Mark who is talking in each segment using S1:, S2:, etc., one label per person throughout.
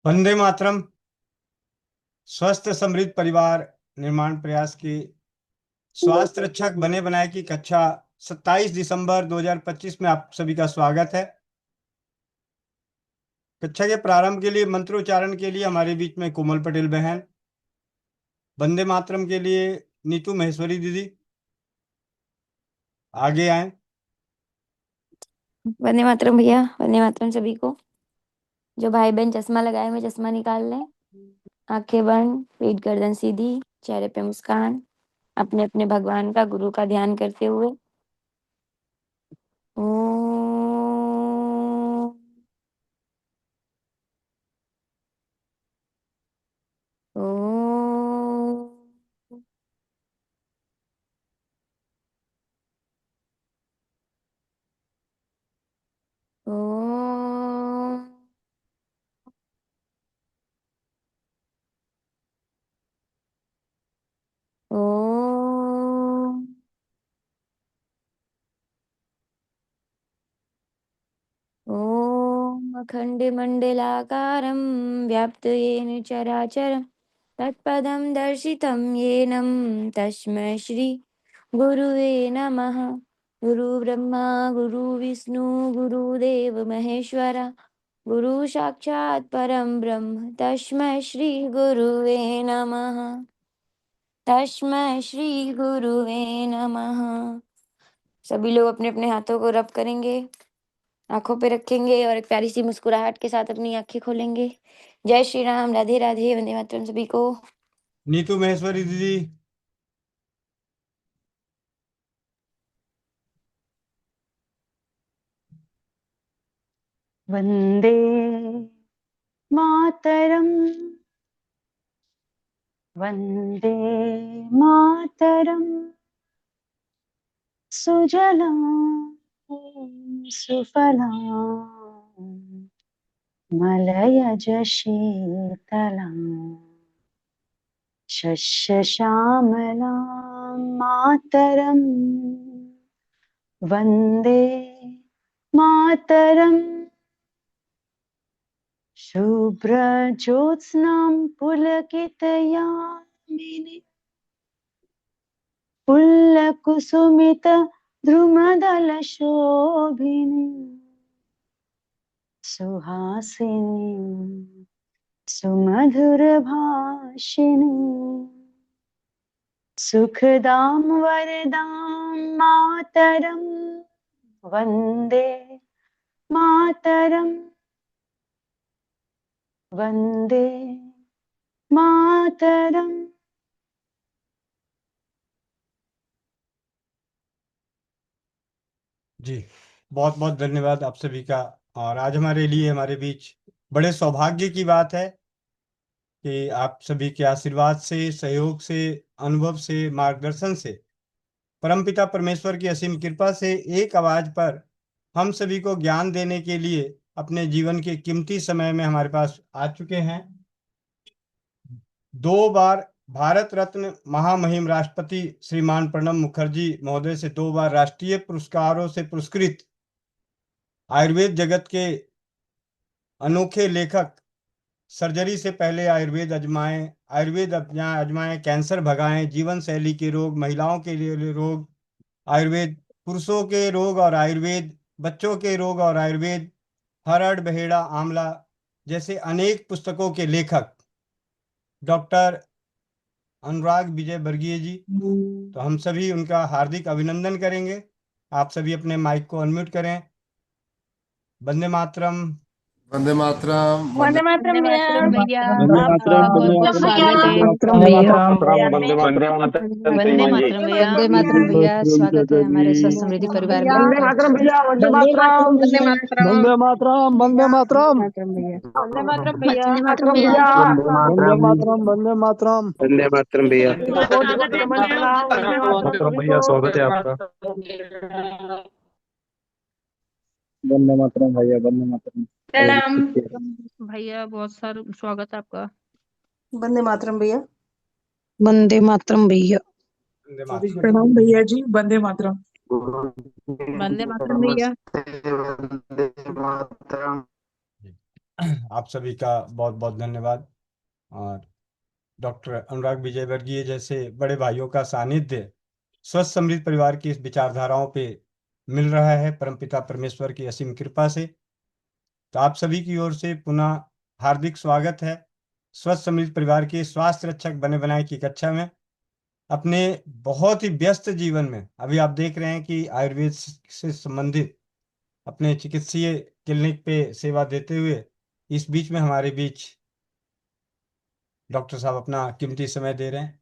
S1: वंदे मातरम। स्वस्थ समृद्ध परिवार निर्माण प्रयास के स्वास्थ्य रक्षक बने बनाए की कक्षा 27 दिसंबर 2025 में आप सभी का स्वागत है। कक्षा के प्रारंभ के लिए मंत्रोच्चारण के लिए हमारे बीच में कोमल पटेल बहन, वंदे मातरम के लिए नीतू महेश्वरी दीदी आगे आए।
S2: वंदे मातरम भैया, वंदे मातरम सभी को। जो भाई बहन चश्मा लगाए हुए चश्मा निकाल लें, आंखें बंद, पीठ गर्दन सीधी, चेहरे पे मुस्कान, अपने अपने भगवान का गुरु का ध्यान करते हुए ओम ओम ओम ओम ओम अखण्डमण्डलाकारं व्याप्तं चराचरं तत्पदं दर्शितं येनं तस्मै श्री गुरुवे नमः। गुरु ब्रह्मा गुरु विष्णु गुरुदेव महेश्वरा गुरु साक्षात् परं ब्रह्म तस्मै श्री गुरुवे नमः। तस्मै श्री गुरुवे नमः। सभी लोग अपने अपने हाथों को रब करेंगे, आंखों पे रखेंगे और एक प्यारी सी मुस्कुराहट के साथ अपनी आंखें खोलेंगे। जय श्री राम, राधे राधे, वंदे मातरम सभी को।
S1: नीतू महेश्वरी दीदी।
S3: वन्दे मातरम् वन्दे मातरम् सुजलां सुफलां मलयज शीतलां शस्यश्यामलां मातरम् वन्दे मातरम् शुभ्रज्योत्स्नां पुलकितयामिनीं पुल्लकुसुमित द्रुमदलशोभिनी सुहासिनी सुमधुरभाषिणी सुखदां वरदां मातरं वन्दे मातरं वन्दे मातरम्।
S1: जी, बहुत बहुत धन्यवाद आप सभी का। और आज हमारे लिए हमारे बीच बड़े सौभाग्य की बात है कि आप सभी के आशीर्वाद से, सहयोग से, अनुभव से, मार्गदर्शन से, परमपिता परमेश्वर की असीम कृपा से एक आवाज पर हम सभी को ज्ञान देने के लिए अपने जीवन के कीमती समय में हमारे पास आ चुके हैं। 2 बार भारत रत्न महामहिम राष्ट्रपति श्रीमान प्रणब मुखर्जी महोदय से 2 बार राष्ट्रीय पुरस्कारों से पुरस्कृत आयुर्वेद जगत के अनोखे लेखक, सर्जरी से पहले आयुर्वेद आजमाएं, आयुर्वेद आजमाएं, कैंसर भगाएं, जीवन शैली के रोग, महिलाओं के लिए रोग, आयुर्वेद पुरुषों के रोग और आयुर्वेद बच्चों के रोग और आयुर्वेद, हरड़ बहेड़ा आंवला जैसे अनेक पुस्तकों के लेखक डॉक्टर अनुराग विजय वर्गीय जी। तो हम सभी उनका हार्दिक अभिनंदन करेंगे। आप सभी अपने माइक को अनम्यूट करें। वंदे मातरम।
S4: वंदे मातरम।
S5: वंदे मातरम भैया,
S6: वंदे
S5: आपका
S6: मातरम,
S5: बहुत
S6: वंदे
S5: बहुत
S6: मातरम,
S5: स्वागत है।
S6: वंदे मातरम,
S7: वंदे मातरम
S5: वंदे मातरम भैया।
S8: वंदे मातरम भैया, स्वागत है हमारे स्वस्थ समृद्धि परिवार में
S7: वंदे
S8: आपका।
S7: मातरम भैया, वंदे
S5: वंदे
S7: मातरम,
S5: मातरम,
S6: वंदे मातरम, वंदे मातरम,
S5: वंदे मातरम भैया।
S7: वंदे मातरम भैया,
S6: वंदे मातरम, वंदे मातरम,
S7: वंदे मातरम भैया, बहुत बहुत
S5: स्वागत है
S7: नमन
S5: भैया।
S7: प्रणाम। वंदे मातरम
S6: मातरम
S7: सभी
S6: भैया,
S7: को।
S6: स्वागत है आपका। वंदे मातरम भैया, वंदे मातरम।
S5: प्रणाम भैया, बहुत सारा स्वागत है आपका।
S9: वंदे मातरम भैया।
S8: वंदे मातरम भैया।
S1: वंदे मातरम।
S9: प्रणाम भैया जी, वंदे मातरम।
S5: वंदे मातरम भैया।
S7: नमस्ते, वंदे मातरम।
S1: आप सभी का बहुत बहुत धन्यवाद। और डॉक्टर अनुराग विजयवर्गीय जैसे बड़े भाइयों का सानिध्य स्वस्थ समृद्ध परिवार की इस विचारधाराओं पे मिल रहा है परमपिता परमेश्वर की असीम कृपा से। तो आप सभी की ओर से पुनः हार्दिक स्वागत है स्वस्थ समृद्ध परिवार के स्वास्थ्य रक्षक बने बनाए की कक्षा में। अपने बहुत ही व्यस्त जीवन में अभी आप देख रहे हैं कि आयुर्वेद से संबंधित अपने चिकित्सीय क्लिनिक पे सेवा देते हुए इस बीच में हमारे बीच डॉक्टर साहब अपना कीमती समय दे रहे हैं।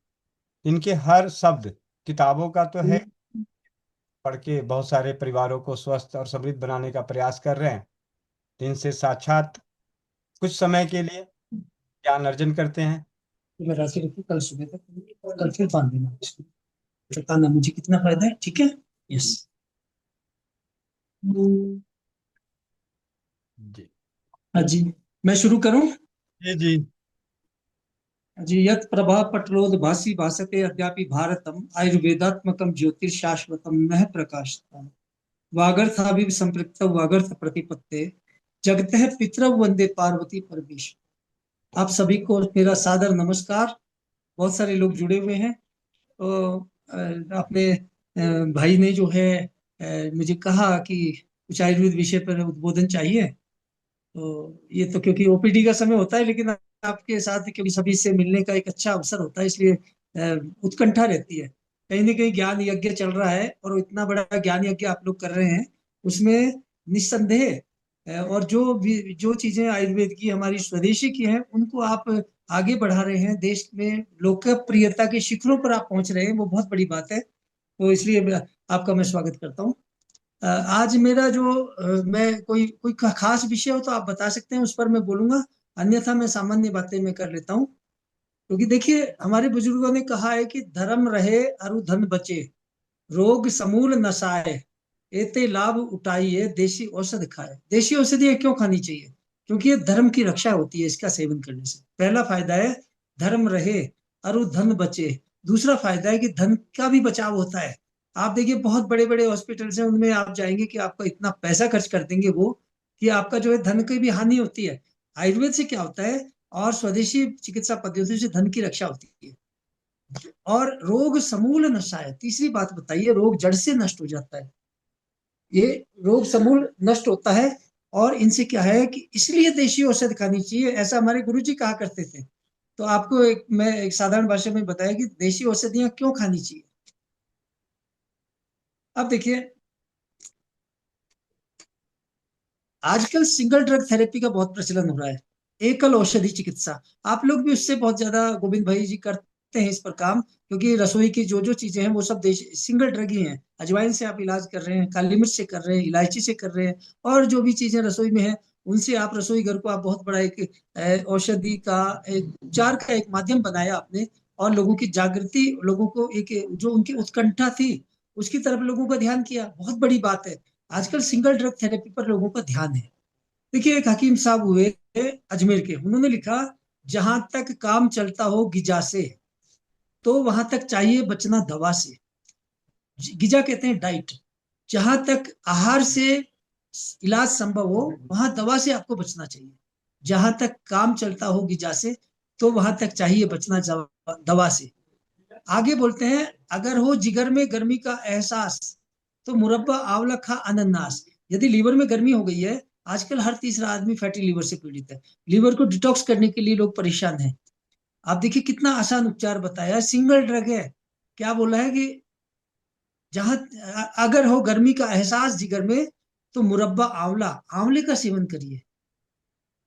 S1: इनके हर शब्द किताबों का तो है, पढ़ के बहुत सारे परिवारों को स्वस्थ और समृद्ध बनाने का प्रयास कर रहे हैं। तो इनसे साक्षात कुछ समय के लिए ज्ञान अर्जन करते हैं।
S10: मैं राशि रखी कल सुबह तक और कल फिर बांध देना इसको, बताना मुझे कितना फायदा है। ठीक है? यस
S1: जी
S10: हाँ जी, मैं शुरू करूं?
S1: जी जी
S10: जी, यत् प्रभा पटलोद भासी भासते अद्यापि भारतम आयुर्वेदात्मकम ज्योतिर्शाश्वतम नः प्रकाशतम वागर्थाभिव संपृक्त वागर्थ प्रतिपत्ते जगतः पितरौ वंदे पार्वती परमेश। आप सभी को मेरा सादर नमस्कार। बहुत सारे लोग जुड़े हुए हैं। तो अपने भाई ने जो है मुझे कहा कि कुछ आयुर्वेद विषय पर उद्बोधन चाहिए। तो ये तो क्योंकि ओपीडी का समय होता है, लेकिन आपके साथ क्योंकि सभी से मिलने का एक अच्छा अवसर होता है, इसलिए उत्कंठा रहती है। कहीं ना कहीं ज्ञान यज्ञ चल रहा है और इतना बड़ा ज्ञान यज्ञ आप लोग कर रहे हैं, उसमें निस्संदेह और जो चीजें आयुर्वेद की हमारी स्वदेशी की हैं उनको आप आगे बढ़ा रहे हैं, देश में लोकप्रियता के शिखरों पर आप पहुंच रहे हैं, वो बहुत बड़ी बात है। तो इसलिए आपका मैं स्वागत करता हूँ। आज मेरा जो मैं कोई कोई खास विषय हो तो आप बता सकते हैं, उस पर मैं बोलूंगा, अन्यथा मैं सामान्य बातें मैं कर लेता हूँ। क्योंकि देखिए, हमारे बुजुर्गों ने कहा है कि धर्म रहे अरु धन बचे, रोग समूल नसाए, एते लाभ उठाइए देशी औषध खाए। देशी औषधियां क्यों खानी चाहिए? क्योंकि ये धर्म की रक्षा होती है इसका सेवन करने से। पहला फायदा है धर्म रहे अरु धन बचे। दूसरा फायदा है कि धन का भी बचाव होता है। आप देखिए, बहुत बड़े बड़े हॉस्पिटल्स हैं, उनमें आप जाएंगे कि आपका इतना पैसा खर्च कर देंगे वो, कि आपका जो है धन की भी हानि होती है। आयुर्वेद से क्या होता है, और स्वदेशी चिकित्सा पद्धतियों से धन की रक्षा होती है। और रोग समूल नशा है। तीसरी बात बताइए, रोग जड़ से नष्ट हो जाता है। ये रोग समूल नष्ट होता है। और इनसे क्या है कि इसलिए देशी औषध खानी चाहिए, ऐसा हमारे गुरुजी कहा करते थे। तो आपको मैं एक साधारण भाषा में बताया कि देशी औषधियां क्यों खानी चाहिए। अब देखिए, आजकल सिंगल ड्रग थेरेपी का बहुत प्रचलन हो रहा है, एकल औषधि चिकित्सा। आप लोग भी उससे बहुत ज्यादा, गोविंद भाई जी करते हैं इस पर काम, क्योंकि रसोई की जो जो चीजें हैं वो सब सिंगल ड्रग ही हैं। अजवाइन से आप इलाज कर रहे हैं, काली मिर्च से कर रहे हैं, इलायची से कर रहे हैं, और जो भी चीजें रसोई में है उनसे आप रसोई घर को आप बहुत बड़ा एक औषधि का, एक उपचार का एक माध्यम बनाया आपने। और लोगों की जागृति, लोगों को एक जो उनकी उत्कंठा थी उसकी तरफ लोगों का ध्यान किया, बहुत बड़ी बात है। आजकल सिंगल ड्रग थेरेपी पर लोगों का ध्यान है। देखिए, एक हकीम साहब हुए अजमेर के, उन्होंने लिखा, जहां तक काम चलता हो गिजा से, तो वहां तक चाहिए बचना दवा से। गिजा कहते हैं डाइट। जहां तक आहार से इलाज संभव हो, वहां दवा से आपको बचना चाहिए। जहां तक काम चलता हो गिजा से, तो वहां तक चाहिए बचना दवा से। आगे बोलते हैं, अगर हो जिगर में गर्मी का एहसास, तो मुरब्बा आंवला खा अनन्नास। यदि लीवर में गर्मी हो गई है, आजकल हर तीसरा आदमी फैटी लीवर से पीड़ित है, लीवर को डिटॉक्स करने के लिए लोग परेशान हैं। आप देखिए कितना आसान उपचार बताया है, सिंगल ड्रग है। क्या बोला है कि जहां अगर हो गर्मी का एहसास जिगर में, तो मुरब्बा आंवला, आंवले का सेवन करिए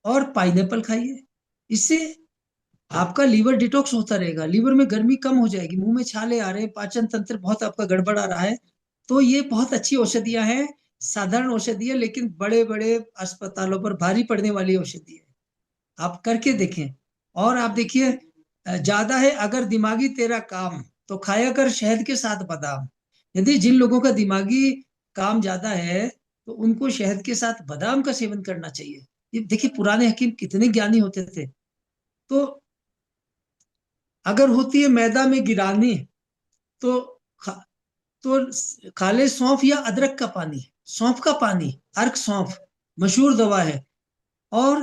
S10: और पाइनएप्पल खाइए। इससे आपका लीवर डिटॉक्स होता रहेगा, लीवर में गर्मी कम हो जाएगी। मुंह में छाले आ रहे हैं, पाचन तंत्र बहुत आपका गड़बड़ा रहा है, तो ये बहुत अच्छी औषधियां हैं। साधारण औषधि है, लेकिन बड़े बड़े अस्पतालों पर भारी पड़ने वाली औषधि है। आप करके देखें। और आप देखिए, ज्यादा है अगर दिमागी तेरा काम, तो खाया कर शहद के साथ बादाम। यदि जिन लोगों का दिमागी काम ज्यादा है, तो उनको शहद के साथ बादाम का सेवन करना चाहिए। ये देखिए, पुराने हकीम कितने ज्ञानी होते थे। तो अगर होती है मैदा में गिरानी, तो खा तो खा ले सौंफ या अदरक का पानी। सौंफ का पानी, अर्क सौंफ, मशहूर दवा है। और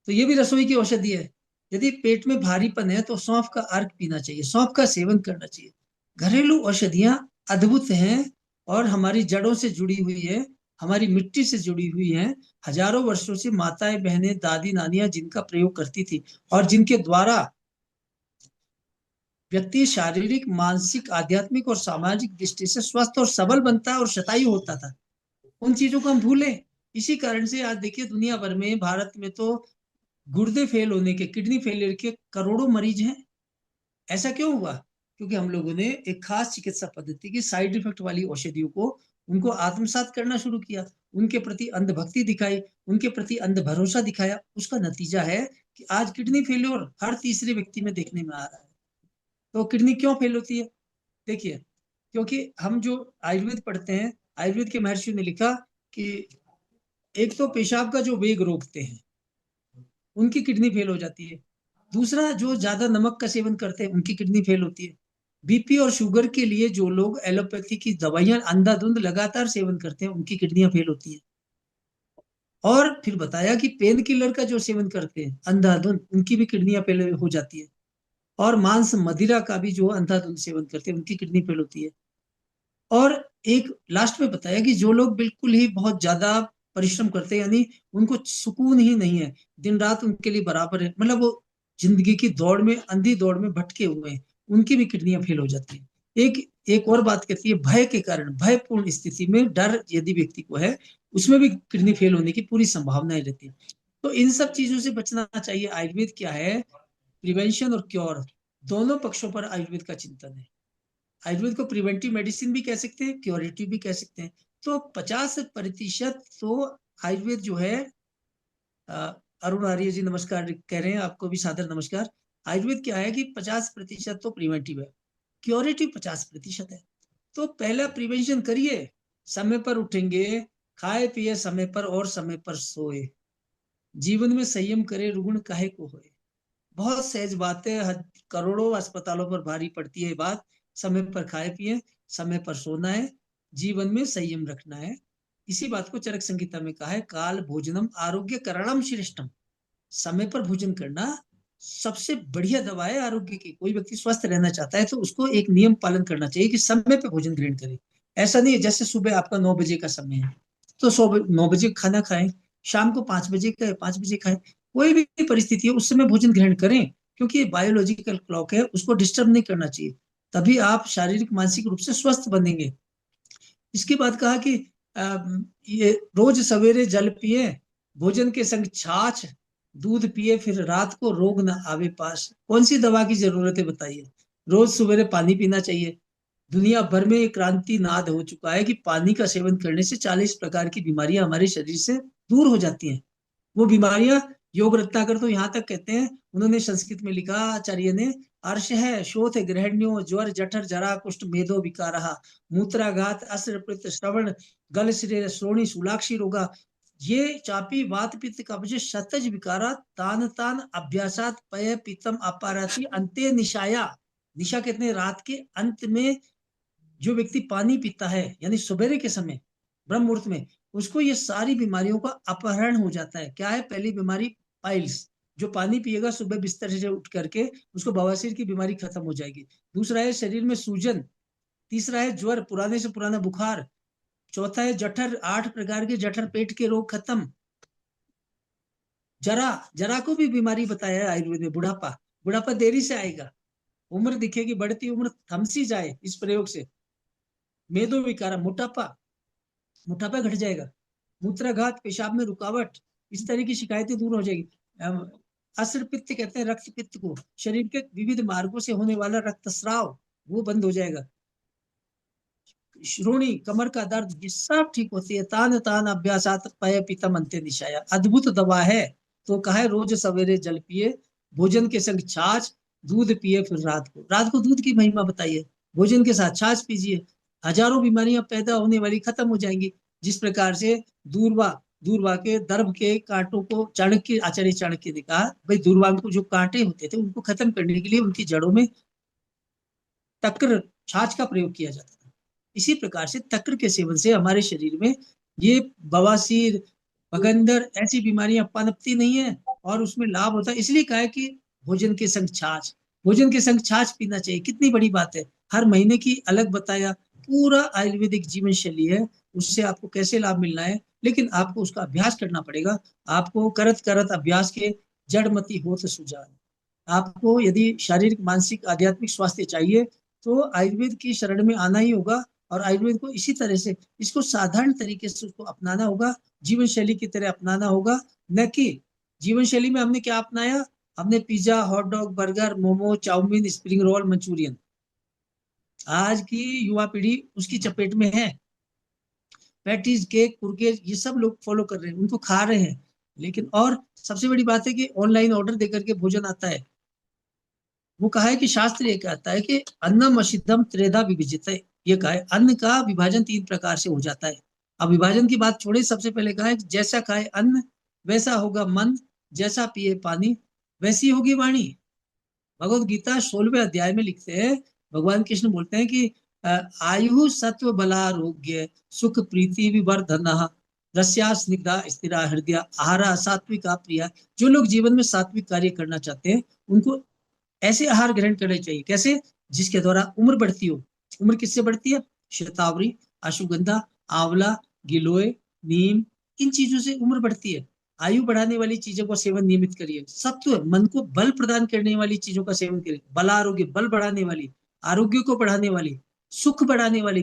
S10: तो ये भी रसोई की औषधि है। यदि पेट में भारीपन है तो सौंफ का अर्क पीना चाहिए, सौंफ का सेवन करना चाहिए। घरेलू औषधियां अद्भुत हैं और हमारी जड़ों से जुड़ी हुई है, हमारी मिट्टी से जुड़ी हुई है। हजारों वर्षों से माताएं, बहनें, दादी, नानियां जिनका प्रयोग करती थी और जिनके द्वारा व्यक्ति शारीरिक, मानसिक, आध्यात्मिक और सामाजिक दृष्टि से स्वस्थ और सबल बनता और शतायु होता था, उन चीजों को हम भूलें। इसी कारण से आज देखिए दुनिया भर में, भारत में तो गुर्दे फेल होने के, किडनी फेलियर के करोड़ों मरीज हैं। ऐसा क्यों हुआ? क्योंकि हम लोगों ने एक खास चिकित्सा पद्धति की साइड इफेक्ट वाली औषधियों को उनको आत्मसात करना शुरू किया, उनके प्रति अंधभक्ति दिखाई, उनके प्रति अंध भरोसा दिखाया। उसका नतीजा है कि आज किडनी फेलियर हर तीसरे व्यक्ति में देखने में आ रहा है। तो किडनी क्यों फेल होती है? देखिए, क्योंकि हम जो आयुर्वेद पढ़ते हैं, आयुर्वेद के महर्षि ने लिखा कि एक तो पेशाब का जो वेग रोकते हैं, उनकी किडनी फेल हो जाती है। दूसरा, जो ज्यादा नमक का सेवन करते हैं, उनकी किडनी फेल होती है। बीपी और शुगर के लिए जो लोग एलोपैथी की दवाइयां अंधाधुंध लगातार सेवन करते हैं, उनकी किडनियां फेल होती है। और फिर बताया कि पेन किलर का जो सेवन करते हैं अंधाधुंध, उनकी भी किडनियां फेल हो जाती है। और मांस मदिरा का भी जो अंधाधुंध सेवन करते हैं, उनकी किडनी फेल होती है। और एक लास्ट में बताया कि जो लोग बिल्कुल ही बहुत ज्यादा परिश्रम करते हैं, यानी उनको सुकून ही नहीं है, दिन रात उनके लिए बराबर है, मतलब वो जिंदगी की दौड़ में, अंधी दौड़ में भटके हुए हैं, उनकी भी किडनियां फेल हो जाती है। एक और बात कहती है, भय के कारण, भयपूर्ण स्थिति में डर यदि व्यक्ति को है, उसमें भी किडनी फेल होने की पूरी संभावनाएं रहती है। तो इन सब चीजों से बचना चाहिए। आयुर्वेद क्या है? प्रिवेंशन और क्योर, दोनों पक्षों पर आयुर्वेद का चिंतन है। आयुर्वेद को प्रिवेंटिव मेडिसिन भी कह सकते हैं, क्योरेटिव भी कह सकते हैं। तो 50% तो आयुर्वेद जो है, अरुण आर्य जी नमस्कार कह रहे हैं, आपको भी सादर नमस्कार। आयुर्वेद क्या है कि 50% तो प्रिवेंटिव है, क्योरेटिव 50% है। तो पहला प्रिवेंशन करिए, समय पर उठेंगे, खाए पिए समय पर और समय पर सोए, जीवन में संयम करे, रुग्ण काहे को होए। बहुत सहज बात है, करोड़ों अस्पतालों पर भारी पड़ती है बात। समय पर खाए पिए, समय पर सोना है, जीवन में संयम रखना है। इसी बात को चरक संहिता में कहा है, काल भोजनम आरोग्य करणम श्रेष्ठम। समय पर भोजन करना सबसे बढ़िया दवा है आरोग्य की। कोई व्यक्ति स्वस्थ रहना चाहता है तो उसको एक नियम पालन करना चाहिए कि समय पर भोजन ग्रहण करे। ऐसा नहीं है जैसे सुबह आपका 9 बजे का समय है तो 9 बजे खाना खाएं, शाम को 5 बजे का 5 बजे खाएं। कोई भी परिस्थिति है उस समय भोजन ग्रहण करें, क्योंकि ये बायोलॉजिकल क्लॉक है, उसको डिस्टर्ब नहीं करना चाहिए। तभी आप शारीरिक मानसिक रूप से स्वस्थ बनेंगे। इसके बाद कहा कि ये रोज सवेरे जल पिए, भोजन के संग छाछ दूध पिए, फिर रात को रोग न आवे पास। कौन सी दवा की जरूरत है बताइए? रोज सवेरे पानी पीना चाहिए। दुनिया भर में एक क्रांति नाद हो चुका है कि पानी का सेवन करने से 40 प्रकार की बीमारियां हमारे शरीर से दूर हो जाती हैं। वो बीमारियां योग रत्नाकर तो यहाँ तक कहते हैं, उन्होंने संस्कृत में लिखा आचार्य ने, अर्श है, शोथ ग्रहण्यो, ज्वर जठर जरा कुष्ठ मेदो विकारः, मूत्राघात अस्र प्रत श्रवण गल श्रेय श्रोणी शूलाक्षी रोगा, ये चापी वात पित्त कब्ज शतज विकारा, तान तान अभ्यासात पय पित्तम अपाराति अंते निशाया। निशा कहते हैं रात के अंत में जो व्यक्ति पानी पीता है, यानी सुबेरे के समय ब्रह्म मुहूर्त में, उसको ये सारी बीमारियों का अपहरण हो जाता है। क्या है? पहली बीमारी पाइल्स, जो पानी पिएगा सुबह बिस्तर से उठ करके, उसको बवासीर की बीमारी खत्म हो जाएगी। दूसरा है शरीर में सूजन। तीसरा है ज्वर, पुराने से पुराना बुखार। चौथा है जठर, 8 प्रकार के जठर पेट के रोग खत्म। जरा को भी बीमारी बताया है आयुर्वेद में। बुढ़ापा देरी से आएगा, उम्र दिखेगी, बढ़ती उम्र थमसी जाए इस प्रयोग से। मेदो विकार, मोटापा घट जाएगा। मूत्राघात, पेशाब में रुकावट, इस तरह की शिकायतें दूर हो जाएगी। अस्र पित्त कहते हैं रक्त पित्त को, शरीर के विविध मार्गों से होने वाला रक्तस्राव वो बंद हो जाएगा। श्रोणी, कमर का दर्द, ये सब ठीक होती है। तान तान अभ्यासात पय पितम अंत्य निशाया, अद्भुत दवा है। तो कहा है रोज सवेरे जल पिए, भोजन के संग छाछ दूध पिए, फिर रात को दूध की महिमा बताइए, भोजन के साथ छाछ पीजिए, हजारों बीमारियां पैदा होने वाली खत्म हो जाएंगी। जिस प्रकार से दूरवा के दर्भ के कांटों को आचार्य चाणक्य ने कहा, भाई दूरवा को जो कांटे होते थे उनको खत्म करने के लिए उनकी जड़ों में तक्र, छाछ का प्रयोग किया जाता था। इसी प्रकार से तक्र के सेवन से हमारे शरीर में ये बवासीर, भगंदर, ऐसी बीमारियां पनपती नहीं है। और उसमें लाभ होता है। इसलिए कहा है कि भोजन के संग छाछ, भोजन के संग छाछ पीना चाहिए। कितनी बड़ी बात है, हर महीने की अलग बताया, पूरा आयुर्वेदिक जीवन शैली है, उससे आपको कैसे लाभ मिलना है, लेकिन आपको उसका अभ्यास करना पड़ेगा। आपको करत करत अभ्यास के जड़मति होत सुजान। आपको यदि शारीरिक, मानसिक, आध्यात्मिक स्वास्थ्य चाहिए तो आयुर्वेद की शरण में आना ही होगा, और आयुर्वेद को इसी तरह से, इसको साधारण तरीके से उसको अपनाना होगा, जीवन शैली की तरह अपनाना होगा। न कि जीवन शैली में हमने क्या अपनाया, हमने pizza, hot dog, burger, momo, chow mein, spring roll, Manchurian, आज की युवा पीढ़ी उसकी चपेट में है। पैटीज, केक, कुरकेज, ये सब लोग फॉलो कर रहे हैं, उनको खा रहे हैं। लेकिन और सबसे बड़ी बात है कि ऑनलाइन ऑर्डर देकर के भोजन आता है। वो कहा है कि शास्त्र ये कहता है कि अन्नम अशिद्धम त्रेधा विभाजित, ये कहा है अन्न का विभाजन 3 प्रकार से हो जाता है। अब विभाजन की बात छोड़े, सबसे पहले कहा है जैसा खाए अन्न वैसा होगा मन, जैसा पिए पानी वैसी होगी वाणी। भगवत गीता 16वें अध्याय में लिखते हैं, भगवान कृष्ण बोलते हैं कि आयु सत्व बलारोग्य सुख प्रीति विवर्धन रस्या स्निग्धा स्थिरा हृदय आहारा सात्विका प्रिया। जो लोग जीवन में सात्विक कार्य करना चाहते हैं उनको ऐसे आहार ग्रहण करने चाहिए। कैसे? जिसके द्वारा उम्र बढ़ती हो। उम्र किससे बढ़ती है? शतावरी, अश्वगंधा, आंवला, गिलोय, नीम, इन चीजों से उम्र बढ़ती है। आयु बढ़ाने वाली चीजों का सेवन नियमित करिए। सत्व, मन को बल प्रदान करने वाली चीजों का सेवन करिए। बल आरोग्य, बल बढ़ाने वाली, आरोग्य को बढ़ाने वाली, सुख बढ़ाने वाली,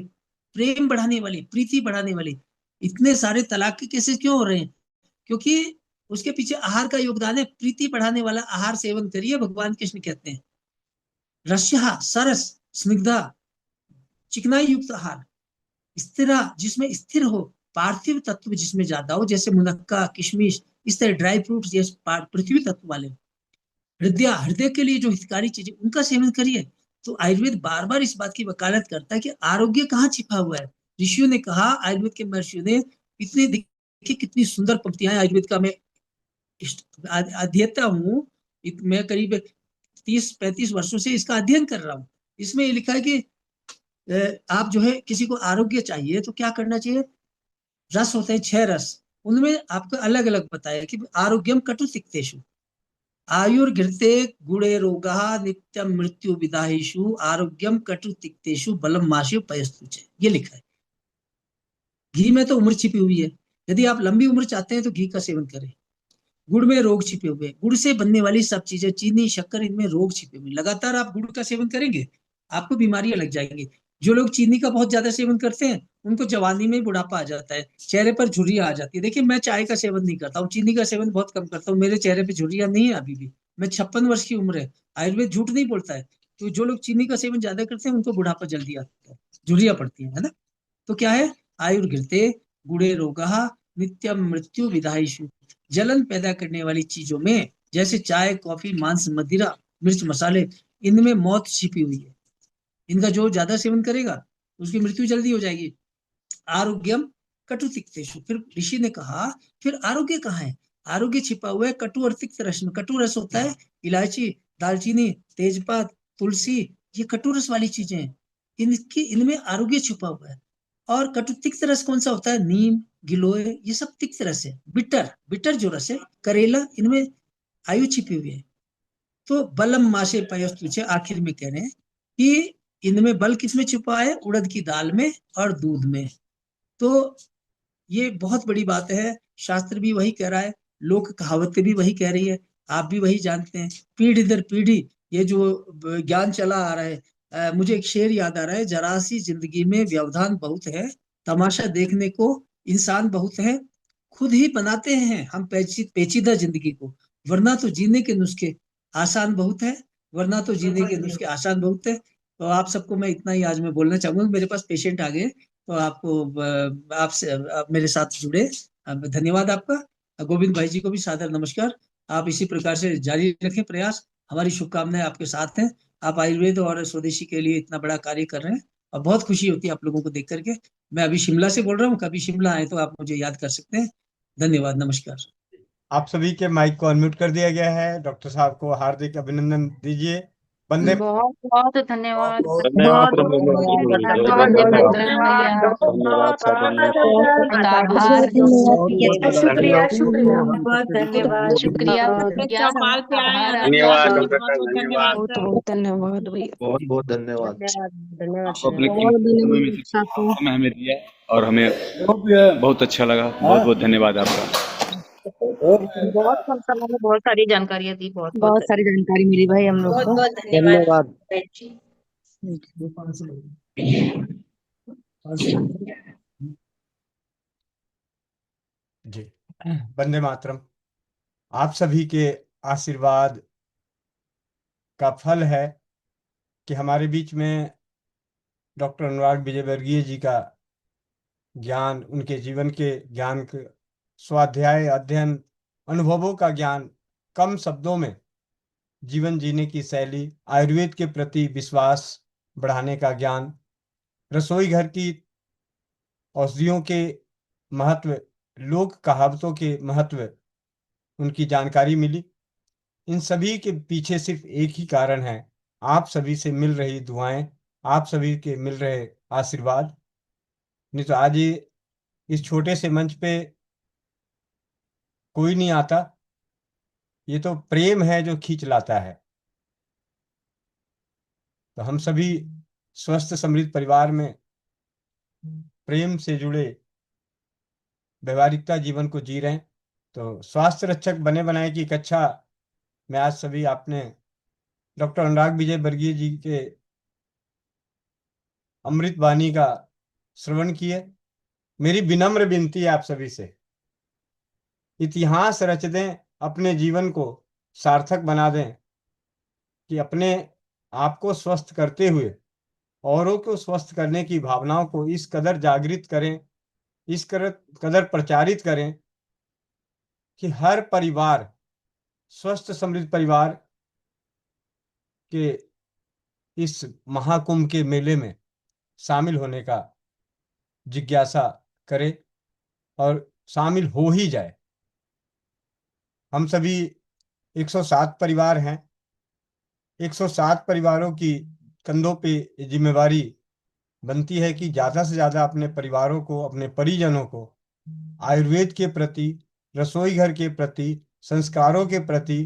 S10: प्रेम बढ़ाने वाली, प्रीति बढ़ाने वाली। इतने सारे तलाक के केसेस क्यों हो रहे हैं? क्योंकि उसके पीछे आहार का योगदान है। प्रीति बढ़ाने वाला आहार सेवन करिए, भगवान कृष्ण कहते हैं। रस्या, सरस, स्निग्धा, चिकनाई युक्त आहार, स्थिरा, जिसमें स्थिर हो, पार्थिव तत्व जिसमें ज्यादा हो, जैसे मुनक्का, किशमिश, इस तरह ड्राई फ्रूट्स, जैसे पृथ्वी तत्व वाले। हृदय, हृदय के लिए जो हितकारी चीजें, उनका सेवन करिए। तो आयुर्वेद बार बार इस बात की वकालत करता है कि आरोग्य कहाँ छिपा हुआ है। ऋषियों ने कहा, आयुर्वेद के महर्षियों ने, इतने देखिए कितनी सुंदर पंक्तियां आयुर्वेद का मैं अध्येता हूँ। मैं करीब 30-35 वर्षों से इसका अध्ययन कर रहा हूँ। इसमें ये लिखा है कि आप जो है किसी को आरोग्य चाहिए तो क्या करना चाहिए। रस होते हैं 6 रस, उनमें आपको अलग अलग बताया कि आरोग्यम कटु तिक्तेषु आयुर्घृते गुणे रोगा नित्यम मृत्यु विदाहिषु आरोग्यम कटु तिक्तेषु बलम माशु पयस्तु च, ये लिखा है। घी में तो उम्र छिपी हुई है। यदि आप लंबी उम्र चाहते हैं तो घी का सेवन करें। गुड़ में रोग छिपे हुए, गुड़ से बनने वाली सब चीजें, चीनी, शक्कर, इनमें रोग छिपे हुए। लगातार आप गुड़ का सेवन करेंगे आपको बीमारियां लग जाएंगी। जो लोग चीनी का बहुत ज्यादा सेवन करते हैं उनको जवानी में बुढ़ापा आ जाता है, चेहरे पर झुर्रियां आ जाती है। देखिए, मैं चाय का सेवन नहीं करता हूँ, चीनी का सेवन बहुत कम करता हूँ, मेरे चेहरे पे झुर्रियां नहीं है अभी भी। मैं 56 वर्ष की उम्र है, आयुर्वेद झूठ नहीं बोलता है। तो जो लोग चीनी का सेवन ज्यादा करते हैं उनको बुढ़ापा जल्दी आता है, झुर्रियां पड़ती है ना। तो क्या है, आयुर्घृते गुणे रोगा नित्यम मृत्यु विदाहिषु, जलन पैदा करने वाली चीजों में, जैसे चाय, कॉफी, मांस, मदिरा, मिर्च, मसाले, इनमें मौत छिपी हुई है। इनका जो ज्यादा सेवन करेगा उसकी मृत्यु जल्दी हो जाएगी। आरोग्यम कटु तिक्तेषु, फिर ऋषि ने कहा फिर आरोग्य कहाँ है? आरोग्य छिपा हुआ है कटु और तिक्त रस में। कटु रस होता है इलायची, दालचीनी, तेजपात, तुलसी, ये कटु रस वाली चीजें हैं। इनमें आरोग्य छुपा हुआ है। और कटु तिक्त रस कौन सा होता है? नीम, गिलोय, ये सब तिक्त रस है। बिटर, बिटर जो रस है, करेला, इनमें आयु छिपी हुई है। तो बलम माशे पयस्तु, आखिर में कह रहे हैं कि इनमें बल किसमें छुपा है? उड़द की दाल में और दूध में। तो ये बहुत बड़ी बात है। शास्त्र भी वही कह रहा है, लोक कहावतें भी वही कह रही है, आप भी वही जानते हैं। पीढ़ी दर पीढ़ी ये जो ज्ञान चला आ रहा है। मुझे एक शेर याद आ रहा है, जरा सी जिंदगी में व्यवधान बहुत है, तमाशा देखने को इंसान बहुत है, खुद ही बनाते हैं हम पेचीदा जिंदगी को, वरना तो जीने के नुस्खे आसान बहुत है, वरना तो जीने के नुस्खे आसान बहुत है। तो आप सबको मैं इतना ही आज मैं बोलना चाहूंगा। मेरे पास पेशेंट आ गए, तो आपको आपसे आप मेरे साथ जुड़े, धन्यवाद आपका। गोविंद भाई जी को भी सादर नमस्कार। आप इसी प्रकार से जारी रखें प्रयास, हमारी शुभकामनाएं आपके साथ हैं। आप आयुर्वेद और स्वदेशी के लिए इतना बड़ा कार्य कर रहे हैं और बहुत खुशी होती है आप लोगों को देख करके। मैं अभी शिमला से बोल रहा हूँ, कभी शिमला आए तो आप मुझे याद कर सकते हैं। धन्यवाद, नमस्कार।
S1: आप सभी के माइक को अनम्यूट कर दिया गया है। डॉक्टर साहब को हार्दिक अभिनंदन दीजिए। वंदे
S5: बहुत बहुत धन्यवाद।
S7: वंदे मातरम वंदे मातरम भैया, जय
S5: बहुत
S7: वंदे
S5: बहुत
S7: मातरम।
S5: धन्यवाद।
S7: धन्यवाद साहब, धन्यवाद।
S5: आपका आभार।
S9: शुक्रिया शुक्रिया
S8: बहुत
S3: धन्यवाद
S8: शुक्रिया
S5: चौपाल पे आए
S8: आभार
S5: अनिता
S7: धन्यवाद
S5: जी,
S7: डॉक्टर
S5: बहुत
S7: साहब,
S5: बहुत
S7: धन्यवाद।
S8: बहुत
S5: धन्यवाद।
S8: बहुत धन्यवाद भैया।
S6: बहुत बहुत धन्यवाद।
S3: धन्यवाद
S6: आपको अपने
S3: धन्यवाद
S6: कीमती समय में से समय हमें दिया और हमें बहुत अच्छा लगा। बहुत बहुत धन्यवाद आपका।
S5: बहुत कम समय में बहुत सारी जानकारियां दी। बहुत बहुत
S3: बहुत सारी जानकारी मिली भाई हम लोग को।
S9: धन्यवाद।
S1: जी, वंदे मातरम। आप सभी के आशीर्वाद का फल है कि हमारे बीच में डॉक्टर अनुराग विजयवर्गीय जी का ज्ञान, उनके जीवन के ज्ञान के स्वाध्याय, अध्ययन, अनुभवों का ज्ञान, कम शब्दों में जीवन जीने की शैली, आयुर्वेद के प्रति विश्वास बढ़ाने का ज्ञान, रसोई घर की औषधियों के महत्व, लोक कहावतों के महत्व, उनकी जानकारी मिली। इन सभी के पीछे सिर्फ एक ही कारण है, आप सभी से मिल रही दुआएं, आप सभी के मिल रहे आशीर्वाद। नहीं तो आज ये इस छोटे से मंच पे कोई नहीं आता। ये तो प्रेम है जो खींच लाता है। तो हम सभी स्वस्थ समृद्ध परिवार में प्रेम से जुड़े व्यवहारिकता जीवन को जी रहे हैं। तो स्वास्थ्य रक्षक बने बनाए की कक्षा में आज सभी आपने डॉक्टर अनुराग विजय वर्गीय जी के अमृत वाणी का श्रवण किए। मेरी विनम्र विनती है आप सभी से, इतिहास रच दें, अपने जीवन को सार्थक बना दें कि अपने आप को स्वस्थ करते हुए औरों को स्वस्थ करने की भावनाओं को इस कदर जागृत करें, इस कदर प्रचारित करें कि हर परिवार स्वस्थ समृद्ध परिवार के इस महाकुंभ के मेले में शामिल होने का जिज्ञासा करे और शामिल हो ही जाए। हम सभी 107 परिवार हैं। 107 परिवारों की कंधों पे जिम्मेवारी बनती है कि ज़्यादा से ज़्यादा अपने परिवारों को, अपने परिजनों को आयुर्वेद के प्रति, रसोई घर के प्रति, संस्कारों के प्रति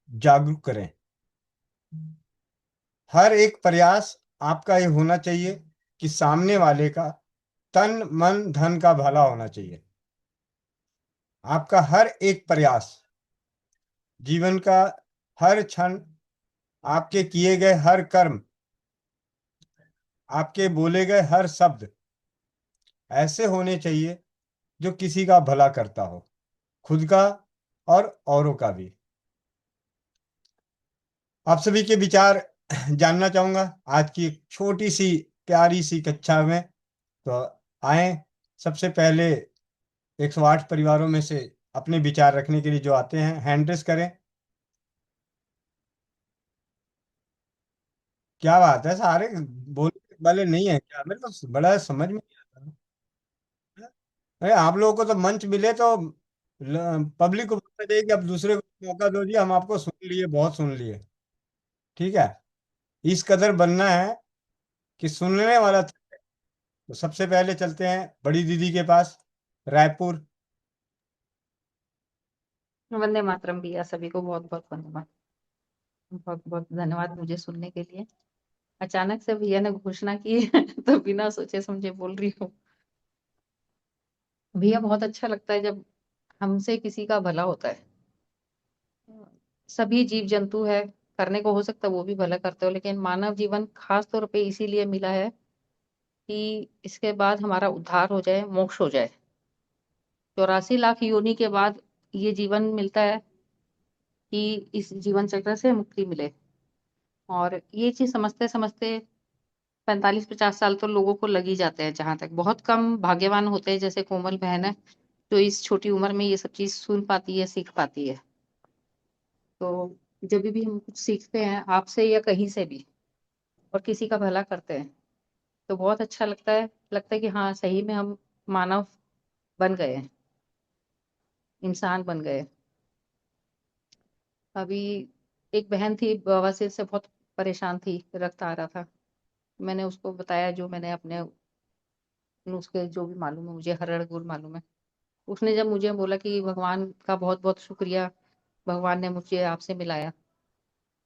S1: जागरूक करें। हर एक प्रयास आपका ये होना चाहिए कि सामने वाले का तन मन धन का भला होना चाहिए। आपका हर एक प्रयास, जीवन का हर क्षण, आपके किए गए हर कर्म, आपके बोले गए हर शब्द ऐसे होने चाहिए जो किसी का भला करता हो, खुद का और औरों का भी। आप सभी के विचार जानना चाहूंगा आज की एक छोटी सी प्यारी सी कक्षा में। तो आए, सबसे पहले 108 परिवारों में से अपने विचार रखने के लिए जो आते हैं हैंड रेस करें। क्या बात है, सारे बोलने वाले नहीं है क्या? मेरे को बड़ा समझ में नहीं आता। अरे आप लोगों को तो मंच मिले तो पब्लिक को बता चाहिए कि अब दूसरे को मौका दो जी, हम आपको सुन लिए, बहुत सुन लिए। ठीक है, इस कदर बनना है कि सुनने वाला था। तो सबसे पहले चलते हैं बड़ी दीदी के पास, रायपुर।
S5: वंदे मातरम भैया, सभी को बहुत बहुत धन्यवाद। बहुत बहुत धन्यवाद मुझे सुनने के लिए। अचानक से भैया ने घोषणा की तो बिना सोचे समझे बोल रही हूँ। भैया, बहुत अच्छा लगता है जब हमसे किसी का भला होता है। सभी जीव जंतु है, करने को हो सकता है वो भी भला करते हो, लेकिन मानव जीवन खास तौर पे इसीलिए मिला है कि इसके बाद हमारा उद्धार हो जाए, मोक्ष हो जाए। 84 लाख योनि के बाद ये जीवन मिलता है कि इस जीवन चक्र से मुक्ति मिले। और ये चीज समझते समझते 45-50 साल तो लोगों को लग ही जाते हैं। जहां तक बहुत कम भाग्यवान होते हैं, जैसे कोमल बहन है जो इस छोटी उम्र में ये सब चीज सुन पाती है, सीख पाती है। तो जब भी हम कुछ सीखते हैं आपसे या कहीं से भी और किसी का भला करते हैं तो बहुत अच्छा लगता है कि हाँ, सही में हम मानव बन गए हैं, इंसान बन गए। अभी एक बहन थी, बवासीर से बहुत परेशान थी, रक्त आ रहा था। मैंने उसको बताया जो मैंने अपने नुस्खे जो भी मालूम है मुझे, हरड़ गुड़ मालूम है। उसने जब मुझे बोला कि भगवान का बहुत बहुत शुक्रिया, भगवान ने मुझे आपसे मिलाया,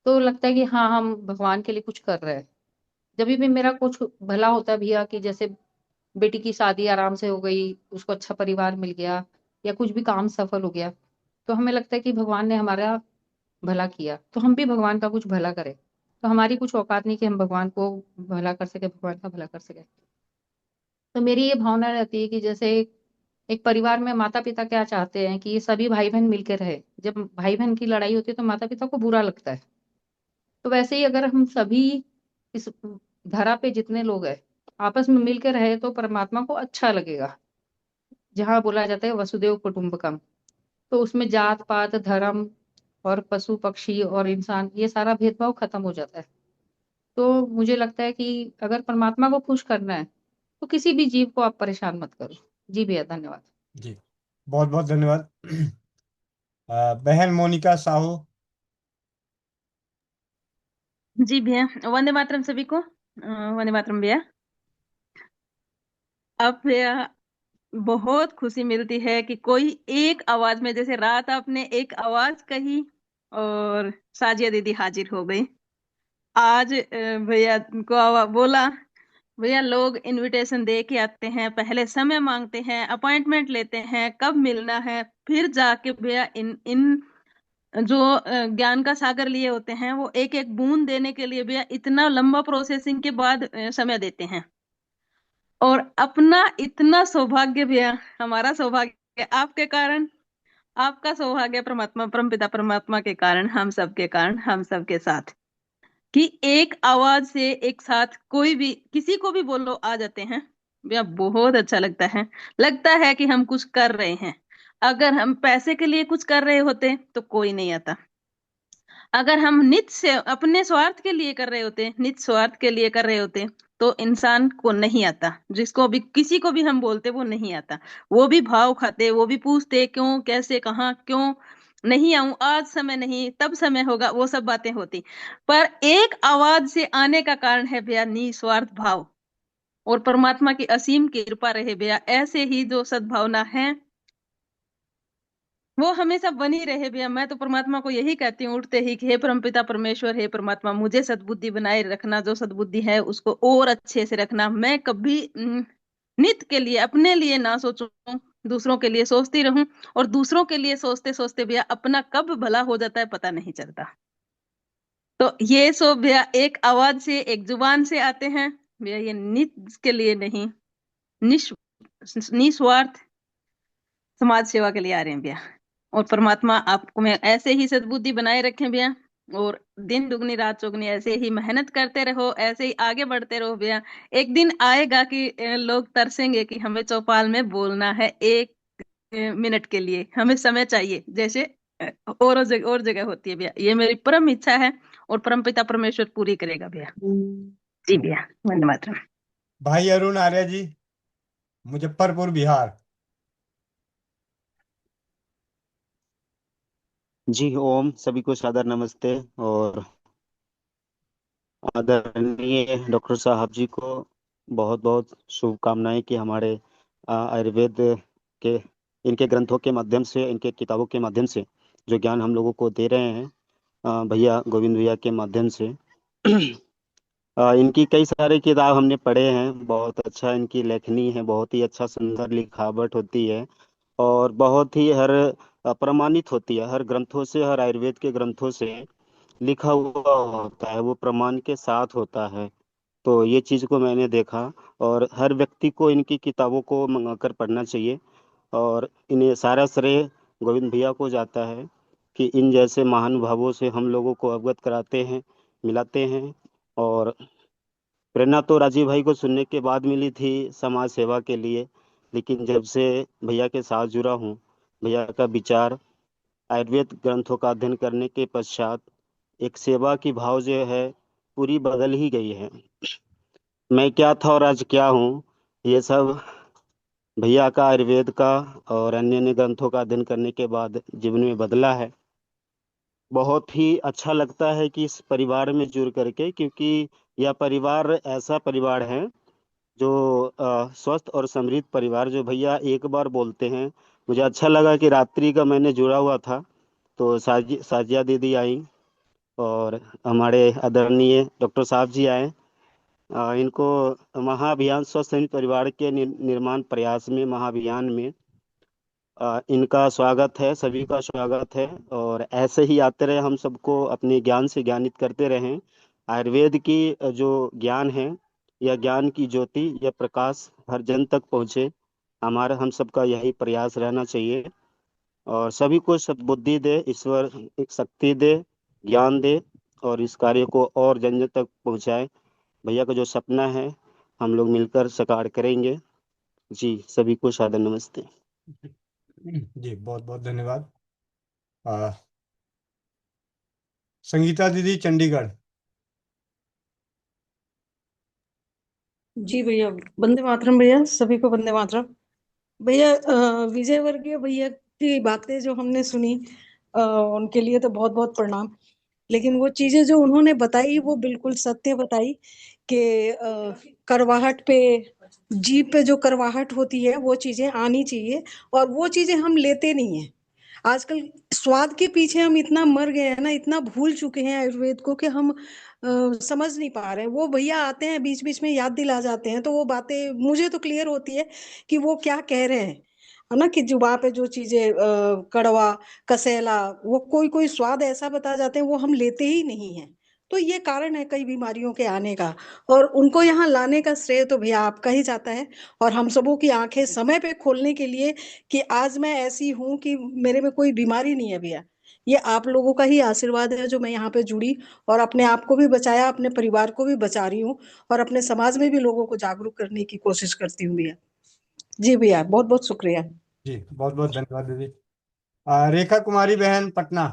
S5: तो लगता है कि हाँ, हम भगवान के लिए कुछ कर रहे हैं। जब भी मेरा कुछ भला होता है भैया, कि जैसे बेटी की शादी आराम से हो गई, उसको अच्छा परिवार मिल गया, या कुछ भी काम सफल हो गया, तो हमें लगता है कि भगवान ने हमारा भला किया, तो हम भी भगवान का कुछ भला करें। तो हमारी कुछ औकात नहीं कि हम भगवान को भला कर सके, भगवान का भला कर सके। तो मेरी ये भावना रहती है कि जैसे एक परिवार में माता पिता क्या चाहते हैं कि ये सभी भाई बहन मिलकर रहे। जब भाई बहन की लड़ाई होती है तो माता पिता को बुरा लगता है। तो वैसे ही अगर हम सभी इस धरा पे जितने लोग हैं आपस में मिलकर रहे तो परमात्मा को अच्छा लगेगा। जहाँ बोला जाता है वसुदेव कुटुंबकम, तो उसमें जात पात धर्म और पशु पक्षी और इंसान, ये सारा भेदभाव खत्म हो जाता है। तो मुझे लगता है कि अगर परमात्मा को खुश करना है तो किसी भी जीव को आप परेशान मत करो। जी भैया, धन्यवाद।
S1: जी, बहुत बहुत धन्यवाद। बहन मोनिका साहू।
S7: जी भैया, वंदे मातरम सभी को। वंदे मातरम भैया। अब भैया बहुत खुशी मिलती है कि कोई एक आवाज में, जैसे रात आपने एक आवाज कही और साजिया दीदी हाजिर हो गई। आज भैया को बोला, भैया लोग इनविटेशन दे के आते हैं, पहले समय मांगते हैं, अपॉइंटमेंट लेते हैं, कब मिलना है, फिर जाके भैया इन इन जो ज्ञान का सागर लिए होते हैं वो एक एक बूंद देने के लिए भैया इतना लंबा प्रोसेसिंग के बाद समय देते हैं। और अपना इतना सौभाग्य भैया, हमारा सौभाग्य आपके कारण, आपका सौभाग्य परमात्मा, परमपिता परमात्मा के कारण, हम सबके कारण, हम सबके साथ, कि एक आवाज से एक साथ कोई भी किसी को भी बोलो आ जाते हैं भैया। बहुत अच्छा लगता है कि हम कुछ कर रहे हैं। अगर हम पैसे के लिए कुछ कर रहे होते तो कोई नहीं आता। अगर हम नित से अपने स्वार्थ के लिए कर रहे होते, नित स्वार्थ के लिए कर रहे होते, तो इंसान को नहीं आता। जिसको भी किसी को भी हम बोलते वो नहीं आता। वो भी भाव खाते, वो भी पूछते क्यों, कैसे, कहाँ, क्यों नहीं आऊं, आज समय नहीं, तब समय होगा, वो सब बातें होती। पर एक आवाज से आने का कारण है भैया निस्वार्थ भाव। और परमात्मा की असीम कृपा रहे भैया, ऐसे ही जो सद्भावना है वो हमेशा बनी रहे भैया। मैं तो परमात्मा को यही कहती हूँ उठते ही कि हे परमपिता परमेश्वर, हे परमात्मा, मुझे सद्बुद्धि बनाए रखना, जो सद्बुद्धि है उसको और अच्छे से रखना। मैं कभी नित के लिए, अपने लिए ना सोचूं, दूसरों के लिए सोचती रहूं। और दूसरों के लिए सोचते सोचते भैया अपना कब भला हो जाता है पता नहीं चलता। तो ये सो भैया एक आवाज से, एक जुबान से आते हैं भैया, ये नित के लिए नहीं, निस्वार्थ समाज सेवा के लिए आ रहे हैं भैया। और परमात्मा आपको में ऐसे ही सद्बुद्धि बनाए रखें भैया। और दिन दुगनी रात चौगनी ऐसे ही मेहनत करते रहो, ऐसे ही आगे बढ़ते रहो भैया। एक दिन आएगा कि लोग तरसेंगे कि हमें चौपाल में बोलना है 1 मिनट के लिए, हमें समय चाहिए, जैसे और जगह होती है भैया। ये मेरी परम इच्छा है और परमपिता परमेश्वर पूरी करेगा भैया। जी भैया, वंदे मातरम।
S1: भाई अरुण आर्य जी, मुजफ्फरपुर, बिहार।
S9: जी ओम, सभी को सादर नमस्ते। और आदरणीय डॉक्टर साहब जी को बहुत बहुत शुभकामनाएं कि हमारे आयुर्वेद के इनके ग्रंथों के माध्यम से, इनके किताबों के माध्यम से जो ज्ञान हम लोगों को दे रहे हैं भैया गोविंद भैया के माध्यम से। इनकी कई सारे किताब हमने पढ़े हैं, बहुत अच्छा इनकी लेखनी है, बहुत ही अच्छा सुंदर लिखावट होती है और बहुत ही हर प्रमाणित होती है। हर ग्रंथों से, हर आयुर्वेद के ग्रंथों से लिखा हुआ होता है, वो प्रमाण के साथ होता है। तो ये चीज़ को मैंने देखा और हर व्यक्ति को इनकी किताबों को मंगाकर पढ़ना चाहिए। और इन्हें सारा श्रेय गोविंद भैया को जाता है कि इन जैसे महानुभावों से हम लोगों को अवगत कराते हैं, मिलाते हैं। और प्रेरणा तो राजीव भाई को सुनने के बाद मिली थी समाज सेवा के लिए, लेकिन जब से भैया के साथ जुड़ा हूँ, भैया का विचार आयुर्वेद ग्रंथों का अध्ययन करने के पश्चात एक सेवा की भाव जो है पूरी बदल ही गई है। मैं क्या था और आज क्या हूँ, ये सब भैया का, आयुर्वेद का और अन्य अन्य ग्रंथों का अध्ययन करने के बाद जीवन में बदला है। बहुत ही अच्छा लगता है कि इस परिवार में जुड़ करके, क्योंकि यह परिवार ऐसा परिवार है जो स्वस्थ और समृद्ध परिवार, जो भैया एक बार बोलते हैं। मुझे अच्छा लगा कि रात्रि का मैंने जुड़ा हुआ था तो साजिया दीदी आई और हमारे आदरणीय डॉक्टर साहब जी आए। इनको महाअभियान स्वस्थ समृद्ध परिवार के निर्माण प्रयास में, महाअभियान में इनका स्वागत है, सभी का स्वागत है। और ऐसे ही आते रहे, हम सबको अपने ज्ञान से ज्ञानित करते रहें। आयुर्वेद की जो ज्ञान है, यह ज्ञान की ज्योति, यह प्रकाश हर जन तक पहुँचे, हमारा हम सबका यही प्रयास रहना चाहिए। और सभी को सद्बुद्धि दे ईश्वर, एक शक्ति दे, ज्ञान दे और इस कार्य को और जन जन तक पहुँचाए। भैया का जो सपना है हम लोग मिलकर साकार करेंगे। जी, सभी को सादर नमस्ते।
S1: जी बहुत बहुत धन्यवाद। आ, संगीता दीदी चंडीगढ़।
S8: जी भैया, वंदे मातरम भैया, सभी को वंदे मातरम। भैया विजय वर्गीय भैया की बातें जो हमने सुनी, उनके लिए तो बहुत बहुत प्रणाम। लेकिन वो चीजें जो उन्होंने बताई वो बिल्कुल सत्य बताई कि करवाहट पे, जीभ पे जो करवाहट होती है वो चीजें आनी चाहिए, और वो चीजें हम लेते नहीं हैं। आजकल स्वाद के पीछे हम इतना मर गए हैं ना, इतना भूल चुके हैं आयुर्वेद को कि हम समझ नहीं पा रहे हैं। वो भैया आते हैं बीच बीच में, याद दिला जाते हैं, तो वो बातें मुझे तो क्लियर होती है कि वो क्या कह रहे हैं, है ना। कि जुबान पे जो चीजें कड़वा, कसैला, वो कोई कोई स्वाद ऐसा बता जाते हैं वो हम लेते ही नहीं हैं। तो ये कारण है कई बीमारियों के आने का, और उनको यहाँ लाने का श्रेय तो भैया आपका ही जाता है। और हम सबों की आंखें समय पे खोलने के लिए कि आज मैं ऐसी हूँ कि मेरे में कोई बीमारी नहीं है भैया, ये आप लोगों का ही आशीर्वाद है जो मैं यहाँ पे जुड़ी और अपने आप को भी बचाया, अपने परिवार को भी बचा रही हूँ, और अपने समाज में भी लोगों को जागरूक करने की कोशिश करती हूँ भैया। जी भैया, बहुत बहुत शुक्रिया।
S1: जी बहुत बहुत धन्यवाद दीदी। रेखा कुमारी बहन पटना।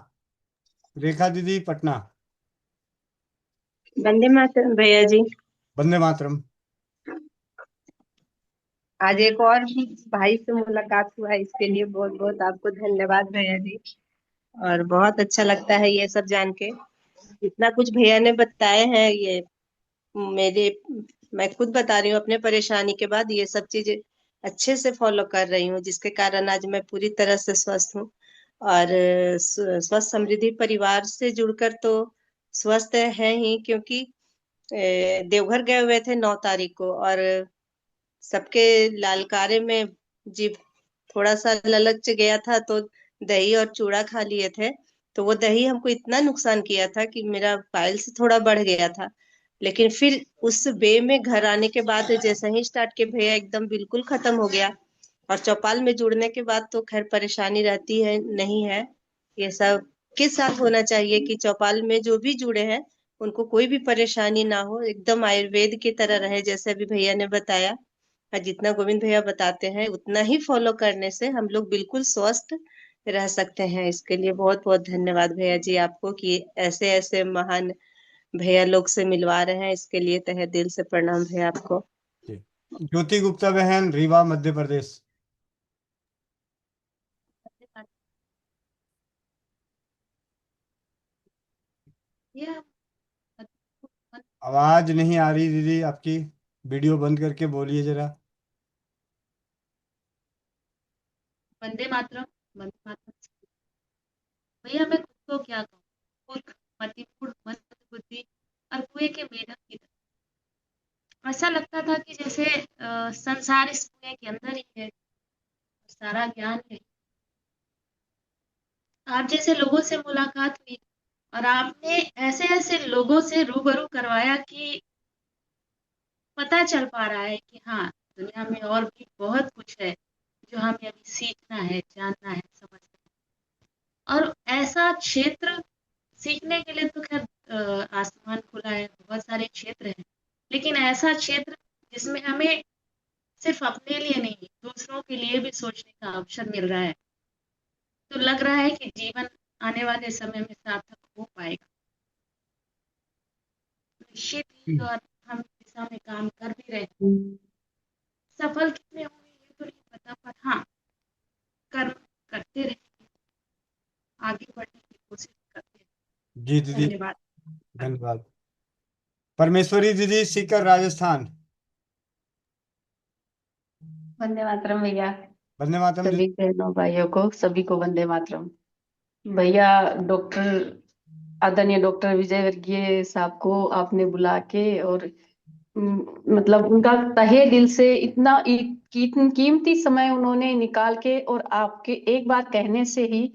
S1: रेखा दीदी पटना।
S3: वंदे मातरम भैया जी।
S1: वंदे मातरम।
S3: आज एक और भाई से मुलाकात हुआ है, इसके लिए बहुत बहुत आपको धन्यवाद भैया जी। और बहुत अच्छा लगता है ये सब जान के, इतना कुछ भैया ने बताए हैं। ये मेरे मैं खुद बता रही हूँ अपने परेशानी के बाद ये सब चीजें अच्छे से फॉलो कर रही हूँ, जिसके कारण आज मैं पूरी तरह से स्वस्थ हूँ। और स्वस्थ समृद्धि परिवार से जुड़कर तो स्वस्थ है ही, क्योंकि देवघर गए हुए थे 9 तारीख को, और सबके लालकारे में जीभ थोड़ा सा ललच गया था, तो दही और चूड़ा खा लिए थे। तो वो दही हमको इतना नुकसान किया था कि मेरा पाइल्स थोड़ा बढ़ गया था। लेकिन फिर उस वे में घर आने के बाद जैसे ही स्टार्ट के भैया एकदम बिल्कुल खत्म हो गया। और चौपाल में जुड़ने के बाद तो खैर परेशानी रहती है, नहीं है। ये सब के साथ होना चाहिए कि चौपाल में जो भी जुड़े हैं उनको कोई भी परेशानी ना हो, एकदम आयुर्वेद की तरह रहे, जैसे अभी भैया ने बताया। और जितना गोविंद भैया बताते हैं उतना ही फॉलो करने से हम लोग बिल्कुल स्वस्थ रह सकते हैं। इसके लिए बहुत बहुत धन्यवाद भैया जी आपको कि ऐसे ऐसे महान भैया लोग से मिलवा रहे हैं। इसके लिए तहे दिल से प्रणाम भैया आपको।
S1: जी। ज्योति गुप्ता बहन रीवा मध्य प्रदेश। आवाज नहीं आ रही दीदी आपकी, वीडियो बंद करके बोलिए जरा।
S5: वंदे मातरम। वंदे मातरम। भैया मैं खुद को क्या कहूँ, मूर्ख, मतिपूर्ण, मंदबुद्धि और कुएं के मेढक की तरह। ऐसा लगता था कि जैसे संसार इस कुएं के अंदर ही है, सारा ज्ञान है। आप जैसे लोगों से मुलाकात हुई और आपने ऐसे ऐसे लोगों से रूबरू करवाया कि पता चल पा रहा है कि हाँ, दुनिया में और भी बहुत कुछ है जो हमें अभी सीखना है, जानना है, समझना है। और ऐसा क्षेत्र सीखने के लिए तो खैर आसमान खुला है, बहुत सारे क्षेत्र हैं, लेकिन ऐसा क्षेत्र जिसमें हमें सिर्फ अपने लिए नहीं, दूसरों के लिए भी सोचने का अवसर मिल रहा है, तो लग रहा है कि जीवन आने वाले समय में सार्थक हो पाएगा। निश्चित ही, और हम इस दिशा में काम कर भी रहे हैं। सफल कितने होंगे ये तो नहीं पता, पर हाँ, कर्म करते रहेंगे, आगे बढ़ने की कोशिश करते हैं।
S1: जी दीदी,
S3: धन्यवाद।
S1: धन्यवाद। परमेश्वरी दीदी, सीकर, राजस्थान।
S11: वंदे मातरम भैया।
S1: वंदे मातरम
S11: सभी
S1: दीदी।
S11: बहनों भाइयों को सभी को वंदे मातरम। भैया डॉक्टर आदरणीय डॉक्टर विजय वर्गीय साहब को आपने बुला के और मतलब उनका तहे दिल से इतना कीमती समय उन्होंने निकाल के और आपके एक बार कहने से ही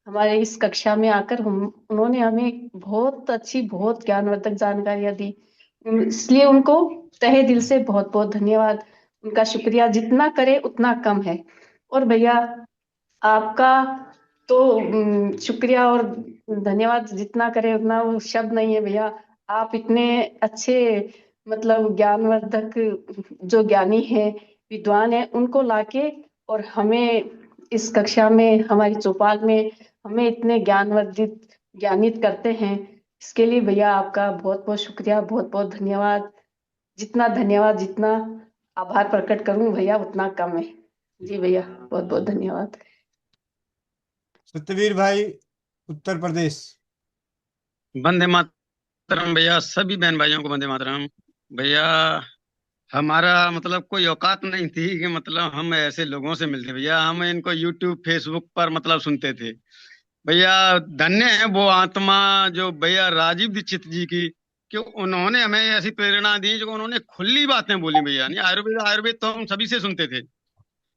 S11: हमारे इस कक्षा में आकर उन्होंने हमें बहुत अच्छी बहुत ज्ञानवर्धक जानकारियां दी। इसलिए उनको तहे दिल से बहुत बहुत धन्यवाद। उनका शुक्रिया जितना करे उतना कम है। और भैया आपका तो शुक्रिया और धन्यवाद जितना करे उतना वो शब्द नहीं है भैया। आप इतने अच्छे मतलब ज्ञानवर्धक जो ज्ञानी है विद्वान है उनको लाके और हमें इस कक्षा में हमारी चौपाल में हमें इतने ज्ञानित करते हैं। इसके लिए भैया आपका बहुत बहुत शुक्रिया बहुत बहुत धन्यवाद। जितना आभार प्रकट करूं भैया उतना कम है। जी भैया बहुत बहुत धन्यवाद।
S1: सत्यवीर भाई, उत्तर प्रदेश।
S12: वंदे मातरम भैया, सभी बहन भाइयों को वंदे मातरम। भैया हमारा मतलब कोई औकात नहीं थी कि मतलब हम ऐसे लोगों से मिलते। भैया हम इनको यूट्यूब फेसबुक पर मतलब सुनते थे। भैया धन्य है वो आत्मा जो भैया राजीव दीक्षित जी की, कि उन्होंने हमें ऐसी प्रेरणा दी जो उन्होंने खुली बातें बोली। भैया नहीं, आयुर्वेद आयुर्वेद तो हम सभी से सुनते थे।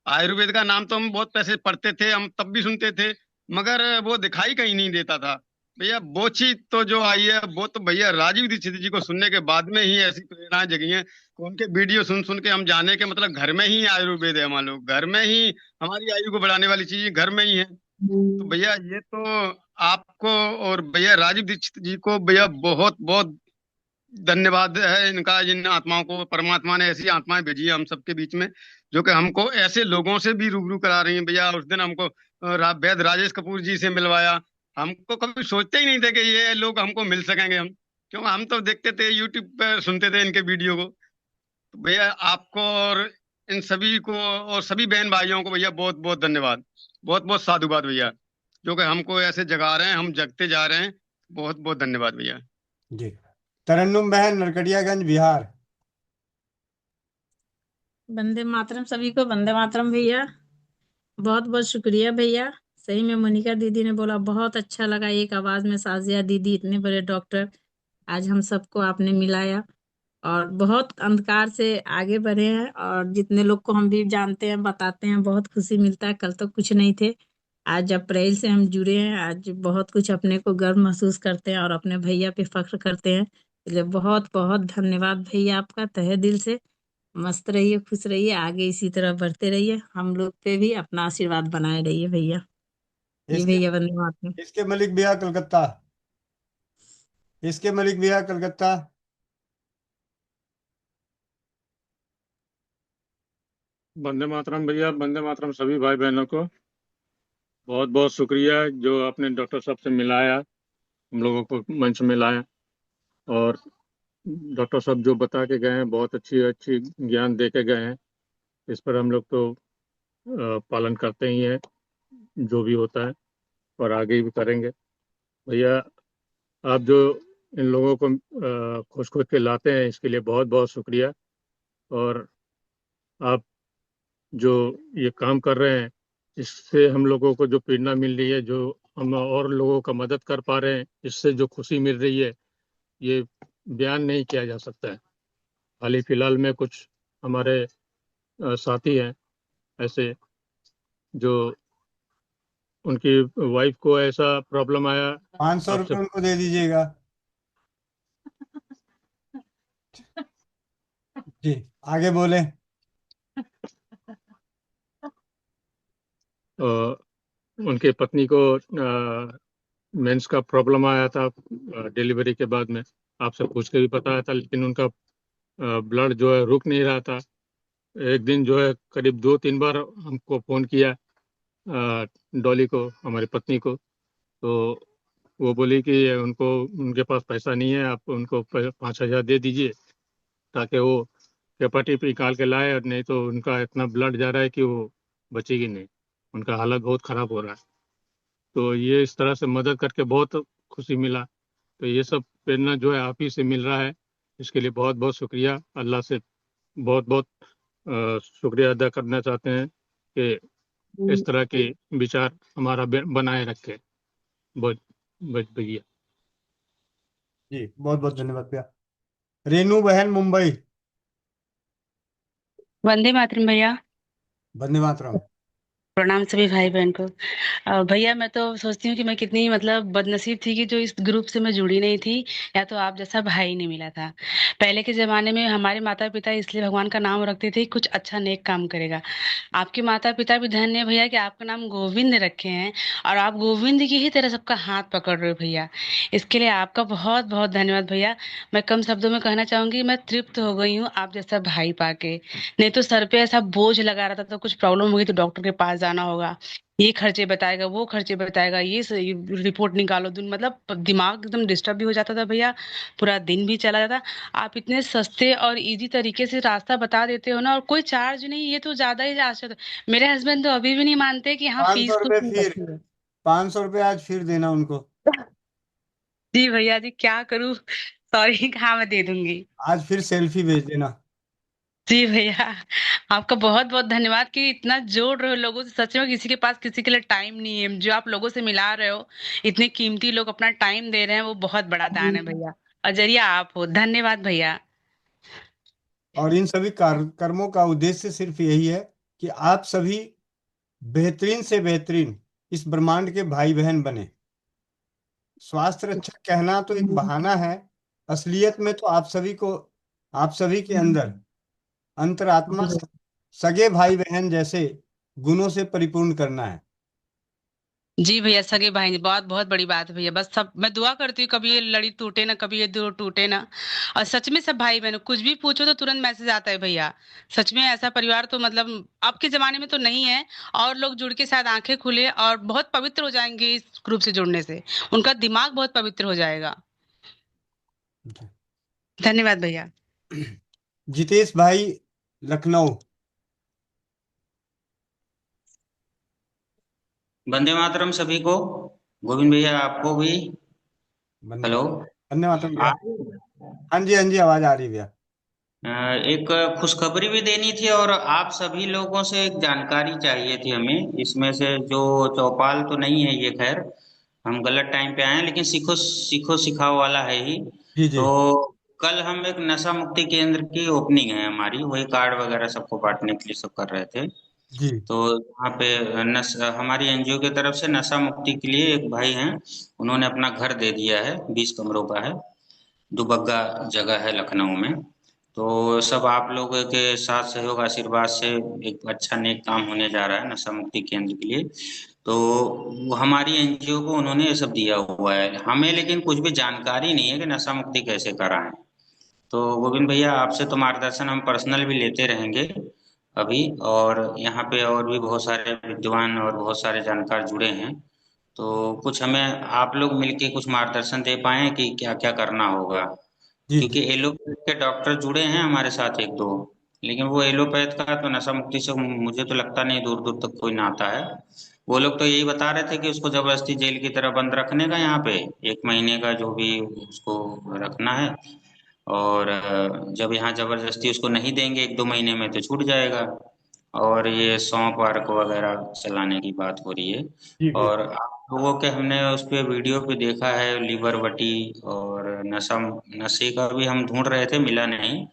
S12: आयुर्वेद का नाम तो हम बहुत पैसे पढ़ते थे, हम तब भी सुनते थे, मगर वो दिखाई कहीं नहीं देता था। भैया वो चीज तो जो आई है वो तो भैया राजीव दीक्षित जी को सुनने के बाद में ही ऐसी प्रेरणा जगी है कि उनके वीडियो सुन सुन के हम जाने के मतलब घर में ही आयुर्वेद है। हमारे लोग घर में ही हमारी आयु को बढ़ाने वाली चीज घर में ही है। तो भैया ये तो आपको और भैया राजीव दीक्षित जी को भैया बहुत बहुत धन्यवाद है इनका। जिन आत्माओं को परमात्मा ने ऐसी आत्माएं भेजी है हम सबके बीच में जो कि हमको ऐसे लोगों से भी रूबरू करा रही हैं। भैया उस दिन हमको वैद राजेश कपूर जी से मिलवाया। हमको कभी सोचते ही नहीं थे कि ये लोग हमको मिल सकेंगे। हम क्यों, हम तो देखते थे यूट्यूब पर, सुनते थे इनके वीडियो को। तो भैया आपको और इन सभी को और सभी बहन भाइयों को भैया बहुत बहुत धन्यवाद, बहुत बहुत साधुवाद भैया, जो कि हमको ऐसे जगा रहे हैं, हम जगते जा रहे हैं। बहुत बहुत धन्यवाद भैया।
S1: जी। तरन्नुम बहन, नरकटियागंज, बिहार।
S13: वंदे मातरम सभी को वंदे मातरम भैया। बहुत बहुत शुक्रिया भैया। सही में मोनिका दीदी ने बोला बहुत अच्छा लगा, एक आवाज में साजिया दीदी इतने बड़े डॉक्टर आज हम सबको आपने मिलाया और बहुत अंधकार से आगे बढ़े हैं। और जितने लोग को हम भी जानते हैं बताते हैं बहुत खुशी मिलता है। कल तो कुछ नहीं थे, आज अप्रैल से हम जुड़े हैं। आज बहुत कुछ अपने को गर्व महसूस करते हैं और अपने भैया पे फख्र करते हैं। इसलिए बहुत बहुत धन्यवाद भैया आपका तहे दिल से। मस्त रहिए, खुश रहिए, आगे इसी तरह बढ़ते रहिए, हम लोग पे भी अपना आशीर्वाद बनाए रहिए भैया। जी
S1: इसके
S13: भैया वंदे मातरम।
S1: इसके मलिक भैया, कलकत्ता। इसके मलिक भैया, कलकत्ता।
S14: वंदे मातरम भैया, वंदे मातरम सभी भाई बहनों को बहुत बहुत शुक्रिया जो आपने डॉक्टर साहब से मिलाया, हम लोगों को मंच में लाया। और डॉक्टर साहब जो बता के गए हैं बहुत अच्छी अच्छी ज्ञान दे के गए हैं। इस पर हम लोग तो पालन करते ही हैं जो भी होता है और आगे भी करेंगे। भैया आप जो इन लोगों को खोज खोज के लाते हैं इसके लिए बहुत बहुत शुक्रिया। और आप जो ये काम कर रहे हैं इससे हम लोगों को जो प्रेरणा मिल रही है, जो हम और लोगों का मदद कर पा रहे हैं, इससे जो खुशी मिल रही है ये बयान नहीं किया जा सकता है। हाल ही फिलहाल में कुछ हमारे साथी हैं ऐसे जो उनकी वाइफ को ऐसा प्रॉब्लम आया।
S1: 500 रुपये उनको दे दीजिएगा। जी, आगे बोले।
S14: उनके पत्नी को मेंस का प्रॉब्लम आया था डिलीवरी के बाद में, आपसे पूछ के भी बताया था, लेकिन उनका ब्लड जो है रुक नहीं रहा था। एक दिन जो है करीब 2-3 बार हमको फ़ोन किया डॉली को, हमारी पत्नी को, तो वो बोली कि उनको उनके पास पैसा नहीं है, आप उनको 5,000 दे दीजिए ताकि वो कैपेसिटी निकाल के लाए, और नहीं तो उनका इतना ब्लड जा रहा है कि वो बचेगी नहीं, उनका हालत बहुत ख़राब हो रहा है। तो ये इस तरह से मदद करके बहुत खुशी मिला। तो ये सब प्रेरणा जो है आप ही से मिल रहा है, इसके लिए बहुत बहुत शुक्रिया। अल्लाह से बहुत बहुत शुक्रिया अदा करना चाहते हैं कि इस तरह के विचार हमारा बनाए रखे। बहुत बहुत भैया
S1: जी, बहुत बहुत धन्यवाद भैया। रेनू बहन, मुंबई।
S15: वंदे मातरम भैया।
S1: वंदे मातरम।
S15: प्रणाम सभी भाई बहन को। भैया मैं तो सोचती हूँ कि मैं कितनी मतलब बदनसीब थी कि जो इस ग्रुप से मैं जुड़ी नहीं थी, या तो आप जैसा भाई नहीं मिला था। पहले के जमाने में हमारे माता पिता इसलिए भगवान का नाम रखते थे कुछ अच्छा नेक काम करेगा। आपके माता पिता भी धन्य है भैया कि आपका नाम गोविंद रखे हैं, और आप गोविंद की ही तरह सबका हाथ पकड़ रहे हो भैया। इसके लिए आपका बहुत बहुत धन्यवाद भैया। मैं कम शब्दों में कहना चाहूंगी, मैं तृप्त हो गई हूँ आप जैसा भाई पाके। नहीं तो सर पे ऐसा बोझ लगा रहता था, कुछ प्रॉब्लम होगी तो डॉक्टर के पास जाना होगा, ये खर्चे बताएगा, वो खर्चे बताएगा, ये रिपोर्ट निकालो, मतलब दिमाग एकदम डिस्टर्ब भी हो जाता था भैया, पूरा दिन भी चला जाता। आप इतने सस्ते और इजी तरीके से रास्ता बता देते हो ना, और कोई चार्ज नहीं, ये तो ज्यादा ही आश्चर्य। मेरे हस्बैंड तो अभी भी नहीं मानते कि हाँ
S1: 500
S15: फीस कुछ
S1: रुपये
S15: नहीं
S1: फिर,
S15: लगती है।
S1: 500 रुपये आज फिर देना उनको।
S15: जी भैया जी, क्या करूँ, सॉरी। हाँ मैं दे दूंगी।
S1: आज फिर सेल्फी भेज देना।
S15: जी भैया, आपका बहुत बहुत धन्यवाद कि इतना जोड़ रहे हो लोगों से। सच में किसी के पास किसी के लिए टाइम नहीं है, जो आप लोगों से मिला रहे हो, इतने कीमती लोग अपना टाइम दे रहे हैं, वो बहुत बड़ा दान है भैया। और जरिया आप हो। धन्यवाद भैया।
S1: और इन सभी कर्मों का उद्देश्य सिर्फ यही है कि आप सभी बेहतरीन से बेहतरीन इस ब्रह्मांड के भाई बहन बने। स्वास्थ्य रक्षा कहना तो एक बहाना है, असलियत में तो आप सभी के अंदर अंतरात्मा से सगे भाई बहन जैसे गुणों से परिपूर्ण करना है।
S15: जी भैया, सगे भाई जी, बहुत बहुत बड़ी बात है भैया। बस सब मैं दुआ करती हूँ कभी ये लड़ी टूटे ना, कभी ये दो टूटे ना। और सच में सब भाई बहनों, कुछ भी पूछो तो तुरंत मैसेज आता है भैया। सच में ऐसा परिवार तो मतलब अब के जमाने में तो नहीं है। और लोग जुड़ के शायद आंखें खुले और बहुत पवित्र हो जाएंगे इस ग्रुप से जुड़ने से। उनका दिमाग बहुत पवित्र हो जाएगा। धन्यवाद भैया।
S1: जितेश भाई, लखनऊ।
S16: वंदे मातरम सभी को। गोविंद भैया आपको भी। हेलो।
S1: धन्यवाद भैया। हाँ जी, हाँ जी, आवाज आ रही है भैया।
S16: एक खुशखबरी भी देनी थी और आप सभी लोगों से एक जानकारी चाहिए थी हमें। इसमें से जो चौपाल तो नहीं है ये, खैर हम गलत टाइम पे आए हैं, लेकिन सीखो सीखो सिखाओ वाला है ही।
S1: जी जी।
S16: तो कल हम एक नशा मुक्ति केंद्र की ओपनिंग है हमारी, वही कार्ड वगैरह सबको बांटने के लिए सब कर रहे थे।
S1: जी।
S16: तो यहाँ पे हमारी एनजीओ की तरफ से नशा मुक्ति के लिए एक भाई हैं, उन्होंने अपना घर दे दिया है, 20 कमरों का है, दुबग्गा जगह है लखनऊ में। तो सब आप लोगों के साथ सहयोग आशीर्वाद से एक अच्छा नेक काम होने जा रहा है नशा मुक्ति केंद्र के लिए। तो वो हमारी एनजीओ को उन्होंने ये सब दिया हुआ है हमें, लेकिन कुछ भी जानकारी नहीं है कि नशा मुक्ति कैसे कराएं। तो गोविंद भैया आपसे तो मार्गदर्शन हम पर्सनल भी लेते रहेंगे अभी, और यहाँ पे और भी बहुत सारे विद्वान और बहुत सारे जानकार जुड़े हैं। तो कुछ हमें आप लोग मिलके कुछ मार्गदर्शन दे पाए कि क्या क्या करना होगा, क्योंकि एलोपैथ के डॉक्टर जुड़े हैं हमारे साथ एक दो, लेकिन वो एलोपैथ का तो नशा मुक्ति से मुझे तो लगता नहीं दूर दूर तक कोई नाता है। वो लोग तो यही बता रहे थे कि उसको जबरदस्ती जेल की तरह बंद रखने का, यहाँ पे 1 महीने का जो भी उसको रखना है, और जब यहाँ जबरदस्ती उसको नहीं देंगे 1-2 महीने में तो छूट जाएगा। और ये सौंप पार्क वगैरह चलाने की बात हो रही है। और आप लोगों के हमने उस पे वीडियो पे देखा है लीवर बटी और नशे का भी हम ढूंढ रहे थे, मिला नहीं।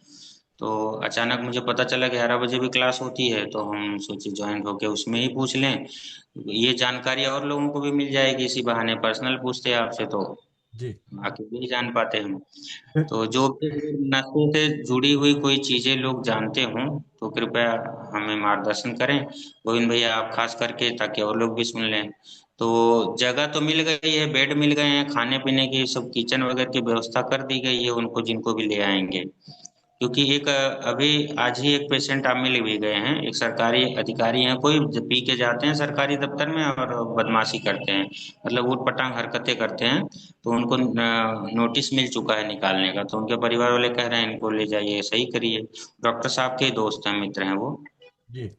S16: तो अचानक मुझे पता चला 11 बजे भी क्लास होती है, तो हम सोचे ज्वाइन होके उसमें ही पूछ लें। ये जानकारी और लोगों को भी मिल जाएगी इसी बहाने, पर्सनल पूछते आपसे तो
S1: जी
S16: अकेले ही जान पाते हम। तो जो भी नशे से जुड़ी हुई कोई चीजें लोग जानते हों तो कृपया हमें मार्गदर्शन करें गोविंद भैया, आप खास करके, ताकि और लोग भी सुन लें। तो जगह तो मिल गई है, बेड मिल गए हैं, खाने पीने की सब किचन वगैरह की व्यवस्था कर दी गई है उनको जिनको भी ले आएंगे। क्योंकि एक अभी आज ही एक पेशेंट आप मिल भी गए हैं, एक सरकारी अधिकारी हैं, कोई पी के जाते हैं सरकारी दफ्तर में और बदमाशी करते हैं, मतलब ऊट पटांग हरकतें करते हैं। तो उनको नोटिस मिल चुका है निकालने का, तो उनके परिवार वाले कह रहे हैं इनको ले जाइए, सही करिए। डॉक्टर साहब के दोस्त हैं, मित्र हैं वो।
S1: जी।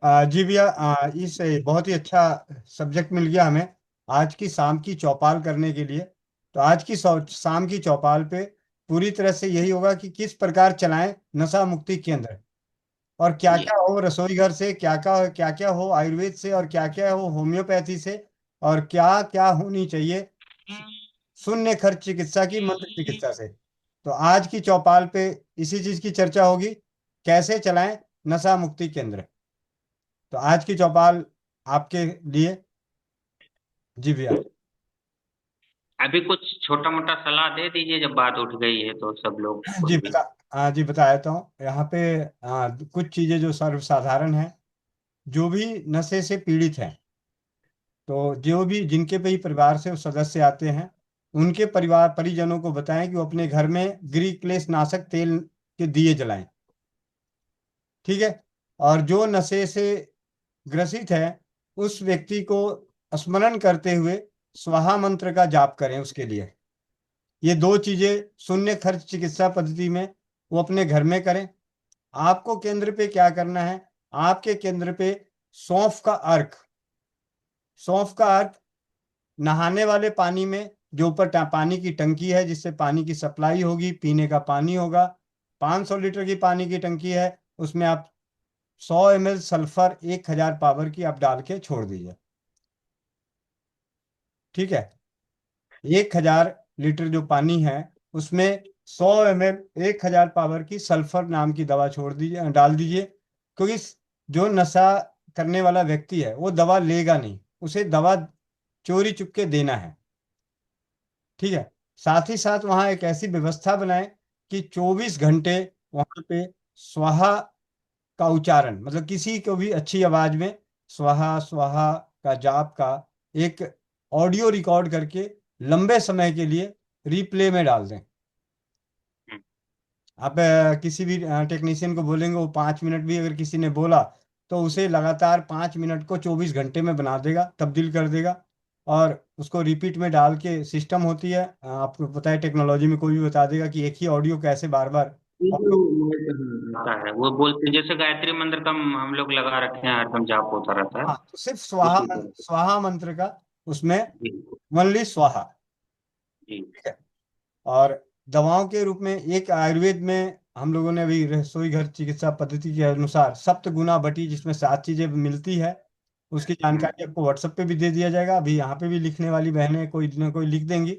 S1: जी भैया, इस बहुत ही अच्छा सब्जेक्ट मिल गया हमें आज की शाम की चौपाल करने के लिए। तो आज की शाम की चौपाल पे पूरी तरह से यही होगा कि किस प्रकार चलाएं नशा मुक्ति केंद्र, और क्या क्या हो रसोई घर से, क्या क्या हो आयुर्वेद से, और क्या क्या हो होम्योपैथी से, और क्या क्या होनी चाहिए शून्य खर्च चिकित्सा की, मंत्र चिकित्सा से। तो आज की चौपाल पे इसी चीज की चर्चा होगी, कैसे चलाएं नशा मुक्ति केंद्र। तो आज की चौपाल आपके लिए। जी भैया।
S16: अभी कुछ छोटा मोटा सलाह दे दीजिए, जब बात उठ गई है तो सब लोग
S1: जी
S16: कोई भी।
S1: बता हाँ जी, बता देता हूँ यहाँ पे। कुछ चीजें जो सर्वसाधारण हैं, जो भी नशे से पीड़ित हैं, तो जो भी जिनके भी परिवार से वो सदस्य आते हैं, उनके परिवार परिजनों को बताएं कि वो अपने घर में गृह क्लेश नाशक तेल के दिए जलाएं। ठीक है। और जो नशे से ग्रसित है, उस व्यक्ति को स्मरण करते हुए स्वाहा मंत्र का जाप करें उसके लिए। ये दो चीजें शून्य खर्च चिकित्सा पद्धति में वो अपने घर में करें। आपको केंद्र पे क्या करना है, आपके केंद्र पे सौंफ का अर्क, सौंफ का अर्क नहाने वाले पानी में, जो ऊपर पानी की टंकी है जिससे पानी की सप्लाई होगी, पीने का पानी होगा, 500 लीटर की पानी की टंकी है, उसमें आप 100 ml सल्फर 1000 पावर की आप डाल के छोड़ दीजिए। ठीक है। 1000 लीटर जो पानी है उसमें 100 ml 1000 पावर की सल्फर नाम की दवा छोड़ दीजिए, डाल दीजिए। क्योंकि जो नशा करने वाला व्यक्ति है वो दवा लेगा नहीं, उसे दवा चोरी चुपके देना है। ठीक है। साथ ही साथ वहां एक ऐसी व्यवस्था बनाएं कि 24 घंटे वहां पे स्वाहा का उच्चारण, मतलब किसी को भी अच्छी आवाज में स्वाहा स्वाहा का जाप का एक ऑडियो रिकॉर्ड करके लंबे समय के लिए रिप्ले में डाल दें। आप किसी भी टेक्नीशियन को बोलेंगे, वो 5 मिनट भी अगर किसी ने बोला तो उसे लगातार 5 मिनट को 24 घंटे में बना देगा, तब्दील कर देगा। और उसको रिपीट में डाल के सिस्टम होती है, आपको पता है टेक्नोलॉजी में कोई भी बता देगा कि एक ही ऑडियो कैसे बार बार।
S16: आता है वो बोलते हैं, जैसे गायत्री मंत्र का हम लोग लगा रखे हैं, हरदम जाप होता रहता है।
S1: हाँ, तो सिर्फ
S16: उसी तरह से।
S1: स्वाहा मंत्र का उसमें
S16: जी
S1: ओनली स्वाहा।
S16: जी।
S1: ठीक है। और दवाओं के रूप में एक आयुर्वेद में हम लोगों ने अभी रसोई घर चिकित्सा पद्धति के अनुसार सप्त गुना बटी, जिसमें 7 चीजें मिलती है, उसकी जानकारी आपको व्हाट्सएप पे भी दे दिया जाएगा। अभी यहाँ पे भी लिखने वाली बहनें कोई ना कोई लिख देंगी।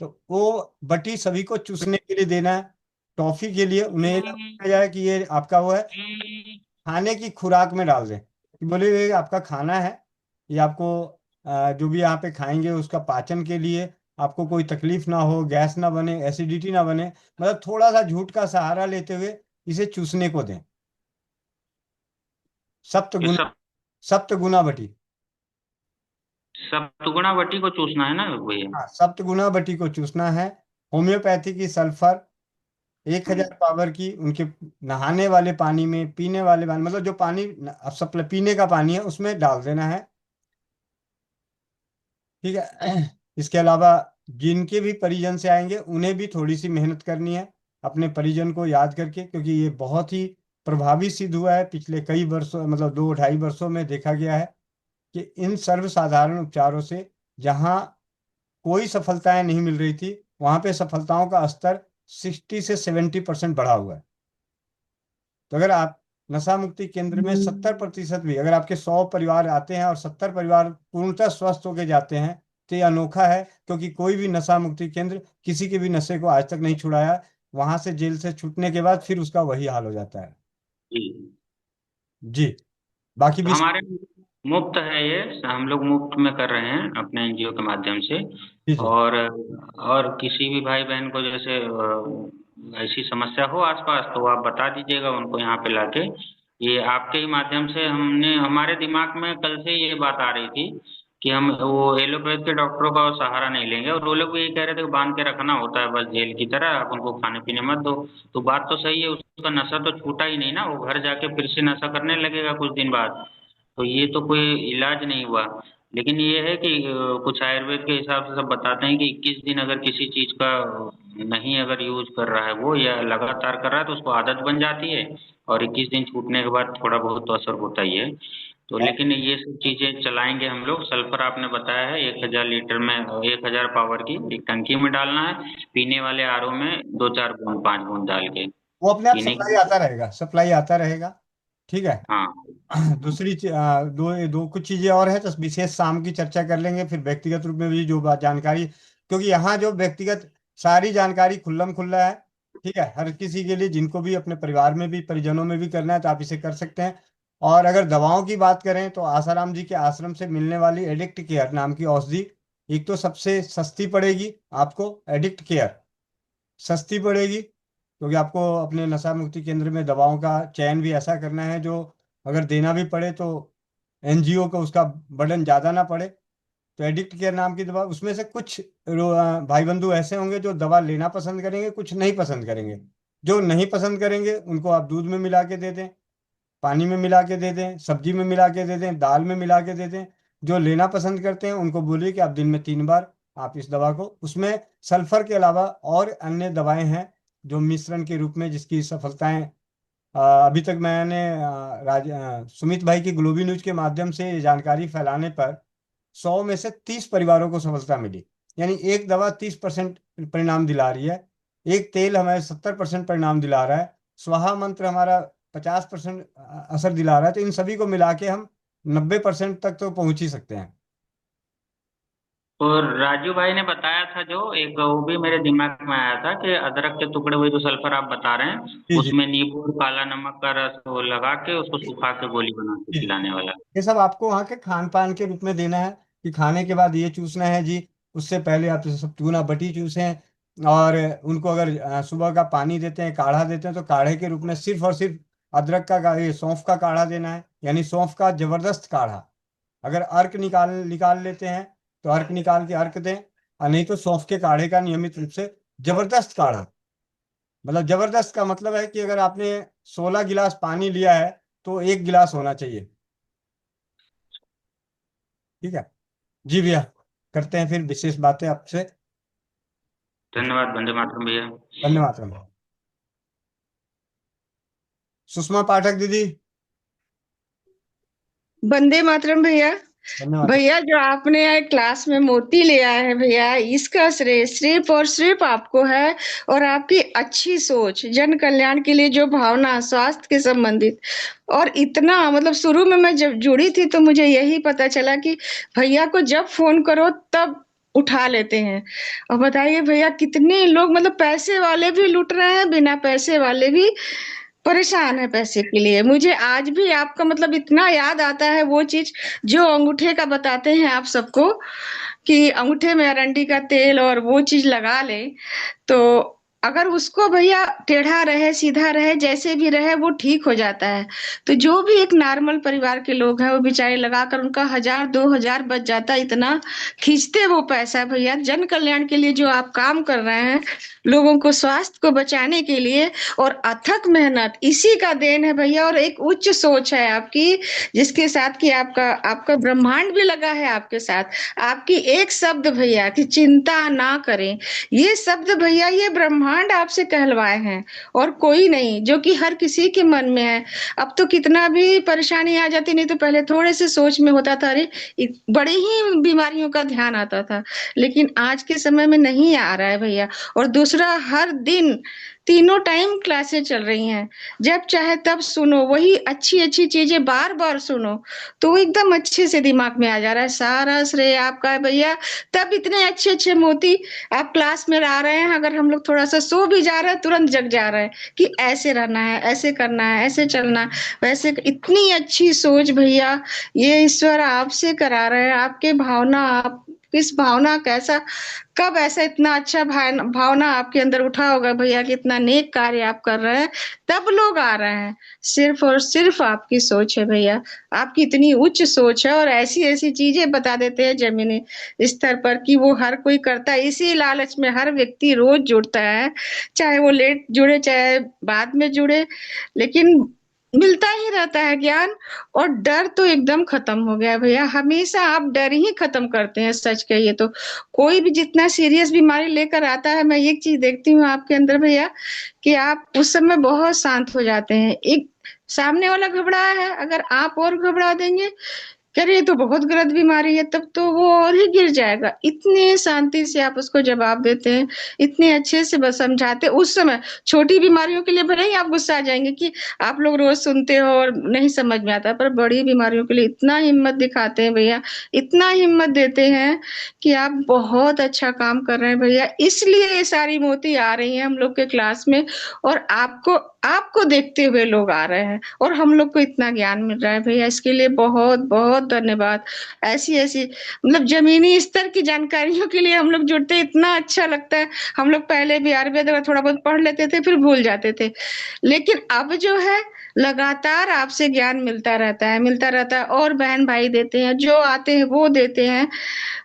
S1: तो वो बटी सभी को चूसने के लिए देना है। टॉफी के लिए उन्हें ये बताया जाए कि ये आपका वो है, खाने की खुराक में डाल दें कि बोले ये आपका खाना है, ये आपको जो भी यहाँ पे खाएंगे उसका पाचन के लिए आपको कोई तकलीफ ना हो, गैस ना बने, एसिडिटी ना बने, मतलब थोड़ा सा झूठ का सहारा लेते हुए इसे चूसने को दें।
S16: ये
S1: सप्तगुना,
S16: सब
S1: सप्तगुना बटी।
S16: सप्तगुणा वटी को चूसना है ना भैया?
S1: हाँ, सप्तगुना बटी को चूसना है। होम्योपैथी की सल्फर 1000 पावर की उनके नहाने वाले पानी में, पीने वाले पानी, मतलब जो पानी सप्लाई पीने का पानी है उसमें डाल देना है। ठीक है। इसके अलावा जिनके भी परिजन से आएंगे उन्हें भी थोड़ी सी मेहनत करनी है अपने परिजन को याद करके, क्योंकि ये बहुत ही प्रभावी सिद्ध हुआ है पिछले कई वर्षों, मतलब 2-2.5 वर्षों में देखा गया है कि इन सर्वसाधारण उपचारों से जहाँ कोई सफलताएं नहीं मिल रही थी, वहां पे सफलताओं का स्तर 60 से 70% बढ़ा हुआ है। तो अगर आप नशा मुक्ति केंद्र में 70% भी, अगर आपके 100 परिवार आते हैं और 70 परिवार पूर्णतः स्वस्थ होके जाते हैं, तो ये अनोखा है। क्योंकि कोई भी नशा मुक्ति केंद्र किसी के भी नशे को आज तक नहीं छुड़ाया, वहां से जेल से छूटने के बाद फिर उसका वही हाल हो जाता है।
S16: जी।
S1: जी। बाकी भी
S16: हमारे मुफ्त है ये, हम लोग मुफ्त में कर रहे हैं अपने एनजीओ के माध्यम से।
S1: जी जी।
S16: और किसी भी भाई बहन को जैसे ऐसी समस्या हो आसपास, तो आप बता दीजिएगा उनको यहाँ पे लाके। ये आपके ही माध्यम से हमने, हमारे दिमाग में कल से ये बात आ रही थी कि हम वो एलोपैथ के डॉक्टरों का सहारा नहीं लेंगे, और वो लोग भी यही कह रहे थे कि बांध के रखना होता है बस जेल की तरह, आप उनको खाने पीने मत दो। तो बात तो सही है, उसका नशा तो छूटा ही नहीं ना, वो घर जाके फिर से नशा करने लगेगा कुछ दिन बाद। तो ये तो कोई इलाज नहीं हुआ। लेकिन ये है कि कुछ आयुर्वेद के हिसाब से सब बताते हैं कि 21 दिन अगर किसी चीज़ का नहीं अगर यूज कर रहा है वो, या लगातार कर रहा है, तो उसको आदत बन जाती है, और 21 दिन छूटने के बाद थोड़ा बहुत तो असर होता ही है। तो लेकिन ये सब चीजें चलाएंगे हम लोग। सल्फर आपने बताया है 1000 लीटर में 1000 पावर की एक टंकी में डालना है, पीने वाले आरओ में 2-4 बूंद 5 बूंद डाल के
S1: वो अपने आप
S16: पीने
S1: सप्लाई
S16: की।
S1: आता रहेगा, सप्लाई आता रहेगा। ठीक है।
S16: हाँ
S1: दूसरी दो दो कुछ चीजें और है तो विशेष शाम की चर्चा कर लेंगे, फिर व्यक्तिगत रूप में भी जो बात जानकारी, क्योंकि यहाँ जो व्यक्तिगत सारी जानकारी खुल्लम खुल्ला है। ठीक है, हर किसी के लिए, जिनको भी अपने परिवार में भी परिजनों में भी करना है तो आप इसे कर सकते हैं। और अगर दवाओं की बात करें तो आसाराम जी के आश्रम से मिलने वाली एडिक्ट केयर नाम की औषधि, एक तो सबसे सस्ती पड़ेगी आपको, एडिक्ट केयर सस्ती पड़ेगी, क्योंकि आपको अपने नशा मुक्ति केंद्र में दवाओं का चयन भी ऐसा करना है जो अगर देना भी पड़े तो एनजीओ को उसका बर्डन ज़्यादा ना पड़े। तो एडिक्ट केयर नाम की दवा, उसमें से कुछ भाई बंधु ऐसे होंगे जो दवा लेना पसंद करेंगे, कुछ नहीं पसंद करेंगे। जो नहीं पसंद करेंगे उनको आप दूध में मिला के दे दें, पानी में मिला के दे दें, सब्जी में मिला के दे दें, दाल में मिला के दे दें। जो लेना पसंद करते हैं उनको बोलिए कि आप दिन में 3 बार आप इस दवा को, उसमें सल्फर के अलावा और अन्य दवाएं हैं जो मिश्रण के रूप में, जिसकी सफलताएं अभी तक मैंने सुमित भाई की ग्लोबी न्यूज के माध्यम से ये जानकारी फैलाने पर 100 में से 30 परिवारों को सफलता मिली। यानी एक दवा 30% परिणाम दिला रही है, एक तेल हमें 70% परिणाम दिला रहा है, स्वाहा मंत्र हमारा 50% असर दिला रहा है। तो इन सभी को मिला के हम 90% तक तो पहुंच ही सकते हैं।
S16: और राजू भाई ने बताया था जो एक, वो भी मेरे दिमाग में आया था कि अदरक के टुकड़े हुए जो सल्फर आप बता रहे हैं
S1: जी जी
S16: उसमें नींबू और काला नमक का रस वो लगा के उसको सुखा के गोली बना के
S1: जी।
S16: खिलाने वाला।
S1: ये सब आपको वहाँ के खान पान के रूप में देना है कि खाने के बाद ये चूसना है जी, उससे पहले आप ये सब चूना बटी चूसें। और उनको अगर सुबह का पानी देते हैं, काढ़ा देते हैं, तो काढ़े के रूप में सिर्फ और सिर्फ अदरक ये सौंफ का काढ़ा देना है, यानी सौंफ का जबरदस्त काढ़ा। अगर अर्क निकाल लेते हैं तो अर्क निकाल के अर्क दें, और नहीं तो सौंफ के काढ़े का नियमित रूप से जबरदस्त काढ़ा। मतलब जबरदस्त का मतलब है कि अगर आपने 16 गिलास पानी लिया है तो 1 गिलास होना चाहिए। ठीक है जी भैया, करते हैं फिर विशेष बातें आपसे।
S16: धन्यवाद। वंदे मातरम भैया।
S1: धन्यवाद। सुषमा पाठक दीदी।
S17: वंदे मातरम भैया।
S1: धन्यवाद।
S17: भैया जो आपने क्लास में मोती ले आए हैं भैया, इसका श्रेय सिर्फ और सिर्फ आपको है। और आपकी अच्छी सोच, जन कल्याण के लिए जो भावना, स्वास्थ्य के संबंधित, और इतना मतलब शुरू में मैं जब जुड़ी थी तो मुझे यही पता चला कि भैया को जब फोन करो तब उठा लेते हैं। और बताइए भैया, कितने लोग मतलब पैसे वाले भी लुट रहे हैं, बिना पैसे वाले भी परेशान है पैसे के लिए। मुझे आज भी आपका मतलब इतना याद आता है वो चीज जो अंगूठे का बताते हैं आप सबको, कि अंगूठे में अरंडी का तेल और वो चीज लगा ले तो अगर उसको भैया टेढ़ा रहे, सीधा रहे, जैसे भी रहे, वो ठीक हो जाता है। तो जो भी एक नॉर्मल परिवार के लोग हैं वो बेचारे लगाकर उनका 1000-2000 बच जाता है। इतना खींचते वो पैसा भैया। जन कल्याण के लिए जो आप काम कर रहे हैं, लोगों को स्वास्थ्य को बचाने के लिए, और अथक मेहनत इसी का देन है भैया। और एक उच्च सोच है आपकी, जिसके साथ कि आपका ब्रह्मांड भी लगा है आपके साथ। आपकी एक शब्द भैया कि चिंता ना करें, ये शब्द भैया, ये ब्रह्मांड आपसे कहलवाए हैं और कोई नहीं, जो कि हर किसी के मन में है। अब तो कितना भी परेशानी आ जाती, नहीं तो पहले थोड़े से सोच में होता था, अरे बड़ी ही बीमारियों का ध्यान आता था, लेकिन आज के समय में नहीं आ रहा है भैया। और दूसरा, हर दिन 3 टाइम क्लासें चल रही हैं, जब चाहे तब सुनो, वही अच्छी अच्छी चीजें बार बार सुनो, तो वो एकदम अच्छे से दिमाग में आ जा रहा है। सारा श्रेय आपका है भैया। तब इतने अच्छे अच्छे मोती आप क्लास में आ रहे हैं। अगर हम लोग थोड़ा सा सो भी जा रहे हैं, तुरंत जग जा रहे हैं कि ऐसे रहना है, ऐसे करना है, ऐसे चलना है, वैसे। इतनी अच्छी सोच भैया, ये ईश्वर आपसे करा रहे हैं। आपके भावना, आप किस भावना कैसा, कब ऐसा इतना अच्छा भावना आपके अंदर उठा होगा भैया कि इतना नेक कार्य आप कर रहे हैं, तब लोग आ रहे हैं। सिर्फ और सिर्फ आपकी सोच है भैया। आपकी इतनी उच्च सोच है, और ऐसी ऐसी चीजें बता देते हैं जमीनी स्तर पर कि वो हर कोई करता है। इसी लालच में हर व्यक्ति रोज जुड़ता है, चाहे वो लेट जुड़े चाहे बाद में जुड़े, लेकिन मिलता ही रहता है ज्ञान। और डर तो एकदम खत्म हो गया है भैया। हमेशा आप डर ही खत्म करते हैं, सच कहिए तो। कोई भी जितना सीरियस बीमारी लेकर आता है, मैं एक चीज देखती हूँ आपके अंदर भैया, कि आप उस समय बहुत शांत हो जाते हैं। एक सामने वाला घबराया है, अगर आप और घबरा देंगे कह रहे ये तो बहुत गलत बीमारी है, तब तो वो और ही गिर जाएगा। इतने शांति से आप उसको जवाब देते हैं, इतने अच्छे से बस समझाते। उस समय छोटी बीमारियों के लिए भले ही आप गुस्सा आ जाएंगे कि आप लोग रोज सुनते हो और नहीं समझ में आता, पर बड़ी बीमारियों के लिए इतना हिम्मत दिखाते हैं भैया, इतना हिम्मत देते हैं कि आप बहुत अच्छा काम कर रहे हैं भैया। इसलिए ये सारी मोती आ रही है हम लोग के क्लास में, और आपको देखते हुए लोग आ रहे हैं और हम लोग को इतना ज्ञान मिल रहा है भैया। इसके लिए बहुत बहुत धन्यवाद। ऐसी ऐसी मतलब जमीनी स्तर की जानकारियों के लिए हम लोग जुड़ते हैं, इतना अच्छा लगता है। हम लोग पहले भी आयुर्वेद का थोड़ा बहुत पढ़ लेते थे, फिर भूल जाते थे, लेकिन अब जो है लगातार आपसे ज्ञान मिलता रहता है और बहन भाई देते हैं, जो आते हैं वो देते हैं।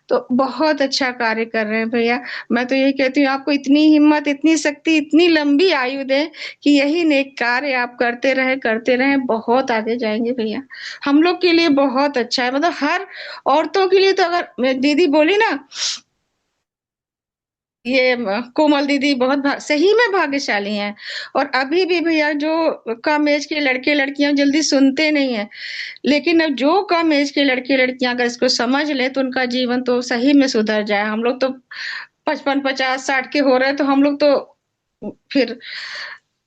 S17: तो बहुत अच्छा कार्य कर रहे हैं भैया। मैं तो यही कहती हूँ आपको इतनी हिम्मत, इतनी शक्ति, इतनी लंबी आयु दे कि यही नेक कार्य आप करते रहे, बहुत आगे जाएंगे भैया। हम लोग के लिए बहुत अच्छा है, मतलब हर औरतों के लिए। तो अगर दीदी बोली ना, ये कोमल दीदी बहुत सही में भाग्यशाली हैं। और अभी भी भैया जो कम एज के लड़के लड़कियां जल्दी सुनते नहीं है, लेकिन अब जो कम एज के लड़के लड़कियां अगर इसको समझ ले तो उनका जीवन तो सही में सुधर जाए। हम लोग तो 55 50 60 के हो रहे हैं, तो हम लोग तो फिर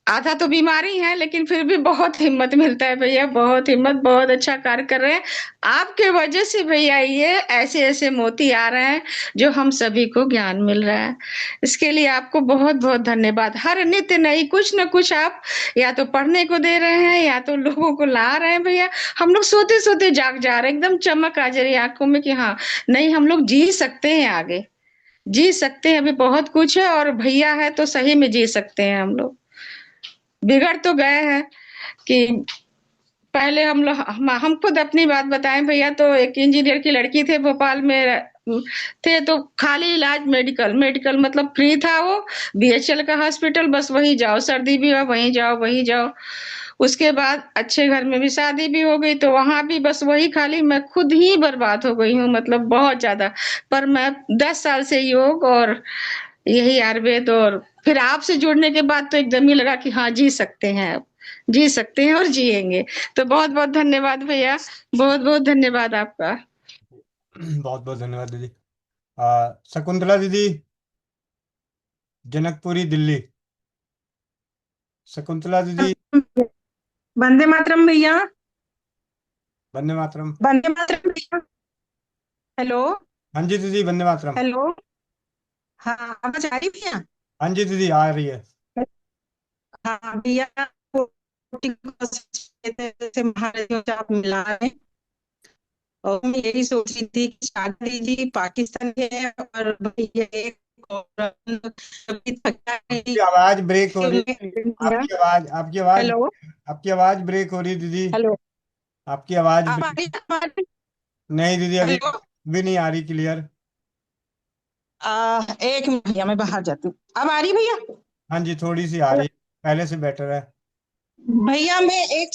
S17: आधा तो बीमारी है, लेकिन फिर भी बहुत हिम्मत मिलता है भैया, बहुत हिम्मत। बहुत अच्छा कार्य कर रहे हैं आपके वजह से भैया। ये ऐसे ऐसे मोती आ रहे हैं जो हम सभी को ज्ञान मिल रहा है। इसके लिए आपको बहुत बहुत धन्यवाद। हर नित्य नई कुछ न कुछ आप या तो पढ़ने को दे रहे हैं या तो लोगों को ला रहे हैं भैया। हम लोग सोते सोते जाग जा रहे हैं, एकदम चमक आ जा रही है आंखों में कि हाँ नहीं, हम लोग जी सकते हैं, आगे जी सकते हैं। अभी बहुत कुछ है और भैया है तो सही में जी सकते हैं हम लोग। बिगड़ तो गए हैं कि पहले हम खुद अपनी बात बताएं भैया, तो एक इंजीनियर की लड़की थे, भोपाल में थे, तो खाली इलाज मेडिकल मेडिकल मतलब फ्री था वो, बीएचएल का हॉस्पिटल, बस वही जाओ, सर्दी भी हो वहीं जाओ वहीं जाओ। उसके बाद अच्छे घर में भी शादी भी हो गई, तो वहां भी बस वही खाली। मैं खुद ही बर्बाद हो गई हूँ, मतलब बहुत ज्यादा। पर मैं 10 साल से योग और यही आयुर्वेद, और फिर आपसे जुड़ने के बाद तो एकदम ही लगा कि हाँ जी सकते हैं, अब जी सकते हैं और जिएंगे। तो बहुत बहुत धन्यवाद भैया, बहुत बहुत धन्यवाद आपका।
S1: बहुत बहुत धन्यवाद दीदी। शकुंतला दीदी, जनकपुरी, दिल्ली। शकुंतला दीदी।
S18: वंदे मातरम भैया।
S1: वंदे मातरम।
S18: वंदे मातरम भैया। हेलो।
S1: हाँ जी दीदी, वंदे मातरम।
S18: हेलो। हाँ, आवाज आ रही भैया?
S1: हाँ जी दीदी, आ रही है।
S18: हाँ भैया, जैसे महाराज से आप मिला रहे हैं, और मैं यही सोच रही थी कि शादी जी पाकिस्तान के है और भैया एक और अभी तक
S1: आपकी आवाज ब्रेक हो रही है। आपकी आवाज
S18: हेलो।
S1: आपकी आवाज ब्रेक हो रही है दीदी।
S18: हेलो।
S1: आपकी आवाज
S18: अब आ
S1: ब्रेक।
S18: रही?
S1: नहीं दीदी, अभी
S18: हेलो।
S1: भी नहीं आ रही क्लियर।
S18: एक मिनट भैया, मैं बाहर जाती हूँ। अब आ रही भैया?
S1: हाँ जी, थोड़ी सी आ रही है, पहले से बेटर है।
S18: भैया मैं एक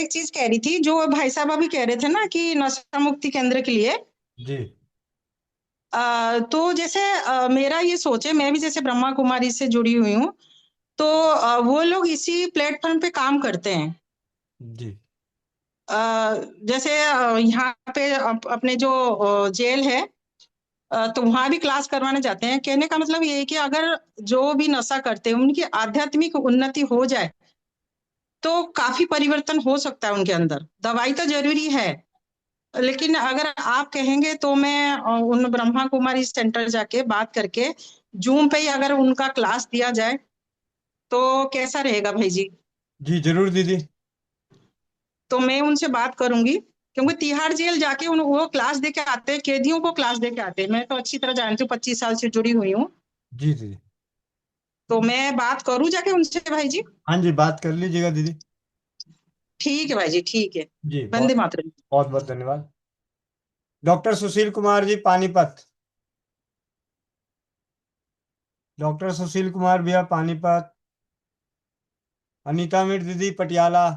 S18: चीज कह रही थी, जो भाई साहब अभी कह रहे थे ना कि नशा मुक्ति केंद्र के लिए।
S1: जी।
S18: तो जैसे मेरा ये सोच है, मैं भी जैसे ब्रह्मा कुमारी से जुड़ी हुई हूँ, तो वो लोग इसी प्लेटफॉर्म पे काम करते हैं।
S1: जी।
S18: जैसे यहाँ पे अपने जो जेल है, तो वहां भी क्लास करवाने जाते हैं। कहने का मतलब ये है कि अगर जो भी नशा करते हैं उनकी आध्यात्मिक उन्नति हो जाए तो काफी परिवर्तन हो सकता है उनके अंदर। दवाई तो जरूरी है, लेकिन अगर आप कहेंगे तो मैं उन ब्रह्मा कुमारी सेंटर जाके बात करके जूम पे ही अगर उनका क्लास दिया जाए तो कैसा रहेगा भाई जी?
S1: जी जरूर दीदी।
S18: तो मैं उनसे बात करूंगी, क्योंकि तिहाड़ जेल जाके वो क्लास दे के आते हैं, कैदियों को क्लास दे के आते हैं। मैं तो अच्छी तरह जानती हूँ, 25 साल से जुड़ी हुई हूँ।
S1: जी दीदी।
S18: तो मैं बात करूं जाके उनसे भाई जी?
S1: हाँ जी, बात कर लीजिएगा दीदी।
S18: ठीक है भाई जी, ठीक है।
S1: जी,
S18: वंदे
S1: बहुत
S18: मातरम।
S1: बहुत बहुत धन्यवाद। डॉक्टर सुशील कुमार जी, पानीपत। डॉक्टर सुशील कुमार भैया, पानीपत। अनीता मिट दीदी, पटियाला।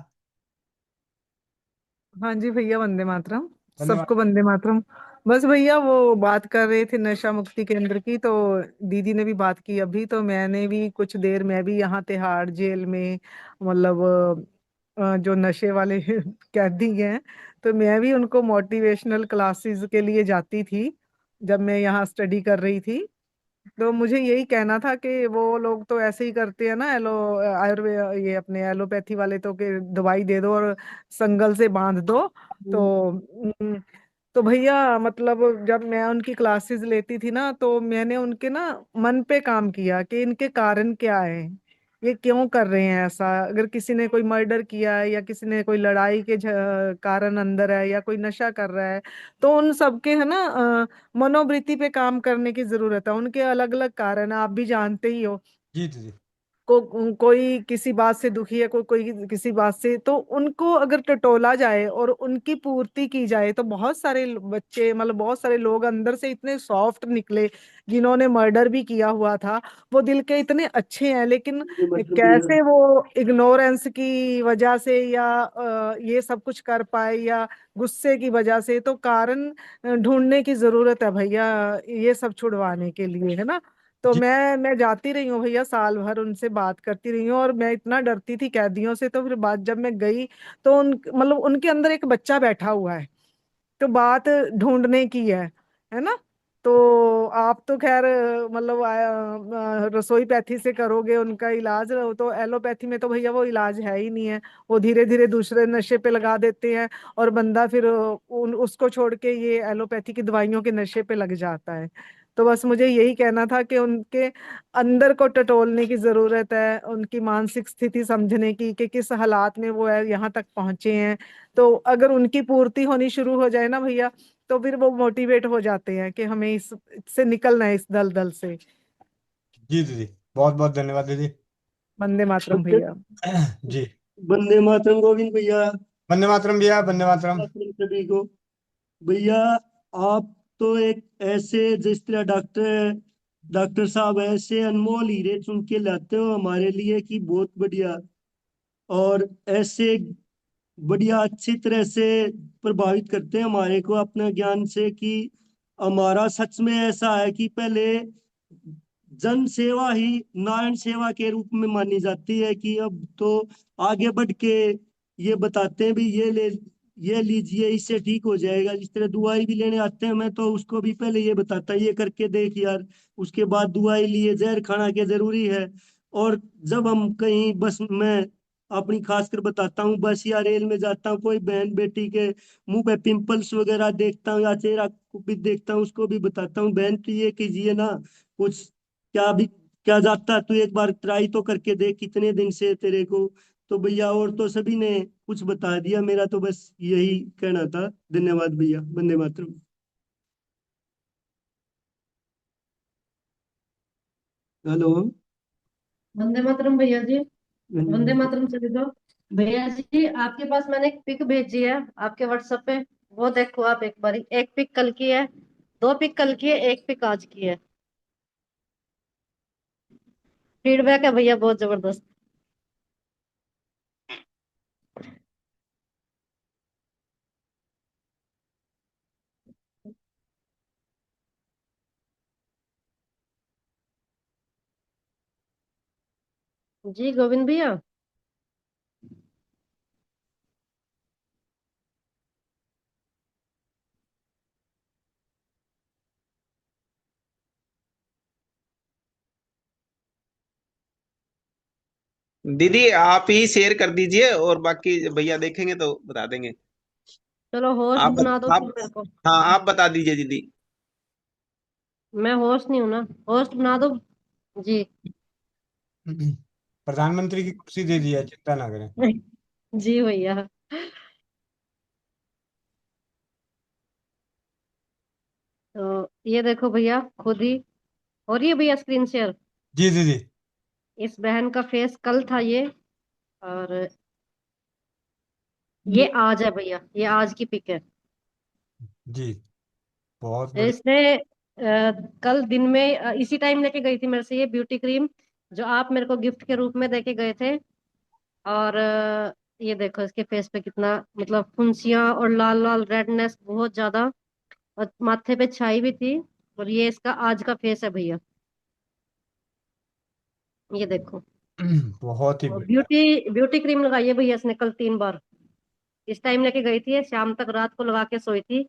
S19: हाँ जी भैया, वंदे मातरम।
S1: धन्यवाद।
S19: सबको वंदे मातरम। बस भैया वो बात कर रहे थे नशा मुक्ति केंद्र की, तो दीदी ने भी बात की अभी, तो मैंने भी कुछ देर मैं भी यहाँ तिहाड़ जेल में मतलब जो नशे वाले कैदी हैं, तो मैं भी उनको मोटिवेशनल क्लासेस के लिए जाती थी जब मैं यहाँ स्टडी कर रही थी। तो मुझे यही कहना था कि वो लोग तो ऐसे ही करते हैं ना, आयुर्वेद, ये अपने एलोपैथी वाले तो कि दवाई दे दो और संगल से बांध दो। तो तो भैया मतलब जब मैं उनकी क्लासेस लेती थी ना, तो मैंने उनके ना मन पे काम किया कि इनके कारण क्या है, ये क्यों कर रहे हैं ऐसा। अगर किसी ने कोई मर्डर किया है या किसी ने कोई लड़ाई के कारण अंदर है या कोई नशा कर रहा है, तो उन सबके है ना मनोवृत्ति पे काम करने की जरूरत है। उनके अलग अलग कारण है, आप भी जानते ही हो।
S1: जी दीदी।
S19: कोई किसी बात से दुखी है, कोई कोई किसी बात से, तो उनको अगर टटोला जाए और उनकी पूर्ति की जाए, तो बहुत सारे बच्चे मतलब बहुत सारे लोग अंदर से इतने सॉफ्ट निकले, जिन्होंने मर्डर भी किया हुआ था, वो दिल के इतने अच्छे हैं, लेकिन कैसे वो इग्नोरेंस की वजह से या ये सब कुछ कर पाए या गुस्से की वजह से, तो कारण ढूंढने की जरूरत है भैया ये सब छुड़वाने के लिए, है ना। तो मैं जाती रही हूँ भैया, साल भर उनसे बात करती रही हूँ, और मैं इतना डरती थी कैदियों से, तो फिर बात जब मैं गई, तो मतलब उनके अंदर एक बच्चा बैठा हुआ है, तो बात ढूंढने की है ना। तो आप तो खैर मतलब रसोई पैथी से करोगे उनका इलाज, तो एलोपैथी में तो भैया वो इलाज है ही नहीं है। वो धीरे धीरे दूसरे नशे पे लगा देते हैं, और बंदा फिर उसको छोड़ के ये एलोपैथी की दवाइयों के नशे पे लग जाता है। तो बस मुझे यही कहना था कि उनके अंदर को टटोलने की जरूरत है, उनकी मानसिक स्थिति समझने की कि किस हालात में वो है यहाँ तक पहुंचे हैं। तो अगर उनकी पूर्ति होनी शुरू हो जाए ना भैया, तो फिर वो मोटिवेट हो जाते हैं कि हमें इससे निकलना है, इस दलदल से।
S1: जी दीदी, बहुत बहुत धन्यवाद दीदी।
S19: वंदे मातरम भैया।
S1: जी।
S20: वंदे मातरम गोविंद भैया।
S1: वंदे मातरम भैया, वंदे मातरम।
S20: मातरम सभी को। भैया आप तो एक ऐसे जिस तरह डॉक्टर साहब ऐसे अनमोल हीरे चुन के लाते हो हमारे लिए कि बहुत बढ़िया, और ऐसे बढ़िया अच्छी तरह से प्रभावित करते हैं हमारे को अपना ज्ञान से, कि हमारा सच में ऐसा है कि पहले जन सेवा ही नारायण सेवा के रूप में मानी जाती है, कि अब तो आगे बढ़ के ये बताते हैं भी ये लीजिए इससे ठीक हो जाएगा। इस तरह दुआई भी लेने आते हैं, मैं तो उसको भी पहले ये बताता ये करके देख यार, उसके बाद दुआई लिए जहर खाना क्या जरूरी है। और जब हम कहीं बस में अपनी खासकर बताता हूँ, बस या रेल में जाता हूँ, कोई बहन बेटी के मुंह पे पिंपल्स वगैरह देखता हूँ या चेहरा कुपित देखता हूँ, उसको भी बताता हूँ बहन तो ये कीजिए ना, कुछ क्या जाता है, तू एक बार ट्राई तो करके देख कितने दिन से तेरे को। तो भैया और तो सभी ने कुछ बता दिया, मेरा तो बस यही कहना था। धन्यवाद भैया। वंदे मातरम। हेलो।
S21: वंदे मातरम भैया जी।
S20: वंदे
S21: वंदे
S20: मातरम।
S21: मातरम सभी को। भैया जी आपके पास मैंने एक पिक भेजी है आपके व्हाट्सएप पे, वो देखो आप एक बारी। एक पिक कल की है, दो पिक कल की है, एक पिक आज की है। फीडबैक है भैया बहुत जबरदस्त। जी गोविंद भैया।
S22: दीदी आप ही शेयर कर दीजिए और बाकी भैया देखेंगे तो बता देंगे।
S21: चलो होस्ट बना दो फिर
S22: आप
S21: मेरे को।
S22: हाँ आप बता दीजिए दीदी।
S21: मैं होस्ट नहीं हूं ना, होस्ट बना दो जी।
S1: प्रधानमंत्री की कुर्सी दे दी है, चिंता ना करें।
S21: जी भैया। तो ये देखो भैया खुद ही हो रही है भैया स्क्रीन शेयर।
S1: जी दीदी।
S21: इस बहन का फेस कल था ये, और ये आज है भैया, ये आज की पिक है।
S1: जी बहुत बढ़िया।
S21: इसने कल दिन में इसी टाइम लेके गई थी मेरे से ये ब्यूटी क्रीम, जो आप मेरे को गिफ्ट के रूप में देके गए थे। और ये देखो इसके फेस पे कितना मतलब फुंसियां और लाल लाल रेडनेस बहुत ज्यादा, और माथे पे छाई भी थी। और ये इसका आज का फेस है भैया, ये देखो।
S1: बहुत ही
S21: और
S1: बढ़िया।
S21: ब्यूटी क्रीम लगाई है भैया इसने कल 3 बार। इस टाइम लेके गई थी, शाम तक रात को लगा के सोई थी।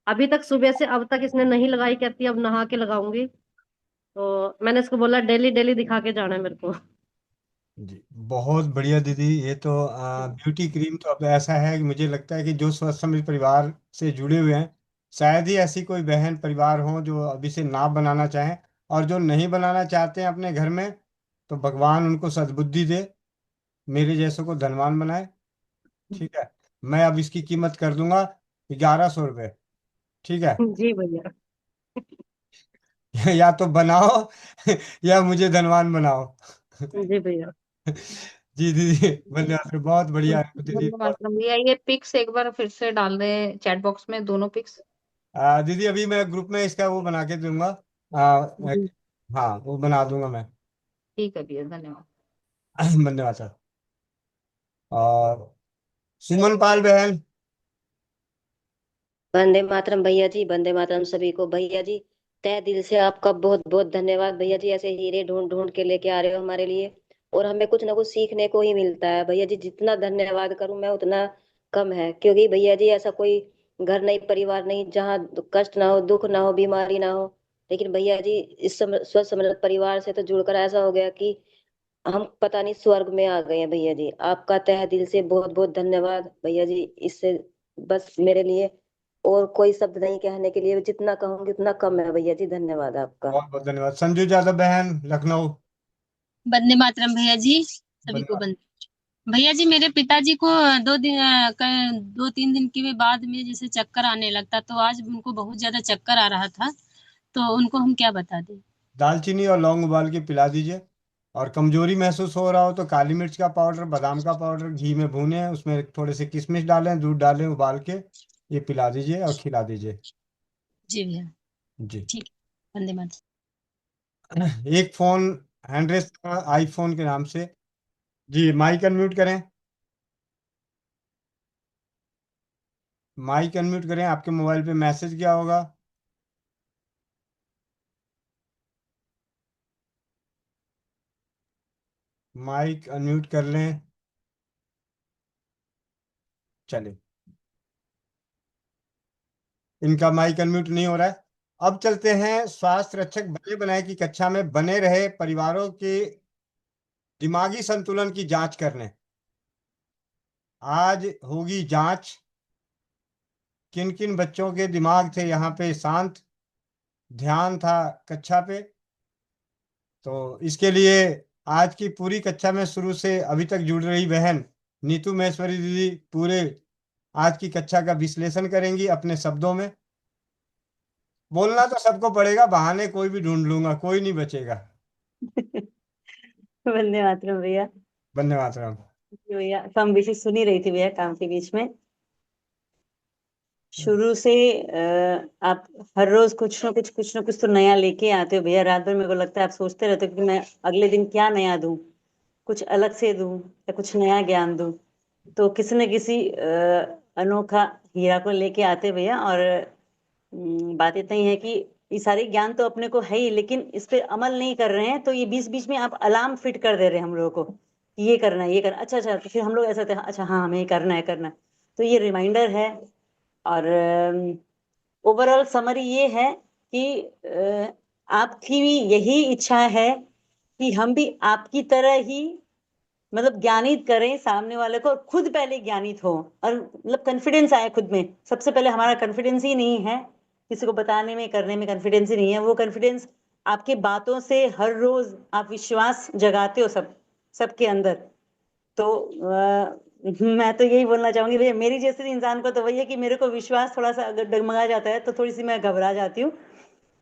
S21: अभी तक सुबह से अब तक इसने नहीं लगाई, कहती अब नहा के लगाऊंगी। तो मैंने इसको बोला डेली डेली दिखा के जाना है मेरे को।
S1: जी बहुत बढ़िया दीदी। ये तो ब्यूटी क्रीम तो अब ऐसा है कि मुझे लगता है कि जो स्वस्थ समृद्ध परिवार से जुड़े हुए हैं, शायद ही ऐसी कोई बहन परिवार हो जो अभी से ना बनाना चाहें। और जो नहीं बनाना चाहते हैं अपने घर में, तो भगवान उनको सद्बुद्धि दे, मेरे जैसों को धनवान बनाए। ठीक है। मैं अब इसकी कीमत कर दूंगा 1100 रुपये। ठीक है।
S21: जी भैया।
S1: या तो बनाओ या मुझे धनवान बनाओ।
S21: जी भैया।
S1: जी दीदी धन्यवाद, बहुत बढ़िया दीदी।
S5: वंदे मातरम भैया, ये पिक्स एक बार फिर से डाल दे चैट बॉक्स में, दोनों पिक्स।
S1: दीदी अभी मैं ग्रुप में इसका वो बना के दूंगा।
S5: जी
S1: हाँ वो बना दूंगा मैं।
S5: ठीक है भैया, धन्यवाद।
S1: धन्यवाद सर। और सुमन पाल बहन।
S2: वंदे मातरम भैया जी, वंदे मातरम सभी को। भैया जी तहे दिल से आपका बहुत बहुत धन्यवाद भैया जी, ऐसे हीरे ढूंढ ढूंढ के लेके आ रहे हो हमारे लिए, और हमें कुछ ना कुछ सीखने को ही मिलता है भैया जी। जितना धन्यवाद करूं मैं उतना कम है, क्योंकि भैया जी ऐसा कोई घर नहीं, परिवार नहीं जहाँ कष्ट ना हो, दुख ना हो, बीमारी ना हो। लेकिन भैया जी इस स्वस्थ समृद्ध परिवार से तो जुड़कर ऐसा हो गया कि हम पता नहीं स्वर्ग में आ गए हैं भैया जी। आपका तहे दिल से बहुत बहुत धन्यवाद भैया जी। इससे बस मेरे लिए और कोई शब्द नहीं कहने के लिए, जितना कहूंगी उतना कम है भैया जी। धन्यवाद आपका।
S1: बहुत बहुत धन्यवाद। संजू यादव बहन लखनऊ।
S4: वंदे मातरम भैया जी, सभी को
S1: धन्यवाद।
S4: वंदे। भैया जी मेरे पिताजी को 2-3 दिन के बाद में जैसे चक्कर आने लगता, तो आज उनको बहुत ज्यादा चक्कर आ रहा था, तो उनको हम क्या बता दें?
S1: दालचीनी और लौंग उबाल के पिला दीजिए। और कमजोरी महसूस हो रहा हो तो काली मिर्च का पाउडर, बादाम का पाउडर घी में भूनें, उसमें थोड़े से किशमिश डालें, दूध डालें, उबाल के ये पिला दीजिए और खिला दीजिए।
S4: जी भैया,
S1: जी।
S4: ठीक है। वंदे मातरम।
S1: एक फोन हैंडरेस था आईफोन के नाम से। जी माइक अनम्यूट करें। माइक अनम्यूट करें, आपके मोबाइल पे मैसेज क्या होगा? माइक अनम्यूट कर लें। चलिए, इनका माइक अनम्यूट नहीं हो रहा है। अब चलते हैं स्वास्थ्य रक्षक भले बनाए की कक्षा में बने रहे परिवारों के दिमागी संतुलन की जांच करने। आज होगी जांच, किन किन बच्चों के दिमाग थे यहाँ पे शांत, ध्यान था कक्षा पे। तो इसके लिए आज की पूरी कक्षा में शुरू से अभी तक जुड़ रही बहन नीतू महेश्वरी दीदी पूरे आज की कक्षा का विश्लेषण करेंगी अपने शब्दों में। बोलना तो सबको पड़ेगा, बहाने कोई भी ढूंढ लूंगा, कोई नहीं बचेगा।
S23: वंदे मातरम भैया।
S1: वंदे मातरम।
S23: जी भैया, कम बेसी सुन ही रही थी भैया काम के बीच में। शुरू से आप हर रोज कुछ ना कुछ तो नया लेके आते हो भैया। रात भर मेरे को लगता है आप सोचते रहते हो कि मैं अगले दिन क्या नया दूं, कुछ अलग से दूं या कुछ नया ज्ञान दूं। तो किसी न किसी अनोखा हीरा को लेके आते भैया। और बात इतनी है कि ये सारे ज्ञान तो अपने को है ही, लेकिन इस पे अमल नहीं कर रहे हैं। तो ये बीच बीच में आप अलार्म फिट कर दे रहे हैं हम लोगों को कि ये करना है, ये करना। अच्छा अच्छा, तो फिर हम लोग ऐसा होते हैं, अच्छा हाँ हमें ये करना है करना है। तो ये रिमाइंडर है। और ओवरऑल समरी ये है कि आपकी भी यही इच्छा है कि हम भी आपकी तरह ही मतलब ज्ञानित करें सामने वाले को, और खुद पहले ज्ञानित हो, और मतलब कॉन्फिडेंस आए खुद में। सबसे पहले हमारा कॉन्फिडेंस ही नहीं है, किसी को बताने में करने में कॉन्फिडेंस ही नहीं है। वो कॉन्फिडेंस आपके बातों से हर रोज आप विश्वास जगाते हो सबके अंदर। तो मैं तो यही बोलना चाहूंगी भैया, मेरी जैसे इंसान को तो भैया कि मेरे को विश्वास थोड़ा सा अगर डगमगा जाता है तो थोड़ी सी मैं घबरा जाती हूँ।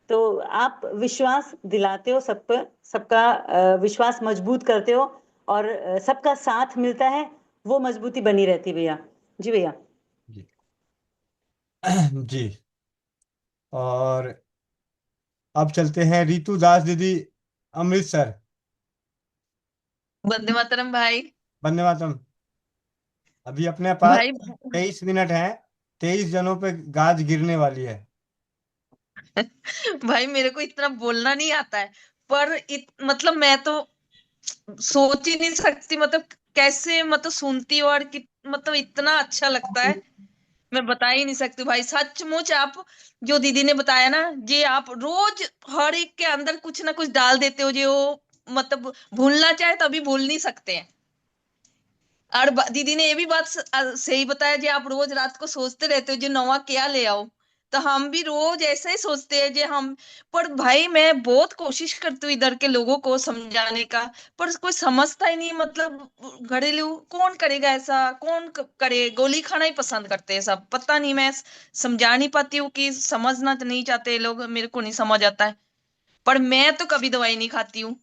S23: तो आप विश्वास दिलाते हो सब पर, सबका विश्वास मजबूत करते हो, और सबका साथ मिलता है, वो मजबूती बनी रहती भैया। जी भैया।
S1: जी। और अब चलते हैं रितु दास दीदी अमृतसर।
S24: वंदे मातरम भाई।
S1: वंदे मातरम। अभी अपने पास
S24: भाई
S1: 23 मिनट हैं, 23 जनों पे गाज गिरने वाली है।
S24: भाई मेरे को इतना बोलना नहीं आता है, पर मतलब मैं तो
S6: सोच ही नहीं सकती, मतलब कैसे मतलब सुनती हो और मतलब इतना अच्छा लगता है, मैं बता ही नहीं सकती भाई। सचमुच आप जो दीदी ने बताया ना, ये आप रोज हर एक के अंदर कुछ ना कुछ डाल देते हो, जो मतलब भूलना चाहे तो अभी भूल नहीं सकते हैं। और दीदी ने ये भी बात सही बताया, जी आप रोज रात को सोचते रहते हो जो नवा क्या ले आओ, तो हम भी रोज ऐसा ही सोचते हैं जे हम। पर भाई मैं बहुत कोशिश करती हूँ इधर के लोगों को समझाने का, पर कोई समझता ही नहीं। मतलब घरेलू कौन करेगा ऐसा, कौन करे, गोली खाना ही पसंद करते हैं सब। पता नहीं, मैं समझा नहीं पाती हूँ कि समझना तो नहीं चाहते ये लोग, मेरे को नहीं समझ आता है। पर मैं तो कभी दवाई नहीं खाती हूँ,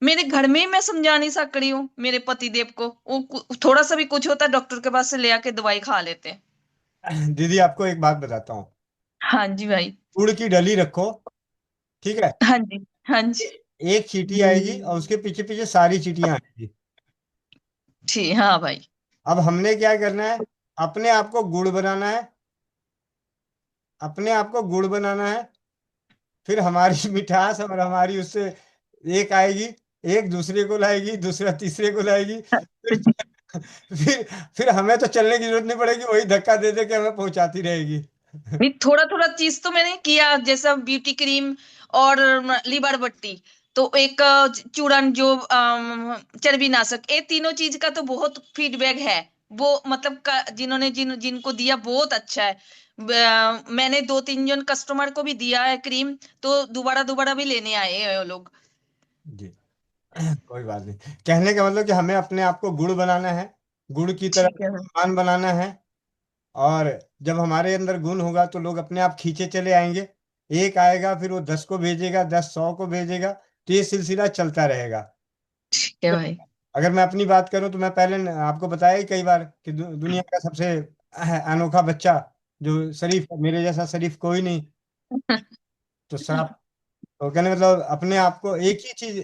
S6: मेरे घर में ही मैं समझा नहीं सक रही हूँ मेरे पति देव को। वो थोड़ा सा भी कुछ होता है डॉक्टर के पास से ले आके दवाई खा लेते हैं।
S1: दीदी आपको एक बात बताता हूँ।
S6: हाँ जी भाई।
S1: गुड़ की डली रखो, ठीक है।
S6: हाँ जी। हाँ जी।
S1: एक चींटी आएगी और उसके पीछे पीछे सारी चींटियां आएगी।
S6: ठीक, हाँ भाई।
S1: अब हमने क्या करना है, अपने आप को गुड़ बनाना है, अपने आप को गुड़ बनाना है। फिर हमारी मिठास और हमारी उससे एक आएगी, एक दूसरे को लाएगी, दूसरा तीसरे को लाएगी। फिर फिर फिर हमें तो चलने की जरूरत नहीं पड़ेगी, वही धक्का दे दे के हमें पहुंचाती रहेगी।
S6: नहीं, थोड़ा थोड़ा चीज तो मैंने किया, जैसा ब्यूटी क्रीम और लीवर बत्ती, तो एक चूड़न जो चर्बी नाशक, ये तीनों चीज का तो बहुत फीडबैक है। वो मतलब जिन्होंने जिनको दिया बहुत अच्छा है। मैंने 2-3 जन कस्टमर को भी दिया है क्रीम, तो दोबारा दोबारा भी लेने आए हैं वो लोग।
S1: जी। कोई बात नहीं। कहने का मतलब कि हमें अपने आप को गुड़ बनाना है, गुड़ की तरह
S6: ठीक है भाई।
S1: मेहमान बनाना है। और जब हमारे अंदर गुण होगा तो लोग अपने आप खींचे चले आएंगे। एक आएगा, फिर वो 10 को भेजेगा, 10 100 को भेजेगा, तो ये सिलसिला चलता रहेगा।
S6: ठीक है भाई।
S1: अगर मैं अपनी बात करूं तो मैं पहले आपको बताया ही कई बार कि दुनिया का सबसे अनोखा बच्चा जो शरीफ, मेरे जैसा शरीफ कोई नहीं। तो श्राप, तो कहने मतलब अपने आप को एक ही चीज,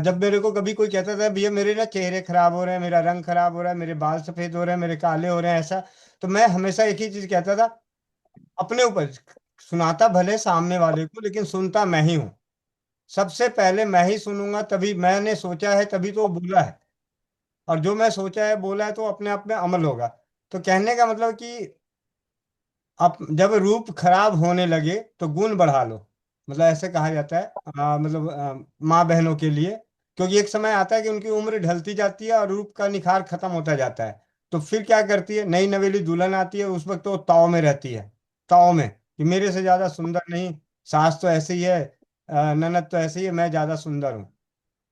S1: जब मेरे को कभी कोई कहता था भैया मेरे ना चेहरे खराब हो रहे हैं, मेरा रंग खराब हो रहा है, मेरे बाल सफेद हो रहे हैं, मेरे काले हो रहे हैं, ऐसा, तो मैं हमेशा एक ही चीज कहता था अपने ऊपर। सुनाता भले सामने वाले को, लेकिन सुनता मैं ही हूँ। सबसे पहले मैं ही सुनूंगा, तभी मैंने सोचा है तभी तो वो बोला है। और जो मैं सोचा है बोला है तो अपने आप में अमल होगा। तो कहने का मतलब कि आप जब रूप खराब होने लगे तो गुण बढ़ा लो, मतलब ऐसे कहा जाता है। मतलब माँ बहनों के लिए, क्योंकि एक समय आता है कि उनकी उम्र ढलती जाती है और रूप का निखार खत्म होता जाता है। तो फिर क्या करती है, नई नवेली दुल्हन आती है, उस वक्त तो वो ताव में रहती है, ताव में कि मेरे से ज्यादा सुंदर नहीं, सास तो ऐसे ही है, ननद तो ऐसे ही है, मैं ज्यादा सुंदर हूँ।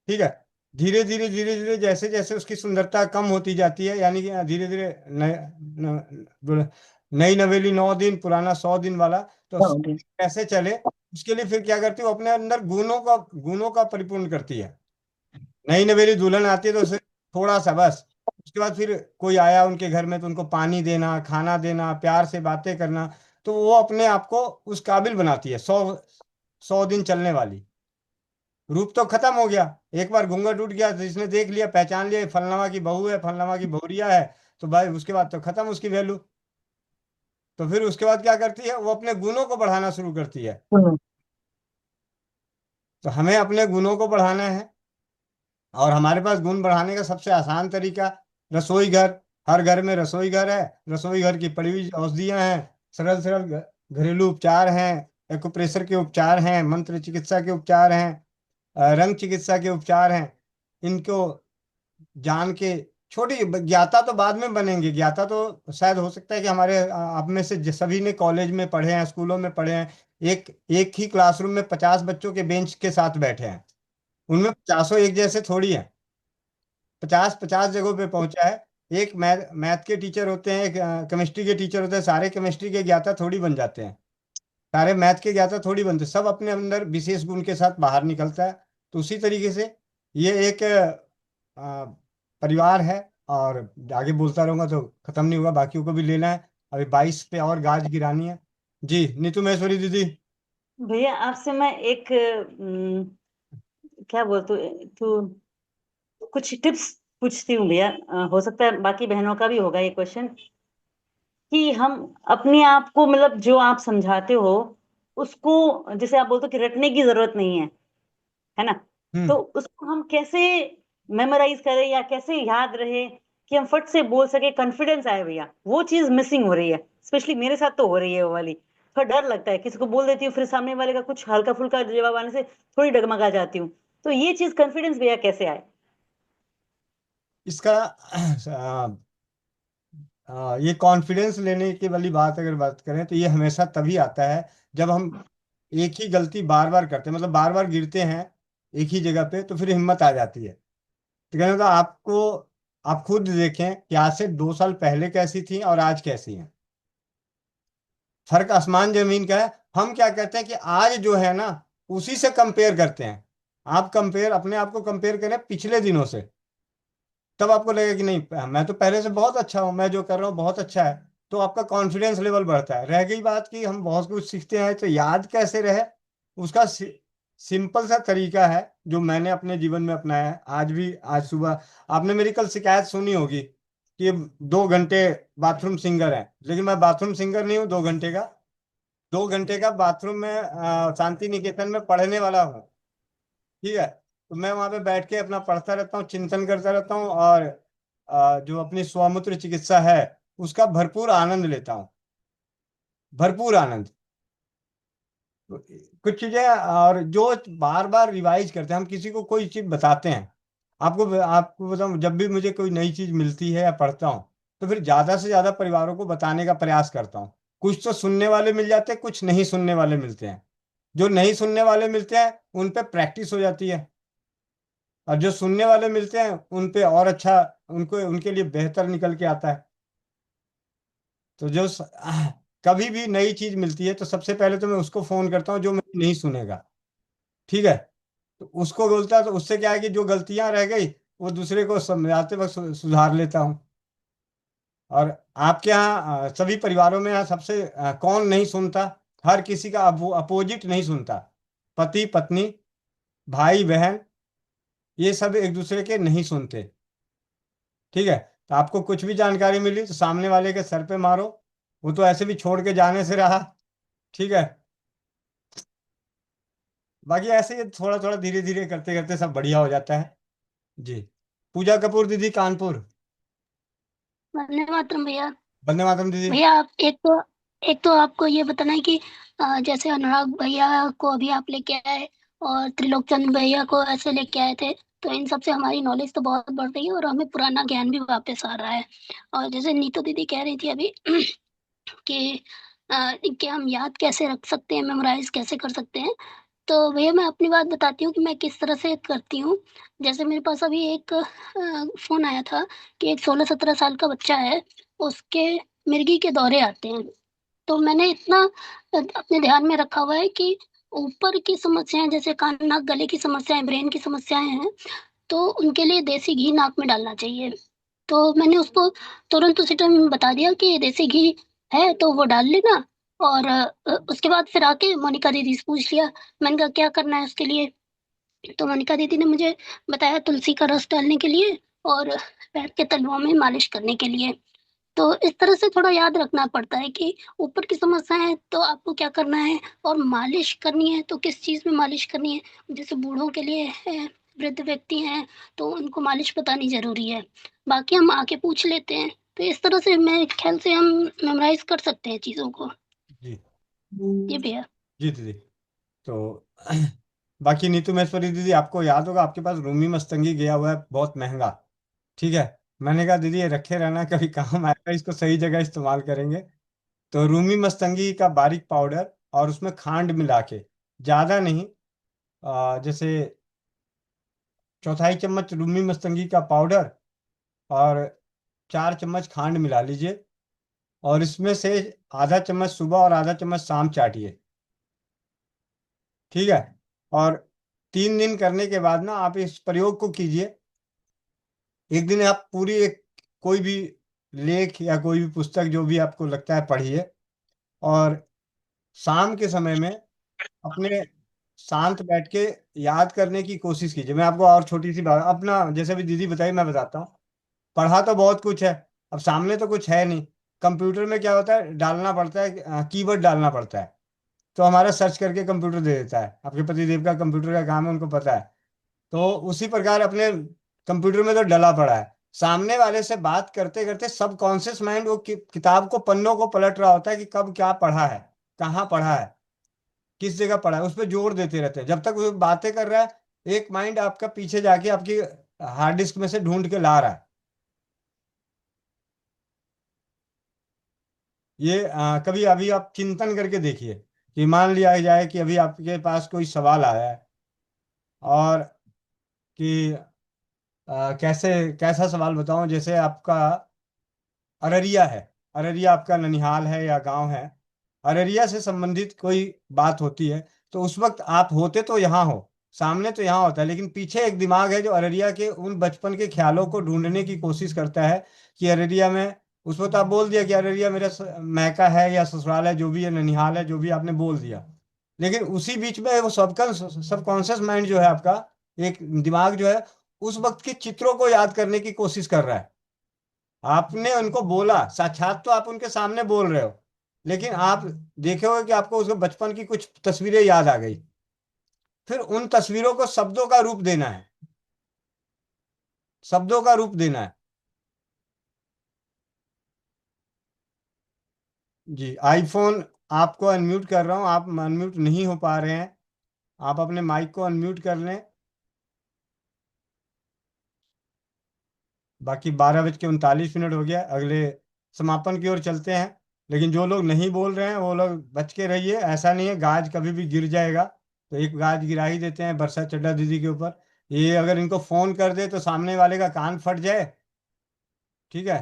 S1: ठीक है। धीरे धीरे धीरे धीरे जैसे जैसे उसकी सुंदरता कम होती जाती है, यानी कि धीरे धीरे नई नवेली 9 दिन, पुराना 100 दिन वाला, तो
S6: हाँ जी।
S1: कैसे चले उसके लिए फिर क्या करती है, वो अपने अंदर गुणों का परिपूर्ण करती है। नई नवेली दुल्हन आती है तो उसे थोड़ा सा बस, उसके बाद फिर कोई आया उनके घर में तो उनको पानी देना, खाना देना, प्यार से बातें करना, तो वो अपने आप को उस काबिल बनाती है। 100 दिन चलने वाली। रूप तो खत्म हो गया, एक बार घूंघट उठ गया तो जिसने देख लिया, पहचान लिया, ये फलनामा की बहू है, फलनामा की बहुरिया है, तो भाई उसके बाद तो खत्म उसकी वैल्यू। तो फिर उसके बाद क्या करती है, वो अपने गुणों को बढ़ाना शुरू करती है। तो हमें अपने गुणों को बढ़ाना है, और हमारे पास गुण बढ़ाने का सबसे आसान तरीका, रसोई घर। हर घर में रसोई घर है, रसोई घर की पड़ी हुई औषधियां हैं, सरल सरल घरेलू उपचार हैं, एक्यूप्रेशर के उपचार हैं, मंत्र चिकित्सा के उपचार हैं, रंग चिकित्सा के उपचार हैं। इनको जान के, छोटी ज्ञाता तो बाद में बनेंगे, ज्ञाता तो शायद हो सकता है कि हमारे आप में से सभी ने कॉलेज में पढ़े हैं, स्कूलों में पढ़े हैं। एक एक ही क्लासरूम में 50 बच्चों के बेंच के साथ बैठे हैं, उनमें 50 एक जैसे थोड़ी हैं, 50-50 जगहों पे पहुंचा है। एक मैथ के टीचर होते हैं, एक केमिस्ट्री के टीचर होते हैं, सारे केमिस्ट्री के ज्ञाता थोड़ी बन जाते हैं, सारे मैथ के ज्ञाता थोड़ी बनते, सब अपने अंदर विशेष गुण के साथ बाहर निकलता है। तो उसी तरीके से ये एक परिवार है। और आगे बोलता रहूंगा तो खत्म नहीं होगा, बाकियों को भी लेना है, अभी 22 पे और गाज गिरानी है। जी नीतू महेश्वरी दीदी।
S23: भैया आपसे मैं एक क्या बोलते तू कुछ टिप्स पूछती हूँ भैया। हो सकता है बाकी बहनों का भी होगा ये क्वेश्चन, कि हम अपने आप को मतलब जो आप समझाते हो उसको, जैसे आप बोलते हो कि रटने की जरूरत नहीं है, है ना, तो उसको हम कैसे मेमोराइज करें या कैसे याद रहे कि हम फट से बोल सके, कॉन्फिडेंस आए भैया, वो चीज मिसिंग हो रही है। स्पेशली मेरे साथ तो हो रही है वो वाली। थोड़ा डर लगता है, किसी को बोल देती हूँ फिर सामने वाले का कुछ हल्का फुल्का जवाब आने से थोड़ी डगमगा जाती हूँ। तो ये चीज कॉन्फिडेंस भैया कैसे आए?
S1: इसका ये कॉन्फिडेंस लेने की वाली बात अगर बात करें तो ये हमेशा तभी आता है जब हम एक ही गलती बार बार करते हैं, मतलब बार बार गिरते हैं एक ही जगह पे, तो फिर हिम्मत आ जाती है। तो कहने का आपको, आप खुद देखें कि आज से 2 साल पहले कैसी थी और आज कैसी हैं। फर्क आसमान जमीन का है। हम क्या कहते हैं कि आज जो है ना उसी से कंपेयर करते हैं। आप कंपेयर, अपने आप को कंपेयर करें पिछले दिनों से, तब आपको लगेगा कि नहीं मैं तो पहले से बहुत अच्छा हूँ, मैं जो कर रहा हूँ बहुत अच्छा है। तो आपका कॉन्फिडेंस लेवल बढ़ता है। रह गई बात कि हम बहुत कुछ सीखते हैं तो याद कैसे रहे, उसका सिंपल सा तरीका है जो मैंने अपने जीवन में अपनाया है। आज भी, आज सुबह आपने मेरी कल शिकायत सुनी होगी कि 2 घंटे बाथरूम सिंगर है, लेकिन मैं बाथरूम सिंगर नहीं हूँ 2 घंटे का। 2 घंटे का बाथरूम में शांति निकेतन में पढ़ने वाला हूँ। ठीक है, तो मैं वहां पे बैठ के अपना पढ़ता रहता हूँ, चिंतन करता रहता हूँ, और जो अपनी स्वमूत्र चिकित्सा है उसका भरपूर आनंद लेता हूँ, भरपूर आनंद। कुछ चीजें और जो बार बार रिवाइज करते हैं, हम किसी को कोई चीज बताते हैं, आपको आपको बताऊं, जब भी मुझे कोई नई चीज मिलती है या पढ़ता हूँ तो फिर ज्यादा से ज्यादा परिवारों को बताने का प्रयास करता हूँ। कुछ तो सुनने वाले मिल जाते हैं, कुछ नहीं सुनने वाले मिलते हैं। जो नहीं सुनने वाले मिलते हैं उन पे प्रैक्टिस हो जाती है, और जो सुनने वाले मिलते हैं उन पे और अच्छा, उनको उनके लिए बेहतर निकल के आता है। तो कभी भी नई चीज मिलती है तो सबसे पहले तो मैं उसको फोन करता हूँ जो मेरी नहीं सुनेगा। ठीक है, तो उसको बोलता है, तो उससे क्या है कि जो गलतियां रह गई वो दूसरे को समझाते वक्त सुधार लेता हूँ। और आपके यहाँ सभी परिवारों में यहाँ सबसे कौन नहीं सुनता? हर किसी का अपोजिट नहीं सुनता। पति पत्नी, भाई बहन, ये सब एक दूसरे के नहीं सुनते। ठीक है, तो आपको कुछ भी जानकारी मिली तो सामने वाले के सर पे मारो, वो तो ऐसे भी छोड़ के जाने से रहा। ठीक है, बाकी ऐसे ही थोड़ा थोड़ा धीरे धीरे करते करते सब बढ़िया हो जाता है। जी। पूजा कपूर दीदी, कानपुर।
S7: वंदे मातरम भैया।
S1: वंदे मातरम दीदी।
S7: भैया आप एक तो आपको ये बताना है कि जैसे अनुराग भैया को अभी आप लेके आए और त्रिलोकचंद भैया को ऐसे लेके आए थे, तो इन सब से हमारी नॉलेज तो बहुत बढ़ रही है और हमें पुराना ज्ञान भी वापस आ रहा है। और जैसे नीतू दीदी कह रही थी अभी कि कि हम याद कैसे रख सकते हैं, मेमोराइज कैसे कर सकते हैं। तो भैया मैं अपनी बात बताती हूँ कि मैं किस तरह से करती हूँ। जैसे मेरे पास अभी एक फोन आया था कि एक 16-17 साल का बच्चा है, उसके मिर्गी के दौरे आते हैं। तो मैंने इतना अपने ध्यान में रखा हुआ है कि ऊपर की समस्याएं जैसे कान नाक गले की समस्याएं, ब्रेन की समस्याएं हैं, तो उनके लिए देसी घी नाक में डालना चाहिए। तो मैंने उसको तुरंत उसी टाइम बता दिया कि देसी घी है तो वो डाल लेना। और उसके बाद फिर आके मोनिका दीदी से पूछ लिया। मैंने कहा क्या करना है उसके लिए, तो मोनिका दीदी ने मुझे बताया तुलसी का रस डालने के लिए और पैर के तलुओं में मालिश करने के लिए। तो इस तरह से थोड़ा याद रखना पड़ता है कि ऊपर की समस्या है तो आपको क्या करना है, और मालिश करनी है तो किस चीज़ में मालिश करनी है। जैसे बूढ़ों के लिए है, वृद्ध व्यक्ति हैं, तो उनको मालिश बतानी जरूरी है। बाकी हम आके पूछ लेते हैं। तो इस तरह से मेरे ख्याल से हम मेमोराइज कर सकते हैं चीज़ों को।
S1: जी
S7: जी भैया।
S1: जी दीदी। तो बाकी नीतू महेश्वरी दीदी, आपको याद होगा आपके पास रूमी मस्तंगी गया हुआ है बहुत महंगा। ठीक है, मैंने कहा दीदी ये रखे रहना, कभी काम आएगा, इसको सही जगह इस्तेमाल करेंगे। तो रूमी मस्तंगी का बारीक पाउडर और उसमें खांड मिला के, ज़्यादा नहीं, जैसे चौथाई चम्मच रूमी मस्तंगी का पाउडर और 4 चम्मच खांड मिला लीजिए, और इसमें से आधा चम्मच सुबह और आधा चम्मच शाम चाटिए। ठीक है, और 3 दिन करने के बाद ना आप इस प्रयोग को कीजिए। एक दिन आप पूरी एक कोई भी लेख या कोई भी पुस्तक जो भी आपको लगता है पढ़िए, और शाम के समय में अपने शांत बैठ के याद करने की कोशिश कीजिए। मैं आपको और छोटी सी बात, अपना जैसे भी दीदी बताई मैं बताता हूँ। पढ़ा तो बहुत कुछ है, अब सामने तो कुछ है नहीं। कंप्यूटर में क्या होता है, डालना पड़ता है, कीवर्ड डालना पड़ता है, तो हमारा सर्च करके कंप्यूटर दे देता है। आपके पतिदेव का कंप्यूटर का काम है, उनको पता है। तो उसी प्रकार अपने कंप्यूटर में तो डला पड़ा है। सामने वाले से बात करते करते सबकॉन्शियस माइंड वो किताब को, पन्नों को पलट रहा होता है कि कब क्या पढ़ा है, कहाँ पढ़ा है, किस जगह पढ़ा है, उस पर जोर देते रहते हैं। जब तक वो बातें कर रहा है, एक माइंड आपका पीछे जाके आपकी हार्ड डिस्क में से ढूंढ के ला रहा है। ये कभी अभी आप चिंतन करके देखिए कि मान लिया जाए कि अभी आपके पास कोई सवाल आया है, और कि कैसे, कैसा सवाल बताऊं, जैसे आपका अररिया है, अररिया आपका ननिहाल है या गांव है, अररिया से संबंधित कोई बात होती है, तो उस वक्त आप होते तो यहाँ हो, सामने तो यहाँ होता है, लेकिन पीछे एक दिमाग है जो अररिया के उन बचपन के ख्यालों को ढूंढने की कोशिश करता है कि अररिया में, उस वक्त आप बोल दिया कि अररिया मेरा मैका है या ससुराल है, जो भी है, ननिहाल है, जो भी आपने बोल दिया, लेकिन उसी बीच में वो सबकॉन्शियस माइंड जो है आपका, एक दिमाग जो है, उस वक्त के चित्रों को याद करने की कोशिश कर रहा है। आपने उनको बोला, साक्षात तो आप उनके सामने बोल रहे हो, लेकिन आप देखे हो कि आपको उसके बचपन की कुछ तस्वीरें याद आ गई, फिर उन तस्वीरों को शब्दों का रूप देना है, शब्दों का रूप देना है। जी, आईफोन आपको अनम्यूट कर रहा हूं, आप अनम्यूट नहीं हो पा रहे हैं, आप अपने माइक को अनम्यूट कर लें। बाकी 12:39 हो गया, अगले समापन की ओर चलते हैं। लेकिन जो लोग नहीं बोल रहे हैं वो लोग बच के रहिए, ऐसा नहीं है, गाज कभी भी गिर जाएगा, तो एक गाज गिरा ही देते हैं बरसा चड्डा दीदी के ऊपर। ये अगर इनको फोन कर दे तो सामने वाले का कान फट जाए, ठीक है,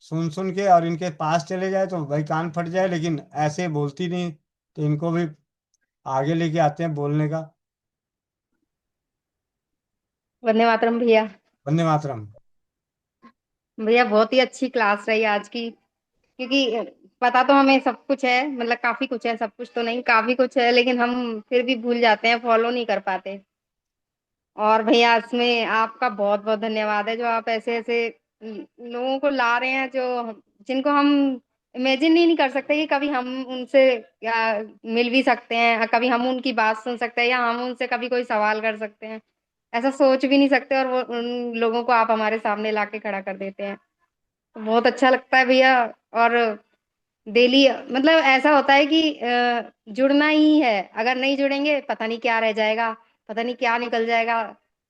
S1: सुन सुन के, और इनके पास चले जाए तो भाई कान फट जाए, लेकिन ऐसे बोलती नहीं, तो इनको भी आगे लेके आते हैं बोलने का।
S8: वंदे मातरम भैया।
S1: वंदे मातरम।
S8: भैया बहुत ही अच्छी क्लास रही आज की, क्योंकि पता तो हमें सब कुछ है, मतलब काफी कुछ है, सब कुछ तो नहीं, काफी कुछ है, लेकिन हम फिर भी भूल जाते हैं, फॉलो नहीं कर पाते। और भैया इसमें आपका बहुत बहुत धन्यवाद है, जो आप ऐसे ऐसे लोगों को ला रहे हैं, जो जिनको हम इमेजिन ही नहीं कर सकते कि कभी हम उनसे मिल भी सकते हैं, कभी हम उनकी बात सुन सकते हैं, या हम उनसे कभी कोई सवाल कर सकते हैं, ऐसा सोच भी नहीं सकते, और वो उन लोगों को आप हमारे सामने लाके खड़ा कर देते हैं। तो बहुत अच्छा लगता है भैया। और डेली मतलब ऐसा होता है कि जुड़ना ही है, अगर नहीं जुड़ेंगे पता नहीं क्या रह जाएगा, पता नहीं क्या निकल जाएगा।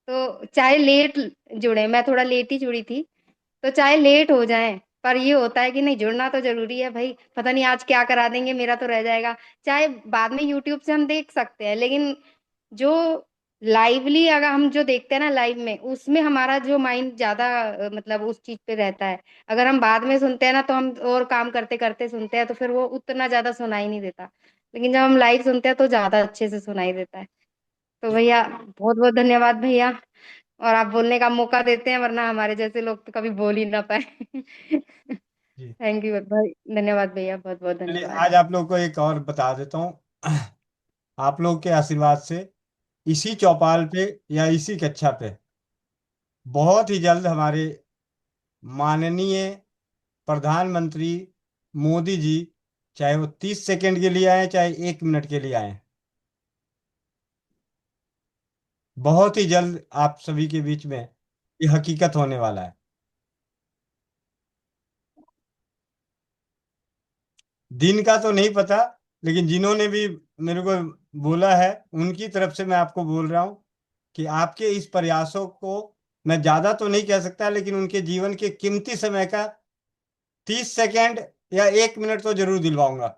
S8: तो चाहे लेट जुड़े, मैं थोड़ा लेट ही जुड़ी थी, तो चाहे लेट हो जाए, पर ये होता है कि नहीं, जुड़ना तो जरूरी है भाई, पता नहीं आज क्या करा देंगे, मेरा तो रह जाएगा। चाहे बाद में यूट्यूब से हम देख सकते हैं, लेकिन जो लाइवली अगर हम जो देखते हैं ना लाइव में, उसमें हमारा जो माइंड ज्यादा मतलब उस चीज पे रहता है। अगर हम बाद में सुनते हैं ना, तो हम और काम करते करते सुनते हैं, तो फिर वो उतना ज्यादा सुनाई नहीं देता, लेकिन जब हम लाइव सुनते हैं तो ज्यादा अच्छे से सुनाई देता है। तो भैया बहुत बहुत धन्यवाद भैया, और आप बोलने का मौका देते हैं, वरना हमारे जैसे लोग तो कभी बोल ही ना पाए।
S1: जी,
S8: थैंक यू भाई, धन्यवाद भैया, बहुत बहुत
S1: चलिए
S8: धन्यवाद।
S1: आज आप लोग को एक और बता देता हूँ। आप लोग के आशीर्वाद से इसी चौपाल पे या इसी कक्षा पे बहुत ही जल्द हमारे माननीय प्रधानमंत्री मोदी जी, चाहे वो 30 सेकंड के लिए आए, चाहे 1 मिनट के लिए आए, बहुत ही जल्द आप सभी के बीच में ये हकीकत होने वाला है। दिन का तो नहीं पता, लेकिन जिन्होंने भी मेरे को बोला है उनकी तरफ से मैं आपको बोल रहा हूँ कि आपके इस प्रयासों को मैं ज्यादा तो नहीं कह सकता, लेकिन उनके जीवन के कीमती समय का 30 सेकंड या 1 मिनट तो जरूर दिलवाऊंगा।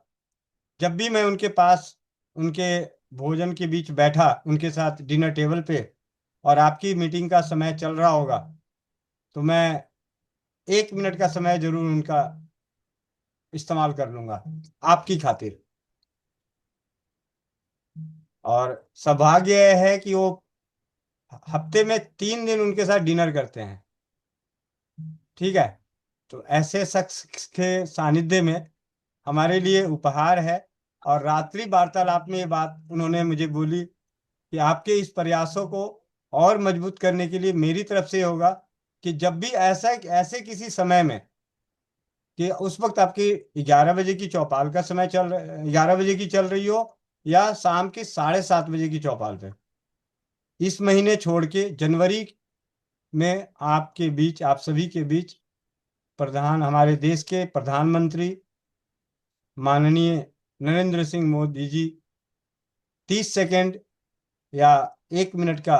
S1: जब भी मैं उनके पास, उनके भोजन के बीच बैठा, उनके साथ डिनर टेबल पे, और आपकी मीटिंग का समय चल रहा होगा, तो मैं 1 मिनट का समय जरूर उनका इस्तेमाल कर लूंगा आपकी खातिर। और सौभाग्य है कि वो हफ्ते में 3 दिन उनके साथ डिनर करते हैं, ठीक है, तो ऐसे शख्स के सानिध्य में हमारे लिए उपहार है। और रात्रि वार्तालाप में ये बात उन्होंने मुझे बोली कि आपके इस प्रयासों को और मजबूत करने के लिए मेरी तरफ से होगा कि जब भी ऐसा ऐसे किसी समय में, कि उस वक्त आपकी 11 बजे की चौपाल का समय 11 बजे की चल रही हो, या शाम के 7:30 बजे की चौपाल पे, इस महीने छोड़ के जनवरी में आपके बीच, आप सभी के बीच हमारे देश के प्रधानमंत्री माननीय नरेंद्र सिंह मोदी जी 30 सेकंड या 1 मिनट का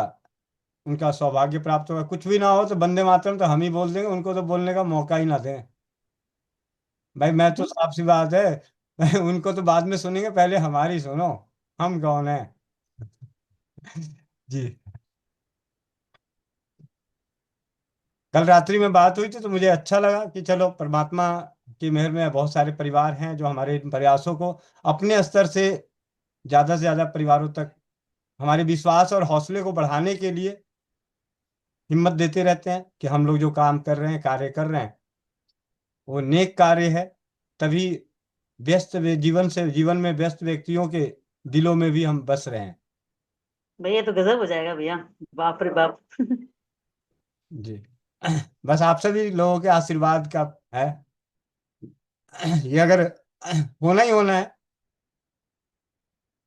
S1: उनका सौभाग्य प्राप्त होगा। कुछ भी ना हो तो वंदे मातरम तो हम ही बोल देंगे, उनको तो बोलने का मौका ही ना दें। भाई मैं तो साफ सी बात है उनको तो बाद में सुनेंगे, पहले हमारी सुनो, हम कौन है। जी, कल रात्रि में बात हुई थी तो मुझे अच्छा लगा कि चलो परमात्मा की मेहर में बहुत सारे परिवार हैं जो हमारे इन प्रयासों को अपने स्तर से ज्यादा परिवारों तक हमारे विश्वास और हौसले को बढ़ाने के लिए हिम्मत देते रहते हैं कि हम लोग जो काम कर रहे हैं, कार्य कर रहे हैं, वो नेक कार्य है। तभी जीवन में व्यस्त व्यक्तियों के दिलों में भी हम बस रहे हैं।
S23: भैया तो गजब हो जाएगा भैया, बाप रे बाप।
S1: जी, बस आप सभी लोगों के आशीर्वाद का है ये, अगर होना ही होना है।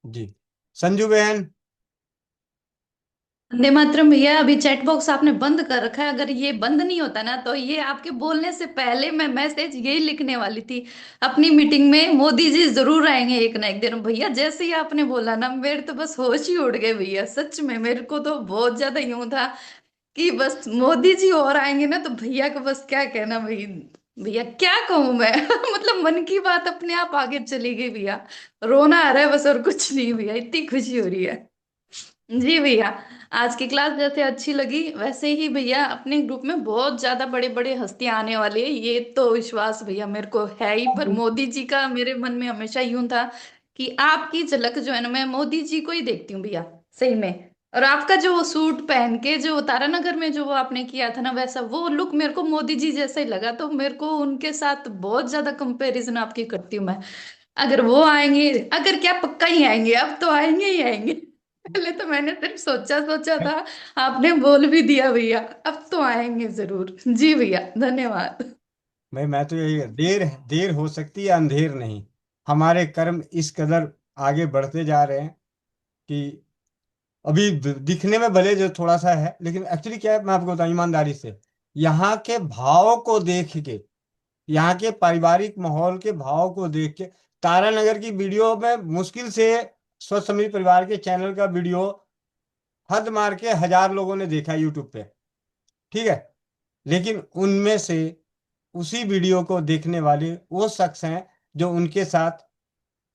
S1: जी, संजू बहन।
S3: वंदे मातरम भैया, अभी चैट बॉक्स आपने बंद कर रखा है। अगर ये बंद नहीं होता ना तो ये आपके बोलने से पहले मैं मैसेज यही लिखने वाली थी, अपनी मीटिंग में मोदी जी जरूर आएंगे एक ना एक दिन। भैया जैसे ही आपने बोला ना, मेरे तो बस होश ही उड़ गए भैया। सच में मेरे को तो बहुत ज्यादा यूं था कि बस मोदी जी और आएंगे ना तो भैया को बस क्या कहना भाई। भैया क्या कहूं मैं मतलब मन की बात अपने आप आगे चली गई भैया। रोना आ रहा है बस, और कुछ नहीं भैया, इतनी खुशी हो रही है। जी भैया, आज की क्लास जैसे अच्छी लगी वैसे ही भैया अपने ग्रुप में बहुत ज्यादा बड़े बड़े हस्तियां आने वाली है, ये तो विश्वास भैया मेरे को है ही। पर मोदी जी का मेरे मन में हमेशा यूं था कि आपकी झलक जो है ना, मैं मोदी जी को ही देखती हूँ भैया, सही में। और आपका जो वो सूट पहन के जो तारानगर में जो वो आपने किया था ना, वैसा वो लुक मेरे को मोदी जी जैसा ही लगा। तो मेरे को उनके साथ बहुत ज्यादा कंपैरिजन आपकी करती हूँ मैं। अगर वो आएंगे, अगर क्या पक्का ही आएंगे, अब तो आएंगे ही आएंगे। पहले तो मैंने सिर्फ सोचा सोचा था, आपने बोल भी दिया भैया, अब तो आएंगे जरूर। जी भैया, धन्यवाद।
S1: भाई मैं तो यही, देर देर हो सकती है, अंधेर नहीं। हमारे कर्म इस कदर आगे बढ़ते जा रहे हैं कि अभी दिखने में भले जो थोड़ा सा है, लेकिन एक्चुअली क्या है मैं आपको बताऊं ईमानदारी से, यहाँ के भाव को देख के, यहाँ के पारिवारिक माहौल के भाव को देख के, तारानगर की वीडियो में मुश्किल से स्वस्थ समृद्ध परिवार के चैनल का वीडियो हद मार के 1000 लोगों ने देखा यूट्यूब पे, ठीक है। लेकिन उनमें से उसी वीडियो को देखने वाले वो शख्स हैं जो उनके साथ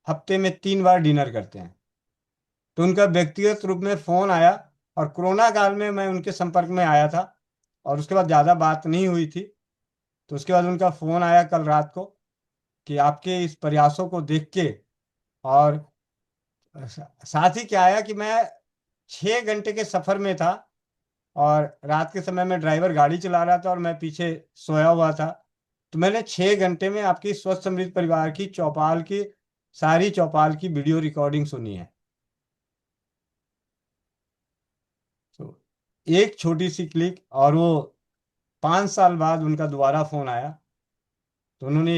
S1: हफ्ते में 3 बार डिनर करते हैं। तो उनका व्यक्तिगत रूप में फोन आया, और कोरोना काल में मैं उनके संपर्क में आया था और उसके बाद ज़्यादा बात नहीं हुई थी। तो उसके बाद उनका फोन आया कल रात को कि आपके इस प्रयासों को देख के, और साथ ही क्या आया कि मैं 6 घंटे के सफर में था और रात के समय में ड्राइवर गाड़ी चला रहा था और मैं पीछे सोया हुआ था। तो मैंने 6 घंटे में आपकी स्वस्थ समृद्ध परिवार की सारी चौपाल की वीडियो रिकॉर्डिंग सुनी है। तो एक छोटी सी क्लिक, और वो 5 साल बाद उनका दोबारा फोन आया तो उन्होंने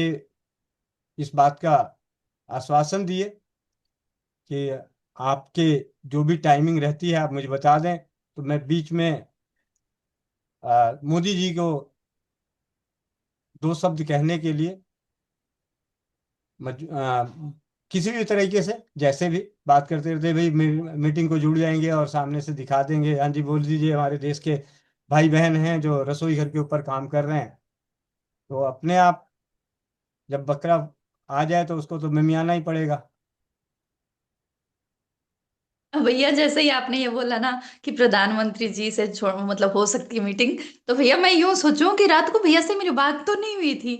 S1: इस बात का आश्वासन दिए कि आपके जो भी टाइमिंग रहती है आप मुझे बता दें, तो मैं बीच में मोदी जी को 2 शब्द कहने के लिए किसी भी तरीके से जैसे भी बात करते रहते, भाई मीटिंग को जुड़ जाएंगे और सामने से दिखा देंगे, हाँ जी बोल दीजिए हमारे देश के भाई बहन हैं जो रसोई घर के ऊपर काम कर रहे हैं। तो अपने आप जब बकरा आ जाए तो उसको तो मिमियाना ही पड़ेगा।
S3: भैया जैसे ही आपने ये बोला ना कि प्रधानमंत्री जी से छोड़ मतलब हो सकती है मीटिंग, तो भैया मैं यूं सोचूं कि रात को भैया से मेरी बात तो नहीं हुई थी,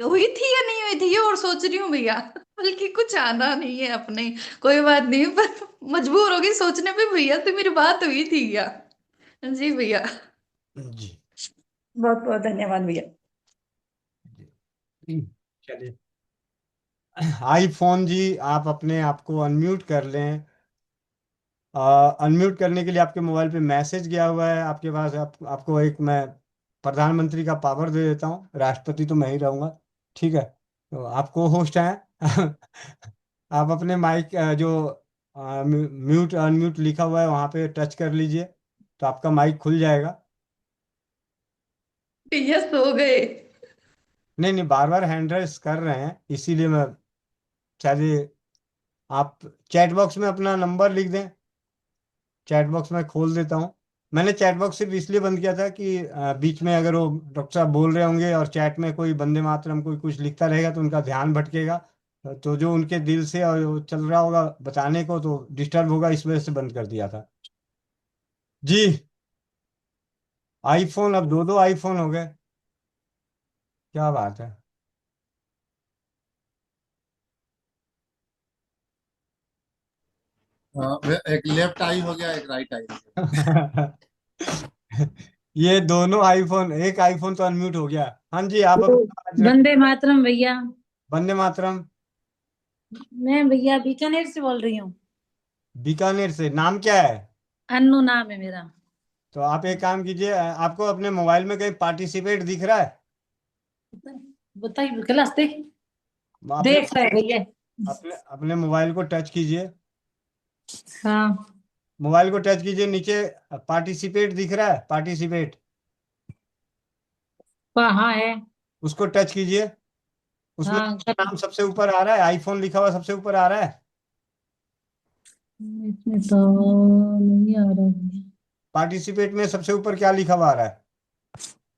S3: हुई थी या नहीं हुई थी ये और सोच रही हूँ भैया। बल्कि कुछ आना नहीं है अपने, कोई बात नहीं, पर मजबूर हो गई सोचने पे भैया से मेरी बात हुई थी क्या। जी भैया,
S1: जी
S3: बहुत बहुत धन्यवाद भैया।
S1: चलिए, आईफोन जी आप अपने आप को अनम्यूट कर लें। अनम्यूट करने के लिए आपके मोबाइल पे मैसेज गया हुआ है आपके पास, आपको एक मैं प्रधानमंत्री का पावर दे देता हूँ, राष्ट्रपति तो मैं ही रहूँगा, ठीक है। तो आपको होस्ट हैं आप अपने माइक जो म्यूट अनम्यूट लिखा हुआ है वहाँ पे टच कर लीजिए तो आपका माइक खुल जाएगा।
S3: ये सो गए।
S1: नहीं नहीं, बार बार हैंड रेस कर रहे हैं, इसीलिए मैं शायद आप चैट बॉक्स में अपना नंबर लिख दें। चैट बॉक्स में खोल देता हूँ। मैंने चैट बॉक्स सिर्फ इसलिए बंद किया था कि बीच में अगर वो डॉक्टर साहब बोल रहे होंगे और चैट में कोई वंदे मातरम कोई कुछ लिखता रहेगा तो उनका ध्यान भटकेगा, तो जो उनके दिल से और वो चल रहा होगा बताने को तो डिस्टर्ब होगा, इस वजह से बंद कर दिया था जी। आईफोन, अब दो दो आईफोन हो गए, क्या बात है।
S9: एक लेफ्ट आई हो गया, एक राइट आई हो गया।
S1: ये दोनों आईफोन, एक आईफोन तो अनम्यूट हो गया। हाँ जी, आप
S13: तो
S1: अपना आवाज रख।
S13: वंदे मातरम भैया।
S1: वंदे मातरम।
S13: मैं भैया बीकानेर से बोल रही हूँ।
S1: बीकानेर से, नाम क्या है?
S13: अन्नू नाम है मेरा।
S1: तो आप एक काम कीजिए, आपको अपने मोबाइल में कहीं पार्टिसिपेट दिख रहा है?
S13: बताइए क्लास देख
S1: अपने
S13: देख रहे भैया।
S1: अपने अपने मोबाइल को टच कीजिए।
S13: हाँ
S1: मोबाइल को टच कीजिए, नीचे पार्टिसिपेट दिख रहा है, पार्टिसिपेट,
S13: हाँ है।
S1: उसको टच कीजिए। उसमें
S13: हाँ
S1: नाम सबसे ऊपर आ रहा है, आईफोन लिखा हुआ सबसे ऊपर आ रहा है।
S13: इसमें तो नहीं आ रहा भैया।
S1: पार्टिसिपेट में सबसे ऊपर क्या लिखा हुआ आ रहा है?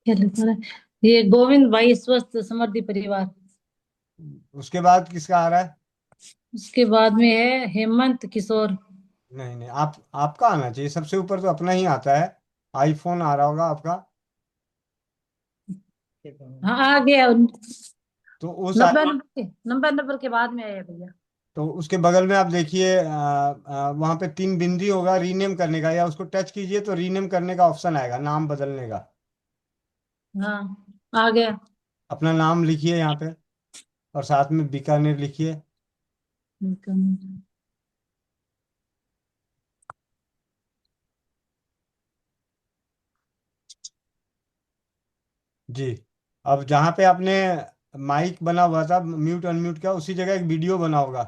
S13: क्या लिखा है? ये गोविंद भाई स्वस्थ समृद्धि परिवार।
S1: उसके बाद किसका आ रहा है?
S13: उसके बाद में है हेमंत किशोर।
S1: नहीं नहीं, आपका आना चाहिए सबसे ऊपर, तो अपना ही आता है। आईफोन आ रहा होगा आपका।
S13: हाँ आ गया।
S1: तो उस
S13: नंबर के बाद में आया भैया।
S1: तो उसके बगल में आप देखिए, वहां पे 3 बिंदी होगा रीनेम करने का, या उसको टच कीजिए तो रीनेम करने का ऑप्शन आएगा, नाम बदलने का।
S13: हाँ आ गया।
S1: अपना नाम लिखिए यहाँ पे और साथ में बीकानेर लिखिए। जी। अब जहाँ पे आपने माइक बना हुआ था म्यूट अनम्यूट का, उसी जगह एक वीडियो बना होगा,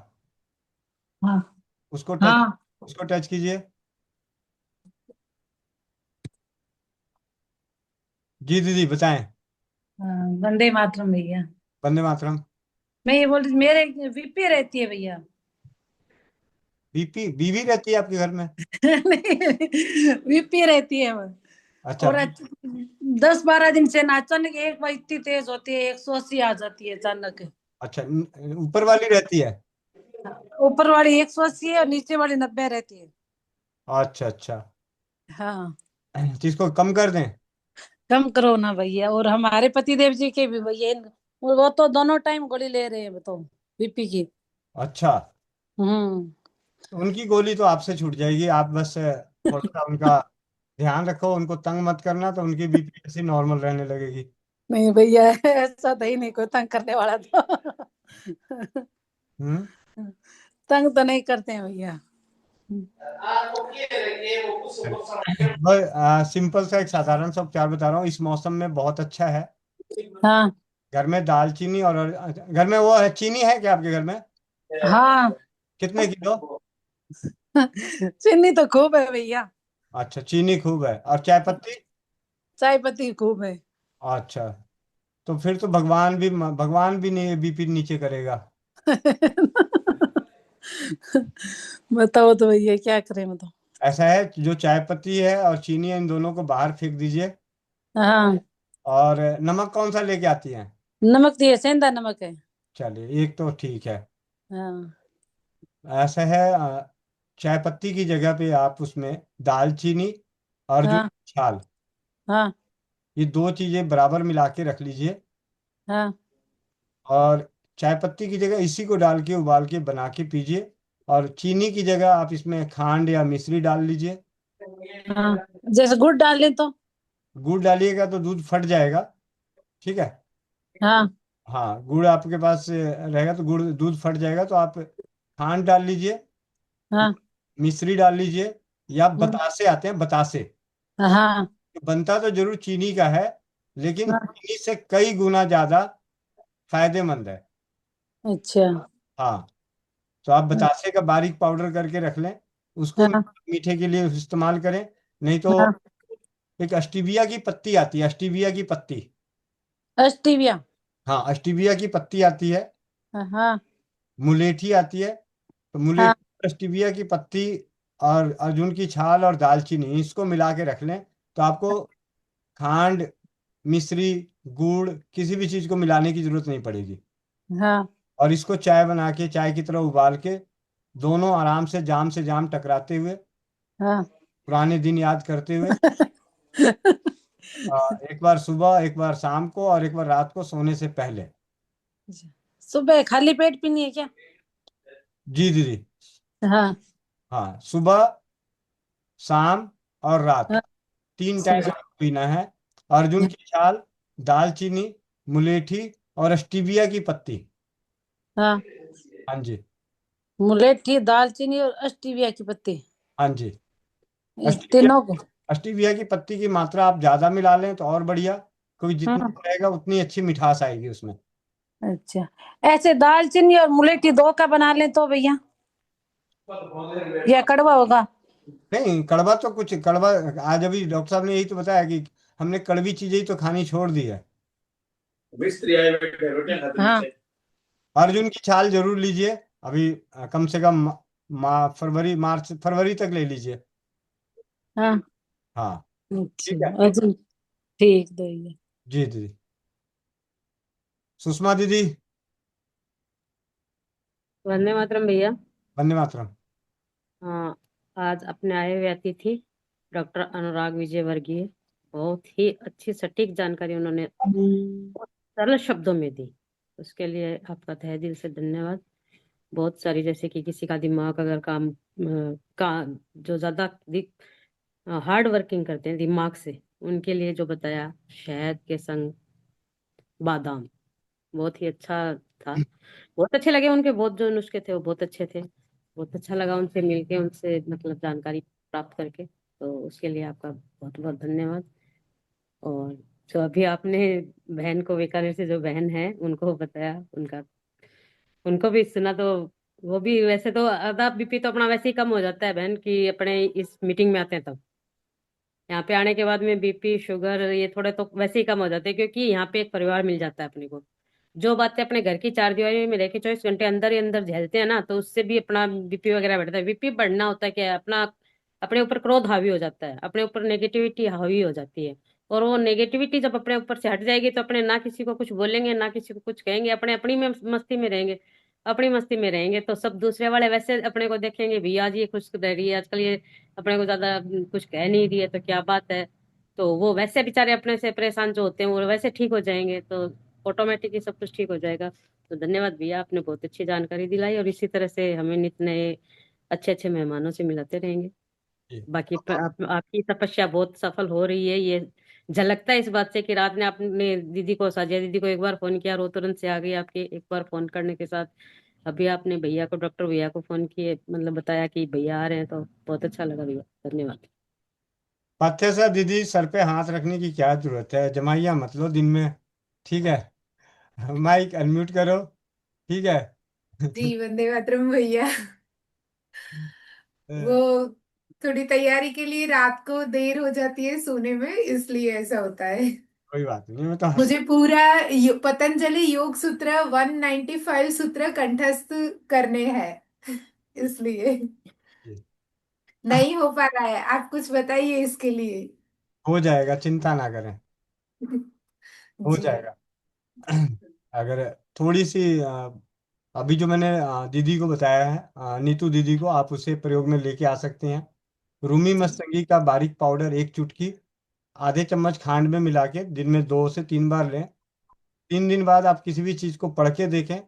S13: हाँ
S1: उसको टच
S13: हाँ
S1: उसको टच कीजिए। जी दीदी बताएं।
S13: हाँ, वंदे मातरम भैया।
S1: वंदे मातरम।
S13: मैं ये बोल रही थी, मेरे वीपी रहती है भैया।
S1: बीपी बीवी रहती है आपके घर में?
S13: नहीं वीपी रहती है वो।
S1: अच्छा।
S13: और 10-12 दिन से ना अचानक एक बार इतनी तेज होती है 180 आ जाती है अचानक।
S1: अच्छा, ऊपर वाली रहती है?
S13: ऊपर वाली 180 है और नीचे वाली 90 रहती है।
S1: अच्छा अच्छा।
S13: हाँ
S1: तो इसको कम कर दें?
S13: कम करो ना भैया। और हमारे पतिदेव जी के भी भैया वो तो दोनों टाइम गोली ले रहे हैं बताओ बीपी की।
S1: अच्छा,
S13: हम्म।
S1: तो उनकी गोली तो आपसे छूट जाएगी, आप बस थोड़ा सा उनका ध्यान रखो, उनको तंग मत करना, तो उनकी बीपी ऐसी नॉर्मल रहने लगेगी।
S13: नहीं भैया ऐसा तो ही नहीं कोई तंग करने वाला तो।
S1: हम्म।
S13: तंग तो नहीं करते हैं भैया।
S1: सिंपल सा एक साधारण सा उपचार बता रहा हूँ, इस मौसम में बहुत अच्छा है।
S13: हाँ
S1: घर में दालचीनी और घर में वो है, चीनी है क्या आपके घर में?
S13: हाँ
S1: कितने किलो?
S13: चीनी तो खूब है भैया।
S1: अच्छा, चीनी खूब है, और चाय पत्ती?
S13: चाय पत्ती खूब है।
S1: अच्छा, तो फिर तो भगवान भी नहीं बीपी नीचे करेगा।
S13: बताओ तो भैया क्या करें बताओ।
S1: ऐसा है, जो चाय पत्ती है और चीनी है, इन दोनों को बाहर फेंक दीजिए।
S13: हाँ
S1: और नमक कौन सा लेके आती हैं?
S13: नमक दिए सेंधा नमक है।
S1: चलिए, एक तो ठीक है।
S13: हाँ
S1: ऐसा है, चाय पत्ती की जगह पे आप उसमें दालचीनी और जो
S13: हाँ
S1: छाल,
S13: हाँ
S1: ये दो चीजें बराबर मिला के रख लीजिए।
S13: हाँ
S1: और चाय पत्ती की जगह इसी को डाल के उबाल के बना के पीजिए। और चीनी की जगह आप इसमें खांड या मिश्री डाल लीजिए।
S13: हाँ जैसे गुड़ डाल लें तो।
S1: गुड़ डालिएगा तो दूध फट जाएगा, ठीक है।
S13: हाँ
S1: हाँ, गुड़ आपके पास रहेगा तो गुड़ दूध फट जाएगा, तो आप खांड डाल लीजिए,
S13: हाँ
S1: मिश्री डाल लीजिए, या बतासे आते हैं, बतासे।
S13: हाँ
S1: बनता तो जरूर चीनी का है, लेकिन
S13: हाँ।
S1: चीनी से कई गुना ज्यादा फायदेमंद है।
S13: अच्छा
S1: हाँ, तो आप बतासे का बारीक पाउडर करके रख लें, उसको
S13: हाँ
S1: मीठे के लिए इस्तेमाल करें। नहीं तो
S13: हाँ
S1: एक स्टीविया की पत्ती आती है, स्टीविया की पत्ती,
S10: स्टीविया।
S1: हाँ, स्टीविया की पत्ती आती है,
S10: हाँ
S1: मुलेठी आती है। तो
S10: हाँ
S1: मुलेठी, स्टीविया की पत्ती और अर्जुन की छाल और दालचीनी, इसको मिला के रख लें। तो आपको खांड, मिश्री, गुड़, किसी भी चीज को मिलाने की जरूरत नहीं पड़ेगी।
S10: हाँ
S1: और इसको चाय बना के, चाय की तरह उबाल के, दोनों आराम से जाम टकराते हुए,
S10: हाँ।
S1: पुराने दिन याद करते हुए, एक बार सुबह, एक बार शाम को, और एक बार रात को सोने से पहले।
S10: सुबह खाली पेट पीनी है क्या?
S1: जी दीदी।
S10: हाँ
S1: हाँ, सुबह, शाम और रात,
S10: हाँ
S1: 3 टाइम आपको पीना है। अर्जुन की छाल, दालचीनी, मुलेठी और स्टीविया की पत्ती।
S10: हाँ।
S1: हाँ जी।
S10: मुलेठी, दालचीनी और स्टीविया की पत्ती,
S1: हाँ जी।
S10: इस तीनों को।
S1: स्टीविया की पत्ती की मात्रा आप ज्यादा मिला लें तो और बढ़िया, क्योंकि जितना
S10: हाँ
S1: रहेगा उतनी अच्छी मिठास आएगी उसमें।
S10: अच्छा, ऐसे दालचीनी और मुलेठी 2 का बना लें तो भैया, या कड़वा होगा?
S1: नहीं, कड़वा तो कुछ कड़वा, आज अभी डॉक्टर साहब ने यही तो बताया कि हमने कड़वी चीजें ही तो खानी छोड़ दी है।
S10: हाँ
S1: अर्जुन की छाल जरूर लीजिए। अभी कम से कम फरवरी, मार्च, फरवरी तक ले लीजिए।
S10: हाँ।
S1: हाँ, ठीक है।
S10: अच्छा अर्जुन, ठीक भैया।
S1: जी दीदी। सुषमा दीदी।
S21: वंदे मातरम भैया।
S1: वंदे मातरम।
S21: हाँ, आज अपने आए हुए अतिथि डॉक्टर अनुराग विजय वर्गीय, बहुत ही अच्छी सटीक जानकारी उन्होंने बहुत सरल शब्दों में दी, उसके लिए आपका तहे दिल से धन्यवाद। बहुत सारी, जैसे कि किसी का दिमाग अगर जो ज्यादा हार्ड वर्किंग करते हैं दिमाग से, उनके लिए जो बताया शहद के संग बादाम, बहुत ही अच्छा था। बहुत अच्छे लगे उनके, बहुत जो नुस्खे थे वो बहुत अच्छे थे। बहुत अच्छा लगा उनसे मिलके, उनसे मतलब जानकारी प्राप्त करके, तो उसके लिए आपका बहुत बहुत धन्यवाद। और जो अभी आपने बहन को, बीकानेर से जो बहन है उनको बताया, उनको भी सुना, तो वो भी, वैसे तो आधा बीपी तो अपना वैसे ही कम हो जाता है बहन की, अपने इस मीटिंग में आते हैं तब। यहाँ पे आने के बाद में बीपी शुगर ये थोड़े तो वैसे ही कम हो जाते हैं, क्योंकि यहाँ पे एक परिवार मिल जाता है अपने को। जो बातें अपने घर की 4 दीवारी में रह के 24 घंटे अंदर ही अंदर झेलते हैं ना, तो उससे भी अपना बीपी वगैरह बढ़ता है। बीपी बढ़ना होता है क्या, अपना अपने ऊपर क्रोध हावी हो जाता है, अपने ऊपर नेगेटिविटी हावी हो जाती है। और वो नेगेटिविटी जब अपने ऊपर से हट जाएगी तो अपने ना किसी को कुछ बोलेंगे, ना किसी को कुछ कहेंगे, अपने अपनी में मस्ती में रहेंगे। अपनी मस्ती में रहेंगे तो सब दूसरे वाले वैसे अपने को देखेंगे, भी आज ये खुश रह रही है, आजकल ये अपने को ज्यादा कुछ कह नहीं रही है, तो क्या बात है। तो वो वैसे बेचारे अपने से परेशान जो होते हैं वो वैसे ठीक हो जाएंगे, तो ऑटोमेटिकली सब कुछ ठीक हो जाएगा। तो धन्यवाद भैया, आपने बहुत अच्छी जानकारी दिलाई, और इसी तरह से हमें नित्य नए अच्छे अच्छे मेहमानों से मिलाते रहेंगे। बाकी आपकी तपस्या बहुत सफल हो रही है, ये झलकता है इस बात से कि रात ने आपने दीदी को, साजिया दीदी को एक बार फोन किया, रो तुरंत से आ गई आपके एक बार फोन करने के साथ। अभी आपने भैया को, डॉक्टर भैया को फोन किए, मतलब बताया कि भैया आ रहे हैं, तो बहुत अच्छा लगा भैया, धन्यवाद।
S1: पथ्य से दीदी, सर पे हाथ रखने की क्या जरूरत है, जमाइया मत लो दिन में, ठीक है। माइक अनम्यूट करो, ठीक है।
S11: जी वंदे मातरम भैया। वो थोड़ी तैयारी के लिए रात को देर हो जाती है सोने में, इसलिए ऐसा होता है।
S1: कोई बात नहीं, मैं तो
S11: मुझे पूरा पतंजलि योग सूत्र 195 सूत्र कंठस्थ करने हैं, इसलिए नहीं हो पा रहा है। आप कुछ बताइए इसके लिए।
S1: हो जाएगा, चिंता ना करें, हो
S11: जी
S1: जाएगा। अगर थोड़ी सी अभी जो मैंने दीदी को बताया है, नीतू दीदी को, आप उसे प्रयोग में लेके आ सकते हैं। रूमी मस्तंगी का बारीक पाउडर 1 चुटकी आधे चम्मच खांड में मिला के दिन में 2 से 3 बार लें। 3 दिन बाद आप किसी भी चीज को पढ़ के देखें,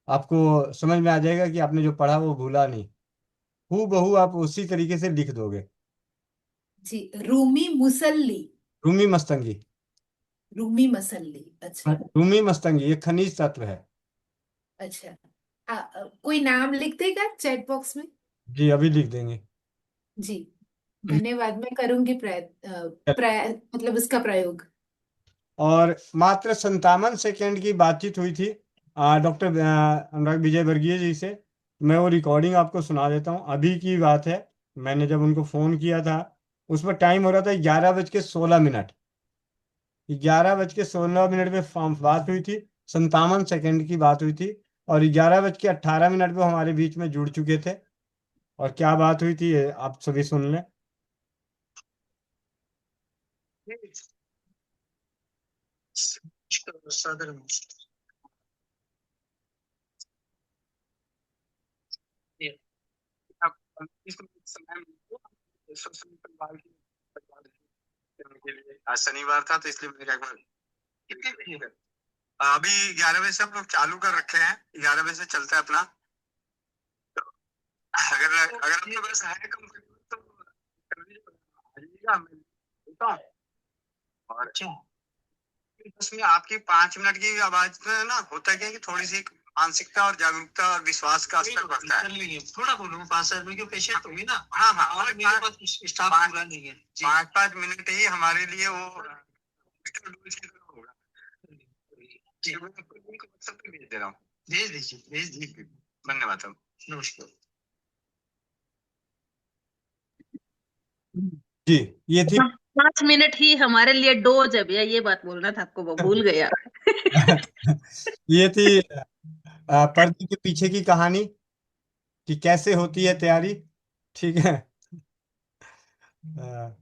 S1: आपको समझ में आ जाएगा कि आपने जो पढ़ा वो भूला नहीं, हूबहू बहू आप उसी तरीके से लिख दोगे।
S11: जी। रूमी मुसल्ली।
S1: रूमी मस्तंगी।
S11: रूमी मसल्ली, अच्छा।
S1: रूमी मस्तंगी ये खनिज तत्व है।
S11: अच्छा, कोई नाम लिख देगा चैट बॉक्स में?
S1: जी अभी लिख देंगे।
S11: जी धन्यवाद, मैं करूंगी मतलब उसका प्रयोग।
S1: और मात्र 57 सेकेंड की बातचीत हुई थी डॉक्टर अनुराग विजय वर्गीय जी से। मैं वो रिकॉर्डिंग आपको सुना देता हूँ, अभी की बात है। मैंने जब उनको फ़ोन किया था, उस पर टाइम हो रहा था 11:16 11:16 में बात हुई थी, 57 सेकंड की बात हुई थी, और 11:18 पे हमारे बीच में जुड़ चुके थे। और क्या बात हुई थी ये आप सभी सुन लें।
S12: आज शनिवार था तो इसलिए मैंने कहा कितने बजे है? अभी 11 बजे से हम लोग चालू कर रखे हैं, 11 बजे से चलता है अपना। अगर अगर अपने पास है कम तो कर लीजिएगा, मैं बोलता हूँ। और इसमें आपकी 5 मिनट की आवाज में ना होता क्या है कि थोड़ी सी मानसिकता और जागरूकता और विश्वास का स्तर बढ़ता है। थोड़ा बोलूँ 5-7 मिनट की पेशेंट होगी ना। हाँ हाँ, और मेरे पास स्टाफ पूरा नहीं है। 5-5 मिनट ही हमारे लिए वो डोज की तरह होगा। जी, मैं आपको लिंक व्हाट्सएप पे भेज दे रहा हूँ, भेज दीजिए। धन्यवाद साहब, नमस्कार
S1: जी। ये थी
S6: 5 मिनट ही हमारे लिए डोज है भैया, ये बात बोलना था आपको, वो भूल गया।
S1: ये थी पर्दे के पीछे की कहानी कि कैसे होती है तैयारी। ठीक है। अ,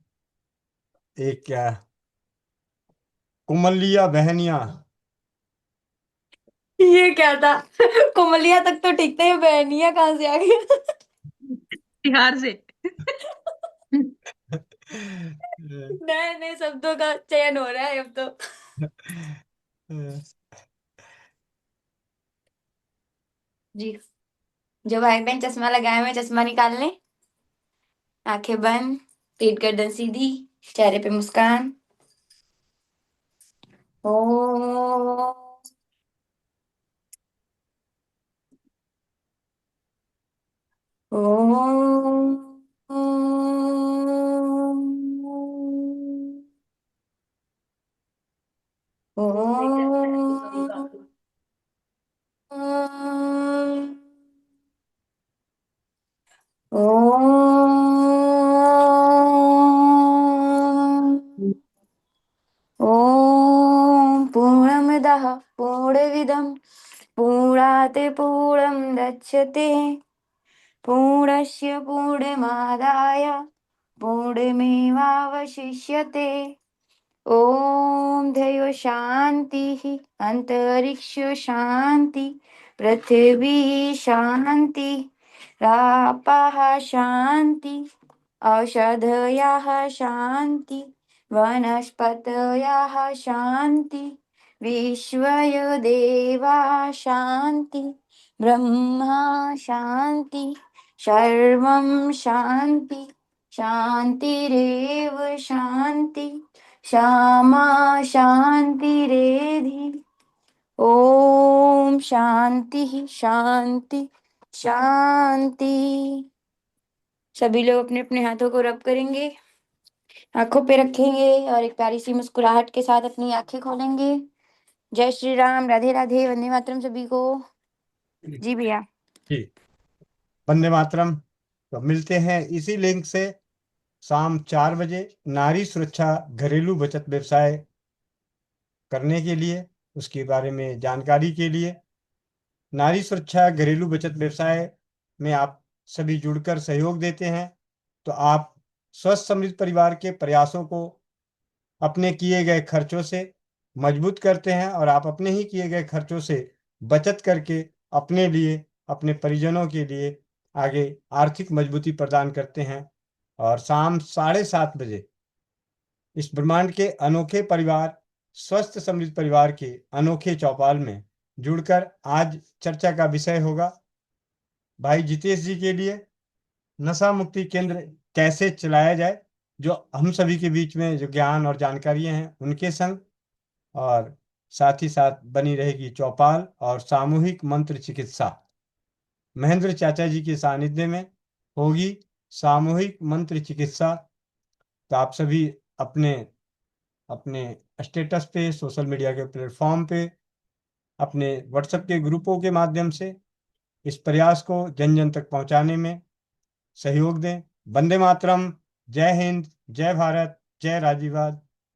S1: एक कुमलिया बहनिया।
S14: ये क्या था? कोमलिया तक तो ठीक था, ये बहनिया कहाँ से आ गया?
S6: बिहार से।
S14: नए नए शब्दों का चयन हो रहा है अब तो। जी, जो भाई बहन चश्मा लगाए हुए चश्मा निकाल लें, आंखें बंद, पीठ गर्दन सीधी, चेहरे पे मुस्कान। ओ ओ ॐ पूर्णमदः पूर्णमिदं पूर्णात् पूर्णमुदच्यते पूर्णस्य पूर्णमादाय पूर्णमेवावशिष्यते। ॐ दैव शान्तिः, अन्तरिक्ष शान्ति, पृथिवी शान्ति, रापः शान्ति, औषधयः शान्ति, वनस्पतयः शान्ति, विश्वदेवा शान्ति, ब्रह्मा शान्ति, सर्वं शान्ति, शान्तिरेव शान्ति, श्यामा शान्तिरेधि। ओम शांति शांति शांति। सभी लोग अपने अपने हाथों को रब करेंगे, आंखों पे रखेंगे और एक प्यारी सी मुस्कुराहट के साथ अपनी आंखें खोलेंगे। जय श्री राम, राधे राधे, वंदे मातरम सभी को। जी भैया।
S1: जी, वंदे मातरम। तो मिलते हैं इसी लिंक से शाम 4 बजे नारी सुरक्षा घरेलू बचत व्यवसाय करने के लिए, उसके बारे में जानकारी के लिए। नारी सुरक्षा घरेलू बचत व्यवसाय में आप सभी जुड़कर सहयोग देते हैं तो आप स्वस्थ समृद्ध परिवार के प्रयासों को अपने किए गए खर्चों से मजबूत करते हैं और आप अपने ही किए गए खर्चों से बचत करके अपने लिए, अपने परिजनों के लिए आगे आर्थिक मजबूती प्रदान करते हैं। और शाम 7:30 बजे इस ब्रह्मांड के अनोखे परिवार, स्वस्थ समृद्ध परिवार के अनोखे चौपाल में जुड़कर आज चर्चा का विषय होगा भाई जितेश जी के लिए नशा मुक्ति केंद्र कैसे चलाया जाए, जो हम सभी के बीच में जो ज्ञान और जानकारियां हैं उनके संग। और साथ ही साथ बनी रहेगी चौपाल और सामूहिक मंत्र चिकित्सा। महेंद्र चाचा जी के सानिध्य में होगी सामूहिक मंत्र चिकित्सा। तो आप सभी अपने अपने स्टेटस पे, सोशल मीडिया के प्लेटफॉर्म पे, अपने व्हाट्सएप के ग्रुपों के माध्यम से इस प्रयास को जन जन तक पहुंचाने में सहयोग दें। वंदे मातरम। जय हिंद, जय भारत, जय राजीवाद।